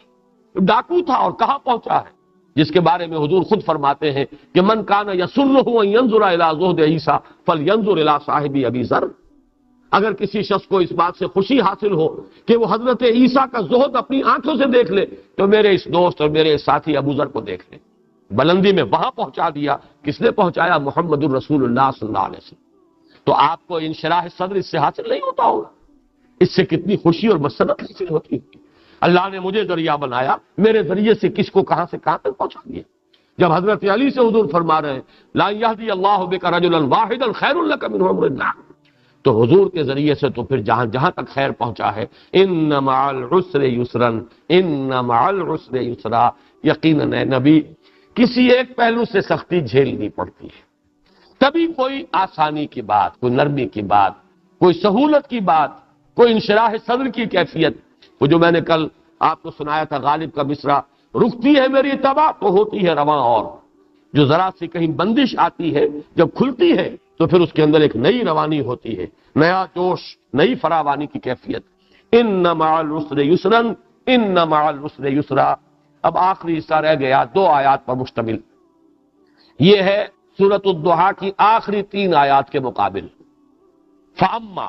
ڈاکو تھا اور کہاں پہنچا ہے، جس کے بارے میں حضور خود فرماتے ہیں کہ من کان یسرہ ان ینظر الی زہد عیسیٰ فلینظر الی صاحب ابی ذر، اگر کسی شخص کو اس بات سے خوشی حاصل ہو کہ وہ حضرت عیسیٰ کا زہد اپنی آنکھوں سے دیکھ لے تو میرے اس دوست اور میرے اس ساتھی ابو ذر کو دیکھ لے۔ بلندی میں وہاں پہنچا دیا، کس نے پہنچایا؟ محمد الرسول اللہ صلی اللہ علیہ وسلم۔ تو آپ کو انشراح صدر اس سے حاصل نہیں ہوتا ہوگا؟ اس سے کتنی خوشی اور مسرت حاصل ہوتی ہے۔ اللہ نے مجھے ذریعہ بنایا، میرے ذریعے سے کس کو کہاں سے کہاں تک پہنچا دیا۔ جب حضرت علی سے حضور فرما رہے ہیں لا یہدی اللہ بک رجلا واحدا خیر لک من حمر النعم، تو حضور کے ذریعے سے تو پھر جہاں جہاں تک خیر پہنچا ہے، ان مع العسر یسرا، ان مع العسر یسرا، یقیناً اے نبی کسی ایک پہلو سے سختی جھیلنی پڑتی ہے، تبھی کوئی آسانی کی بات، کوئی نرمی کی بات، کوئی سہولت کی بات، کوئی انشراح صدر کی کیفیت، وہ جو میں نے کل آپ کو سنایا تھا غالب کا مصرع، رکتی ہے میری تباہ تو ہوتی ہے رواں، اور جو ذرا سی کہیں بندش آتی ہے جب کھلتی ہے تو پھر اس کے اندر ایک نئی روانی ہوتی ہے، نیا جوش، نئی فراوانی کی کیفیت۔ ان مع العسر یسرا، ان مع العسر یسرا۔ اب آخری حصہ رہ گیا 2 آیات پر مشتمل، یہ ہے سورۃ الضحیٰ کی آخری 3 آیات کے مقابل۔ فاما،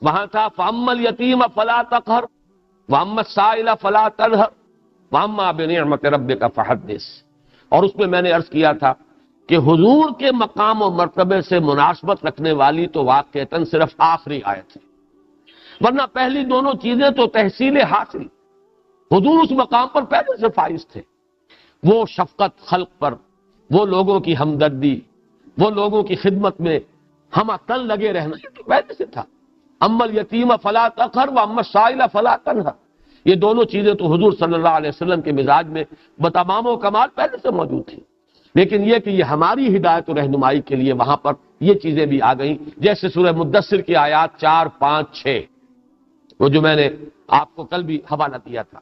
وہاں تھا فاما الیتیم فلا تقہر واما السائل فلا تنہر واما بنعمت ربک فحدث، اور اس میں نے عرض کیا تھا کہ حضور کے مقام و مرتبے سے مناسبت رکھنے والی تو واقعتاً صرف آخری آیت ہے، ورنہ پہلی دونوں چیزیں تو تحصیل حاصل، حضور اس مقام پر پہلے سے فائز تھے، وہ شفقت خلق پر، وہ لوگوں کی ہمدردی، وہ لوگوں کی خدمت میں ہم تن لگے رہنا، یہ تو پہلے سے تھا۔ اما الیتیم فلا تقہر واما السائل فلا تنہر، یہ دونوں چیزیں تو حضور صلی اللہ علیہ وسلم کے مزاج میں بتمام و کمال پہلے سے موجود تھیں، لیکن یہ کہ یہ ہماری ہدایت و رہنمائی کے لیے وہاں پر یہ چیزیں بھی آ گئیں، جیسے سورہ مدثر کی آیات 4، 5، 6، وہ جو میں نے آپ کو کل بھی حوالہ دیا تھا۔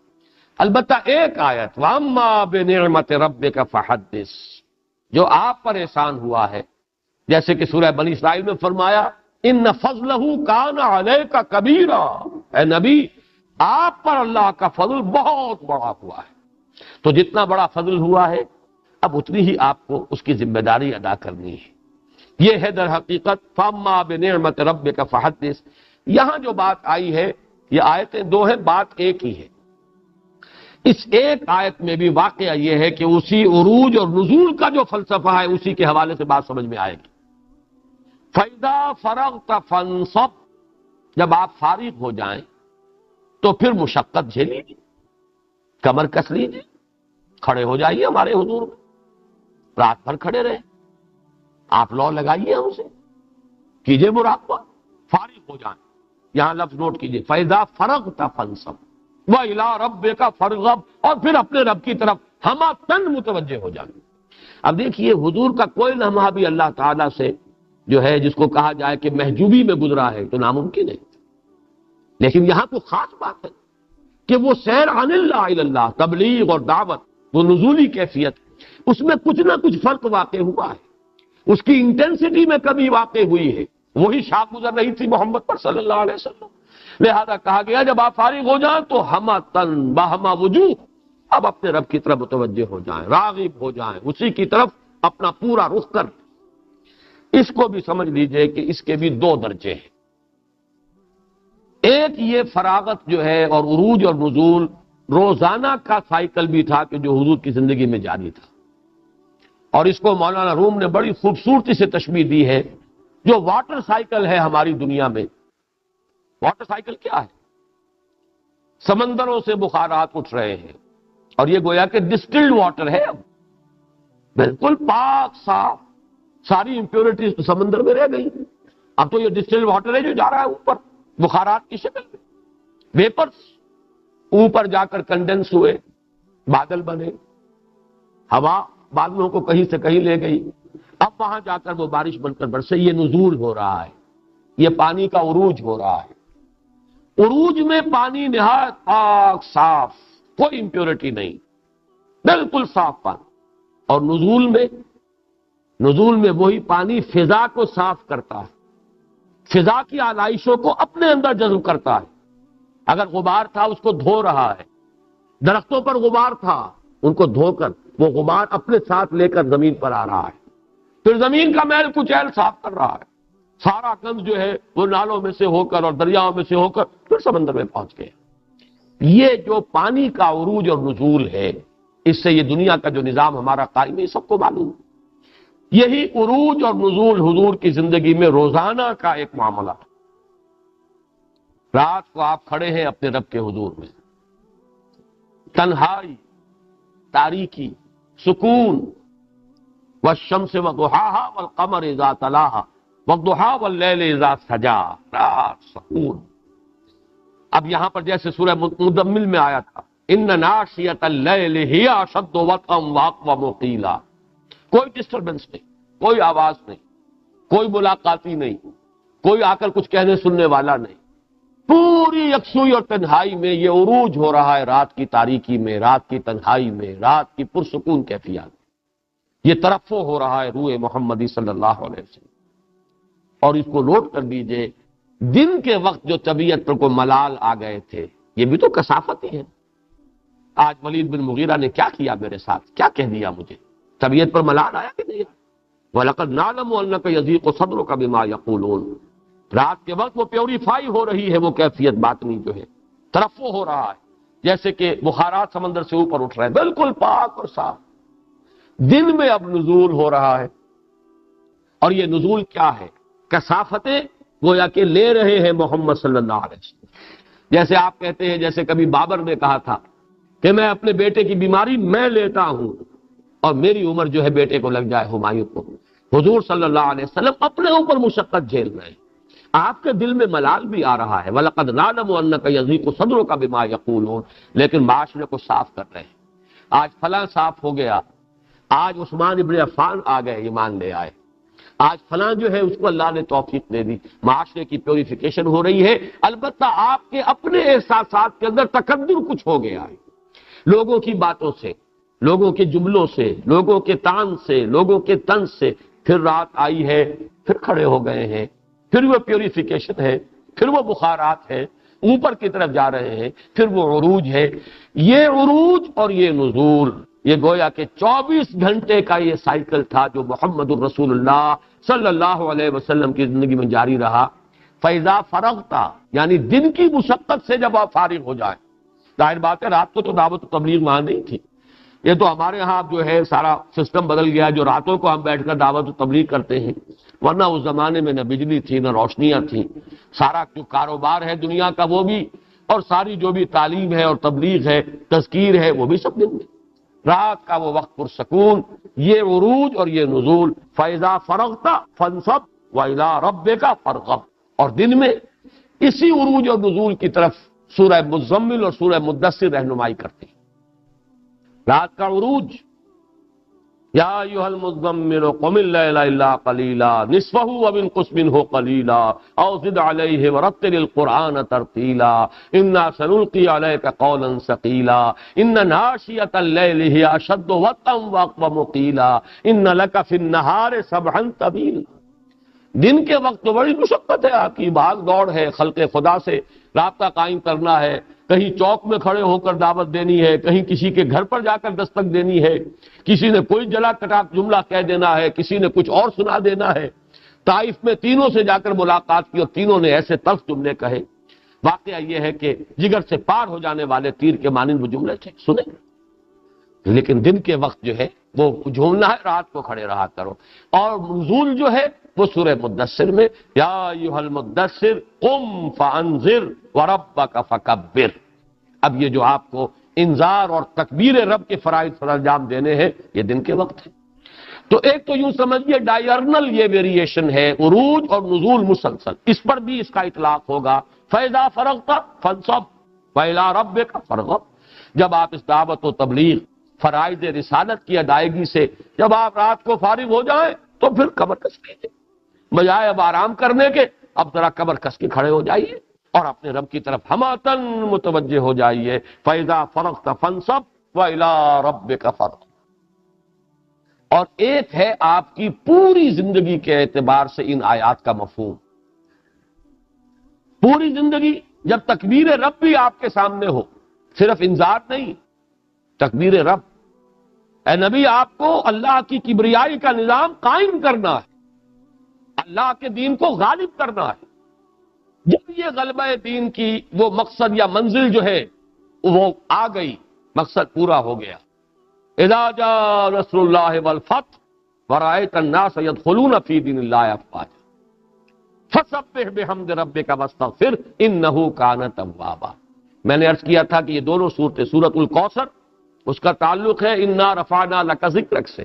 البتہ ایک آیت وَأَمَّا بِنِعْمَةِ رَبِّكَ فَحَدِّثْ، جو آپ پر احسان ہوا ہے، جیسے کہ سورہ بنی اسرائیل میں فرمایا ان فضلہ کان علیک کبیرا، اے نبی آپ پر اللہ کا فضل بہت بڑا ہوا ہے، تو جتنا بڑا فضل ہوا ہے اب اتنی ہی آپ کو اس کی ذمہ داری ادا کرنی ہے۔ یہ ہے در حقیقت فَأَمَّا بِنِعْمَةِ رَبِّكَ فَحَدِّثْ۔ یہاں جو بات آئی ہے، یہ آیتیں 2 ہیں، بات ایک ہی ہے۔ اس ایک آیت میں بھی واقعہ یہ ہے کہ اسی عروج اور نزول کا جو فلسفہ ہے اسی کے حوالے سے بات سمجھ میں آئے گی۔ فَإِذَا فَرَغْتَ فَانصَبْ، جب آپ فارغ ہو جائیں تو پھر مشقت جھیلیے، کمر کس لیجیے، کھڑے ہو جائیے ہمارے حضور میں، رات بھر کھڑے رہے، آپ لو لگائیے ہم سے، کیجئے مراقبہ، فارغ ہو جائیں۔ یہاں لفظ نوٹ کیجئے فَإِذَا فَرَغْتَ فَانصَبْ وَإِلَىٰ رَبِّكَ فَارْغَب، اور پھر اپنے رب کی طرف ہمہ تن متوجہ ہو جائیں۔ اب دیکھیے حضور کا کوئی لمحہ بھی اللہ تعالیٰ سے جو ہے جس کو کہا جائے کہ محجوبی میں گزرا ہے تو ناممکن ہے، لیکن یہاں تو خاص بات ہے کہ وہ سیر عن اللہ الی اللہ، تبلیغ اور دعوت، وہ نزولی کیفیت، اس میں کچھ نہ کچھ فرق واقع ہوا ہے، اس کی انٹینسٹی میں کمی واقع ہوئی ہے، وہی شاخ گزر رہی تھی محمد پر صلی اللہ علیہ وسلم، لہذا کہا گیا جب آپ فارغ ہو جائیں تو ہمہ تن بہمہ وجوہ، اب اپنے رب کی طرف متوجہ ہو جائیں، راغب ہو جائیں، اسی کی طرف اپنا پورا رخ کر۔ اس کو بھی سمجھ لیجئے کہ اس کے بھی 2 درجے ہیں، ایک یہ فراغت جو ہے اور عروج اور نزول روزانہ کا سائیکل بھی تھا کہ جو حضور کی زندگی میں جاری تھا، اور اس کو مولانا روم نے بڑی خوبصورتی سے تشبیہ دی ہے، جو واٹر سائیکل ہے ہماری دنیا میں۔ واٹر سائیکل کیا ہے؟ سمندروں سے بخارات اٹھ رہے ہیں اور یہ گویا کہ ڈسٹلڈ واٹر ہے، اب بالکل پاک صاف، ساری امپیورٹیز تو سمندر میں رہ گئی، اب تو یہ ڈسٹلڈ واٹر ہے جو جا رہا ہے اوپر بخارات کی شکل میں، ویپرز اوپر جا کر کنڈنس ہوئے، بادل بنے، ہوا بادلوں کو کہیں سے کہیں لے گئی، اب وہاں جا کر وہ بارش بن کر برسے، یہ نزول ہو رہا ہے، یہ پانی کا عروج ہو رہا ہے۔ عروج میں پانی نہایت پاک صاف، کوئی امپیورٹی نہیں، بالکل صاف پانی، اور نزول میں وہی پانی فضا کو صاف کرتا ہے، فضا کی آلائشوں کو اپنے اندر جذب کرتا ہے. اگر غبار تھا اس کو دھو رہا ہے. درختوں پر غبار تھا ان کو دھو کر وہ غبار اپنے ساتھ لے کر زمین پر آ رہا ہے. پھر زمین کا میل کچیل صاف کر رہا ہے. سارا گند جو ہے وہ نالوں میں سے ہو کر اور دریاؤں میں سے ہو کر پھر سمندر میں پہنچ گئے. یہ جو پانی کا عروج اور نزول ہے، اس سے یہ دنیا کا جو نظام ہمارا قائم ہے یہ سب کو معلوم ہے. یہی عروج اور نزول حضور کی زندگی میں روزانہ کا ایک معاملہ ہے. رات کو آپ کھڑے ہیں اپنے رب کے حضور میں، تنہائی، تاریکی، سکون، والشمس وضحاها والقمر اذا تلاها والضحى واللیل اذا سجا، رات سکون. اب یہاں پر جیسے سورہ مزمل میں آیا تھا ان ناشئۃ اللیل ہی اشد وطئا واقوم قیلا، کوئی ڈسٹربنس نہیں، کوئی آواز نہیں، کوئی ملاقاتی نہیں، کوئی آ کر کچھ کہنے سننے والا نہیں. پوری یکسوئی اور تنہائی میں یہ عروج ہو رہا ہے، رات کی تاریکی میں، رات کی تنہائی میں، رات کی پرسکون کیفیت. یہ ترفع ہو رہا ہے روح محمدی صلی اللہ علیہ وسلم. اور اس کو نوٹ کر دیجئے، دن کے وقت جو طبیعت پر کوئی ملال آ گئے تھے یہ بھی تو کثافت ہی ہے. آج ولید بن مغیرہ نے کیا کیا میرے ساتھ، کیا کہہ دیا مجھے، طبیعت پر ملال آیا کہ نہیں؟ وَلَقَدْ نَعْلَمُ أَنَّكَ يَضِيقُ صَدْرُكَ بِمَا يَقُولُونَ. رات کے وقت وہ پیوریفائی ہو رہی ہے، وہ کیفیت باطنی جو ہے ترفع ہو رہا ہے، جیسے کہ بخارات سمندر سے اوپر اٹھ رہے ہیں، بالکل پاک اور صاف. دن میں اب نزول ہو رہا ہے، اور یہ نزول کیا ہے؟ کثافتیں گویا کہ لے رہے ہیں محمد صلی اللہ علیہ وسلم. جیسے آپ کہتے ہیں، جیسے کبھی بابر نے کہا تھا کہ میں اپنے بیٹے کی بیماری میں لیتا ہوں اور میری عمر جو ہے بیٹے کو لگ جائے ہمایوں کو. حضور صلی اللہ علیہ وسلم اپنے اوپر مشقت جھیل رہے ہیں، آپ کے دل میں ملال بھی آ رہا ہے. وَلَقَدْ نَعْلَمُ أَنَّكَ يَضِيقُ صَدْرُكَ بِمَا يَقُولُونَ. لیکن معاشرے کو صاف کر رہے ہیں. آج فلاں صاف ہو گیا، آج عثمان ابن عفان آ گئے، ایمان لے آئے، آج فلاں جو ہے اس کو اللہ نے توفیق دے دی. معاشرے کی پیوریفیکیشن ہو رہی ہے. البتہ آپ کے اپنے احساسات کے اندر تکدر کچھ ہو گیا ہے، لوگوں کی باتوں سے، لوگوں کے جملوں سے، لوگوں کے تان سے، لوگوں کے طنز سے. پھر رات آئی ہے، پھر کھڑے ہو گئے ہیں، پھر وہ پیوریفیکیشن ہے، پھر وہ بخارات ہے، اوپر کی طرف جا رہے ہیں، پھر وہ عروج ہے. یہ عروج اور یہ نزول، یہ گویا کہ 24 گھنٹے کا یہ سائیکل تھا جو محمد الرسول اللہ صلی اللہ علیہ وسلم کی زندگی میں جاری رہا. فَإِذَا فَرَغْتَ، یعنی دن کی مشقت سے جب آپ فارغ ہو جائیں. ظاہر بات ہے رات کو تو دعوت و تبلیغ وہاں نہیں تھی. یہ تو ہمارے ہاں جو ہے سارا سسٹم بدل گیا، جو راتوں کو ہم بیٹھ کر دعوت و تبلیغ کرتے ہیں. ورنہ اس زمانے میں نہ بجلی تھی، نہ روشنیاں تھیں. سارا جو کاروبار ہے دنیا کا وہ بھی، اور ساری جو بھی تعلیم ہے اور تبلیغ ہے، تذکیر ہے، وہ بھی سب دن میں. رات کا وہ وقت پرسکون، یہ عروج اور یہ نزول. فَإِذَا فَرَغْتَ فَانْصَبْ وَإِلَىٰ رَبِّكَ فَارْغَب. اور دن میں اسی عروج اور نزول کی طرف سورہ مزمل اور سورہ مدثر رہنمائی کرتی. رات کا عروج، یا ایھا المزمل قم اللیل الا قلیلا نصفہ وانقص منہ قلیلا او زد علیہ ورتل القرآن ترتیلا انا سنلقی علیک قولا ثقیلا ان ناشئۃ اللیل ہی اشد وطئا واقوم قیلا ان لک فی النہار سبحا طویلا. دن کے وقت تو بڑی مشقت ہے، آپ کی بھاگ دوڑ ہے، خلق خدا سے رابطہ قائم کرنا ہے، کہیں چوک میں کھڑے ہو کر دعوت دینی ہے، کہیں کسی کے گھر پر جا کر دستک دینی ہے، کسی نے کوئی جلا کٹا جملہ کہہ دینا ہے، کسی نے کچھ اور سنا دینا ہے. طائف میں تینوں سے جا کر ملاقات کی اور تینوں نے ایسے تلخ جملے کہے. واقعہ یہ ہے کہ جگر سے پار ہو جانے والے تیر کے مانند وہ جملے تھے، سنیں. لیکن دن کے وقت جو ہے وہ جھومنا ہے، رات کو کھڑے رہا کرو. اور نزول جو ہے وہ سورہ مدثر میں، یا ایھا المدثر قم فانذر وربک فکبر. اب یہ جو آپ کو انذار اور تکبیر رب کے فرائض پر انجام دینے ہیں، یہ دن کے وقت ہے. تو ایک تو یوں سمجھیے ڈائرنل یہ ویریشن ہے، عروج اور نزول مسلسل. اس پر بھی اس کا اطلاق ہوگا. فَإِذَا فَرَغْتَ فَانصَبْ وَإِلَىٰ رَبِّكَ فَارْغَب. جب آپ اس دعوت و تبلیغ، فرائض رسالت کی ادائیگی سے جب آپ رات کو فارغ ہو جائیں تو پھر کمر کس لیجیے، بجائے اب آرام کرنے کے اب ذرا کمر کس کے کھڑے ہو جائیے اور اپنے رب کی طرف ہماتن متوجہ ہو جائیے. فَإِذَا فَرَغْتَ فَانصَبْ وَإِلَىٰ رَبِّكَ فَارْغَب. اور ایک ہے آپ کی پوری زندگی کے اعتبار سے ان آیات کا مفہوم. پوری زندگی جب تکبیر رب بھی آپ کے سامنے ہو، صرف انذار نہیں، تکبیر رب، اے نبی آپ کو اللہ کی کبریائی کا نظام قائم کرنا ہے، اللہ کے دین کو غالب کرنا ہے۔ جب یہ غلبہ دین کی وہ مقصد یا منزل جو ہے وہ آ گئی، مقصد پورا ہو گیا۔ اذا جاء نصر اللہ والفتح ورأیت الناس يدخلون فی دین اللہ افواجا فسبح بحمد ربک واستغفر انہ کان توابا۔ میں نے عرض کیا تھا کہ یہ دونوں صورتیں، سورۃ الکوثر اس کا تعلق ہے انا رفعنا لک ذکرک سے،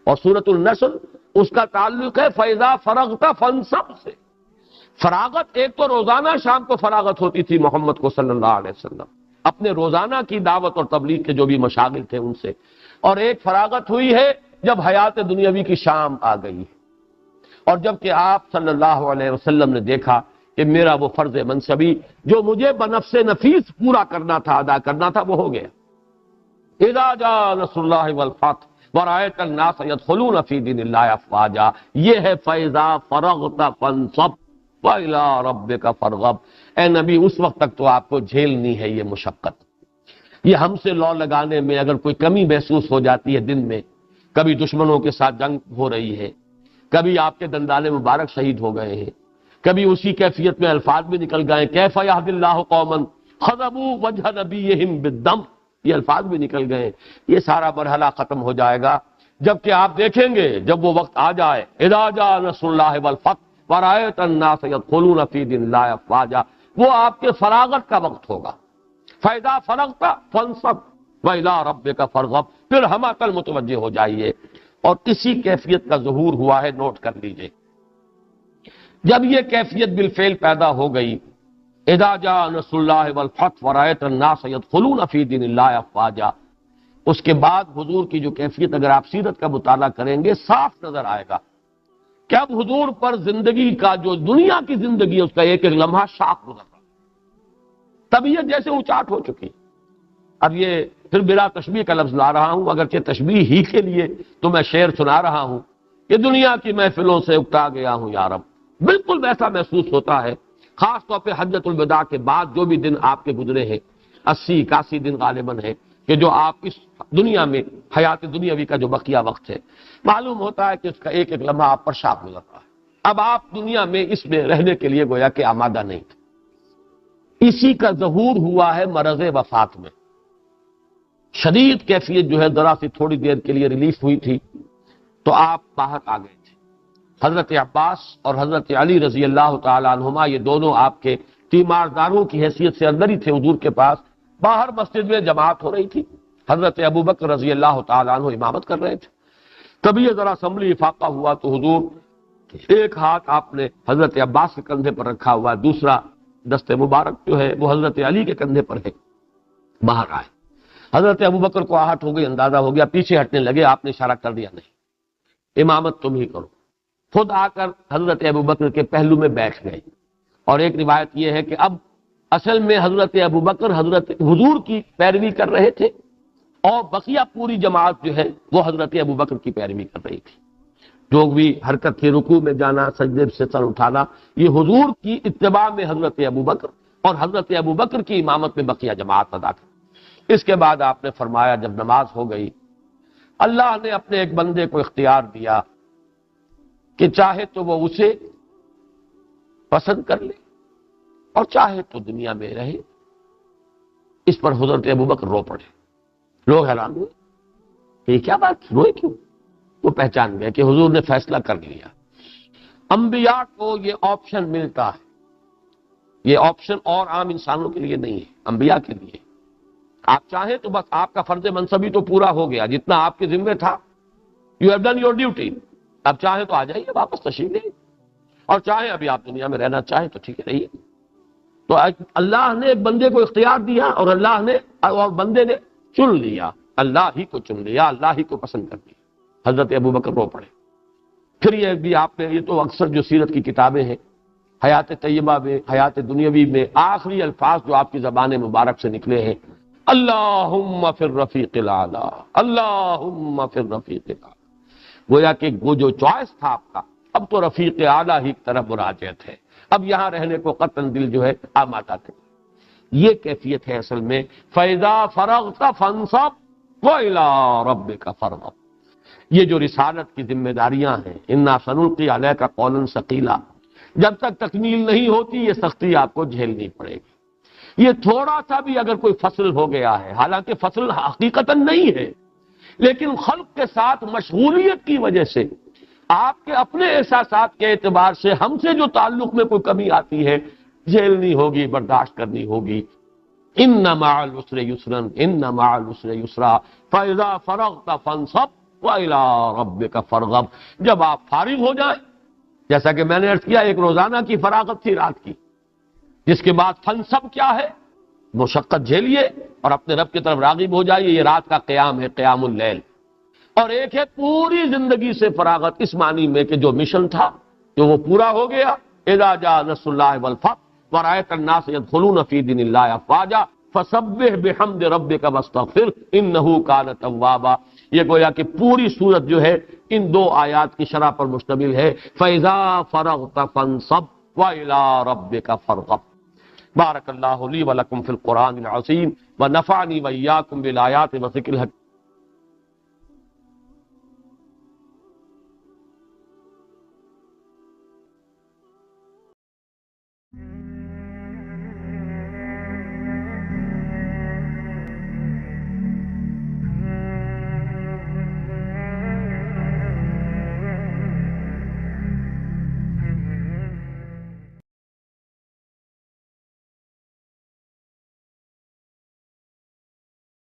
اور سورۃ النصر اس کا تعلق ہے فاذا فرغت فانصب سے۔ فراغت ایک تو روزانہ شام کو فراغت ہوتی تھی محمد کو صلی اللہ علیہ وسلم اپنے روزانہ کی دعوت اور تبلیغ کے جو بھی مشاغل تھے ان سے، اور ایک فراغت ہوئی ہے جب حیات دنیاوی کی شام آ گئی، اور جب کہ آپ صلی اللہ علیہ وسلم نے دیکھا کہ میرا وہ فرض منصبی جو مجھے بنفس نفیس پورا کرنا تھا، ادا کرنا تھا، وہ ہو گیا۔ اذا جاء نصر اللہ والفتح ورأیت الناس يدخلون فی دین اللہ افواجا، یہ ہے فاذا فرغت فانصب وَإِلَىٰ رَبِّكَ فَارْغَب۔ اے نبی اس وقت تک تو آپ کو جھیلنی ہے یہ مشقت، یہ ہم سے لو لگانے میں اگر کوئی کمی محسوس ہو جاتی ہے دن میں، کبھی دشمنوں کے ساتھ جنگ ہو رہی ہے، کبھی آپ کے دندان مبارک شہید ہو گئے ہیں، کبھی اسی کیفیت میں الفاظ بھی نکل گئے کیف یہد اللہ قوما خذبوا وجہ نبیہم بالدم، یہ الفاظ بھی نکل گئے، یہ سارا مرحلہ ختم ہو جائے گا جبکہ آپ دیکھیں گے جب وہ وقت آ جائے اذا جاء نصر اللہ والفتح ورأیت الناس يدخلون فی دین اللہ افواجا، وہ آپ کے فراغت کا وقت ہوگا۔ فاذا فرغت فانصب وإلی ربک فارغب، پھر ہم عقل متوجہ ہو جائیے، اور اسی کیفیت کا ظہور ہوا ہے، نوٹ کر لیجئے۔ جب یہ کیفیت بالفعل پیدا ہو گئی اذا جاء نصر اللہ والفتح ورأیت الناس يدخلون فی دین اللہ افواجا، اس کے بعد حضور کی جو کیفیت اگر آپ سیرت کا مطالعہ کریں گے صاف نظر آئے گا کہ اب حضور پر زندگی کا جو دنیا کی زندگی ہے اس کا ایک ایک لمحہ شاق گزر رہا، طبیعت جیسے اچاٹ ہو چکی۔ اب یہ پھر بلا تشبیہ کا لفظ لا رہا ہوں، اگرچہ تشبیہ ہی کے لیے تو میں شعر سنا رہا ہوں کہ دنیا کی محفلوں سے اکتا گیا ہوں یا رب، بالکل ویسا محسوس ہوتا ہے، خاص طور پہ حجۃ الوداع کے بعد جو بھی دن آپ کے گزرے ہیں، 80-81 دن غالباً ہے کہ جو آپ اس دنیا میں حیات دنیاوی کا جو بقیہ وقت ہے، معلوم ہوتا ہے کہ اس کا ایک ایک لمحہ آپ پر شاق گزر رہا ہے۔ اب آپ دنیا میں اس میں رہنے کے لیے گویا کہ آمادہ نہیں تھے۔ اسی کا ظہور ہوا ہے مرض وفات میں، شدید کیفیت جو ہے ذرا سی تھوڑی دیر کے لیے ریلیف ہوئی تھی تو آپ باہر آ گئے تھے۔ حضرت عباس اور حضرت علی رضی اللہ تعالی عنہما یہ دونوں آپ کے تیمارداروں کی حیثیت سے اندر ہی تھے حضور کے پاس، باہر مسجد میں جماعت ہو رہی تھی، حضرت ابوبکر رضی اللہ تعالی عنہ امامت کر رہے تھے۔ کبھی یہ ذرا سنبھلی افاقہ ہوا تو حضور ایک ہاتھ آپ نے حضرت عباس کے کندھے پر رکھا ہوا، دوسرا دست مبارک جو ہے وہ حضرت علی کے کندھے پر ہے، باہر آئے۔ حضرت ابوبکر کو آہٹ ہو گئی، اندازہ ہو گیا، پیچھے ہٹنے لگے، آپ نے اشارہ کر دیا نہیں، امامت تم ہی کرو۔ خود آ کر حضرت ابوبکر کے پہلو میں بیٹھ گئے، اور ایک روایت یہ ہے کہ اب اصل میں حضرت ابوبکر حضرت حضور کی پیروی کر رہے تھے، اور بقیہ پوری جماعت جو ہے وہ حضرت ابوبکر کی پیروی کر رہی تھی۔ جو بھی حرکت تھی، رکوع میں جانا، سجدے سے سر اٹھانا، یہ حضور کی اتباع میں حضرت ابوبکر اور حضرت ابوبکر کی امامت میں بقیہ جماعت ادا کر۔ اس کے بعد آپ نے فرمایا جب نماز ہو گئی، اللہ نے اپنے ایک بندے کو اختیار دیا کہ چاہے تو وہ اسے پسند کر لے اور چاہے تو دنیا میں رہے۔ اس پر حضرت ابوبکر رو پڑے، لوگ حیران ہوئے کہ یہ کیا بات، روئے کیوں؟ وہ پہچان گئے کہ حضور نے فیصلہ کر لیا۔ انبیاء کو یہ آپشن ملتا ہے، یہ آپشن اور عام انسانوں کے لیے نہیں ہے، انبیاء کے لیے۔ آپ چاہیں تو بس آپ کا فرض منصبی تو پورا ہو گیا، جتنا آپ کے ذمہ تھا، you have done your duty. اب چاہیں تو آ جائیے واپس تشریف لے، اور چاہیں ابھی آپ دنیا میں رہنا چاہیں تو ٹھیک ہے رہیے۔ تو اللہ نے ایک بندے کو اختیار دیا، اور اللہ نے اور بندے نے چن لیا، اللہ ہی کو چن لیا، اللہ ہی کو پسند کر لیا۔ حضرت ابوبکر رو پڑے۔ پھر یہ بھی آپ نے، یہ تو اکثر جو سیرت کی کتابیں ہیں، حیات طیبہ میں، حیات دنیاوی میں آخری الفاظ جو آپ کی زبان مبارک سے نکلے ہیں، اللہم فی الرفیق الاعلی، اللہم فی الرفیق الاعلی، گویا کہ وہ جو چوائس تھا آپ کا، اب تو رفیق اعلیٰ ہی کی طرف مراجعت ہے، اب یہاں رہنے کو قطعاً دل جو ہے آمادہ ہے۔ یہ کیفیت ہے اصل میں فَإِذَا فَرَغْتَ فَانصَبْ وَإِلَىٰ رَبِّكَ فَارْغَب۔ یہ جو رسالت کی ذمہ داریاں ہیں، اِنَّا سَنُلْقِي عَلَيْكَ قَوْلًا ثَقِيلًا، جب تک تکمیل نہیں ہوتی یہ سختی آپ کو جھیلنی پڑے گی۔ یہ تھوڑا سا بھی اگر کوئی فصل ہو گیا ہے، حالانکہ فصل حقیقتاً نہیں ہے، لیکن خلق کے ساتھ مشغولیت کی وجہ سے، آپ کے اپنے احساسات کے اعتبار سے ہم سے جو تعلق میں کوئی کمی آتی ہے، جھیلنی ہوگی، برداشت کرنی ہوگی۔ ان مع العسر یسرا ان مع العسر یسرا فاذا فرغت فانصب والى ربك فارغب۔ جب آپ فارغ ہو جائیں، جیسا کہ میں نے عرض کیا ایک روزانہ کی فراغت تھی رات کی، جس کے بعد فنصب کیا ہے، مشقت جھیلیے اور اپنے رب کی طرف راغب ہو جائیے، یہ رات کا قیام ہے، قیام اللیل۔ اور ایک ہے پوری زندگی سے فراغت، اس معنی میں کہ جو مشن تھا جو وہ پورا ہو گیا، اذا جاء نصر اللہ والفتح ورأيت الناس يدخلون في دين الله افواجا فسبح بحمد ربك واستغفر انه كان توابا۔ یہ گویا کہ پوری سورت جو ہے ان دو آیات کی شرح پر مشتمل ہے، فَإِذَا فَرَغْتَ فَانصَبْ وَإِلَىٰ رَبِّكَ فَارْغَب۔ بارک اللہ لی ولکم فی القرآن العظیم ونفعنی وإیاکم بالآیات وذکر الحکیم۔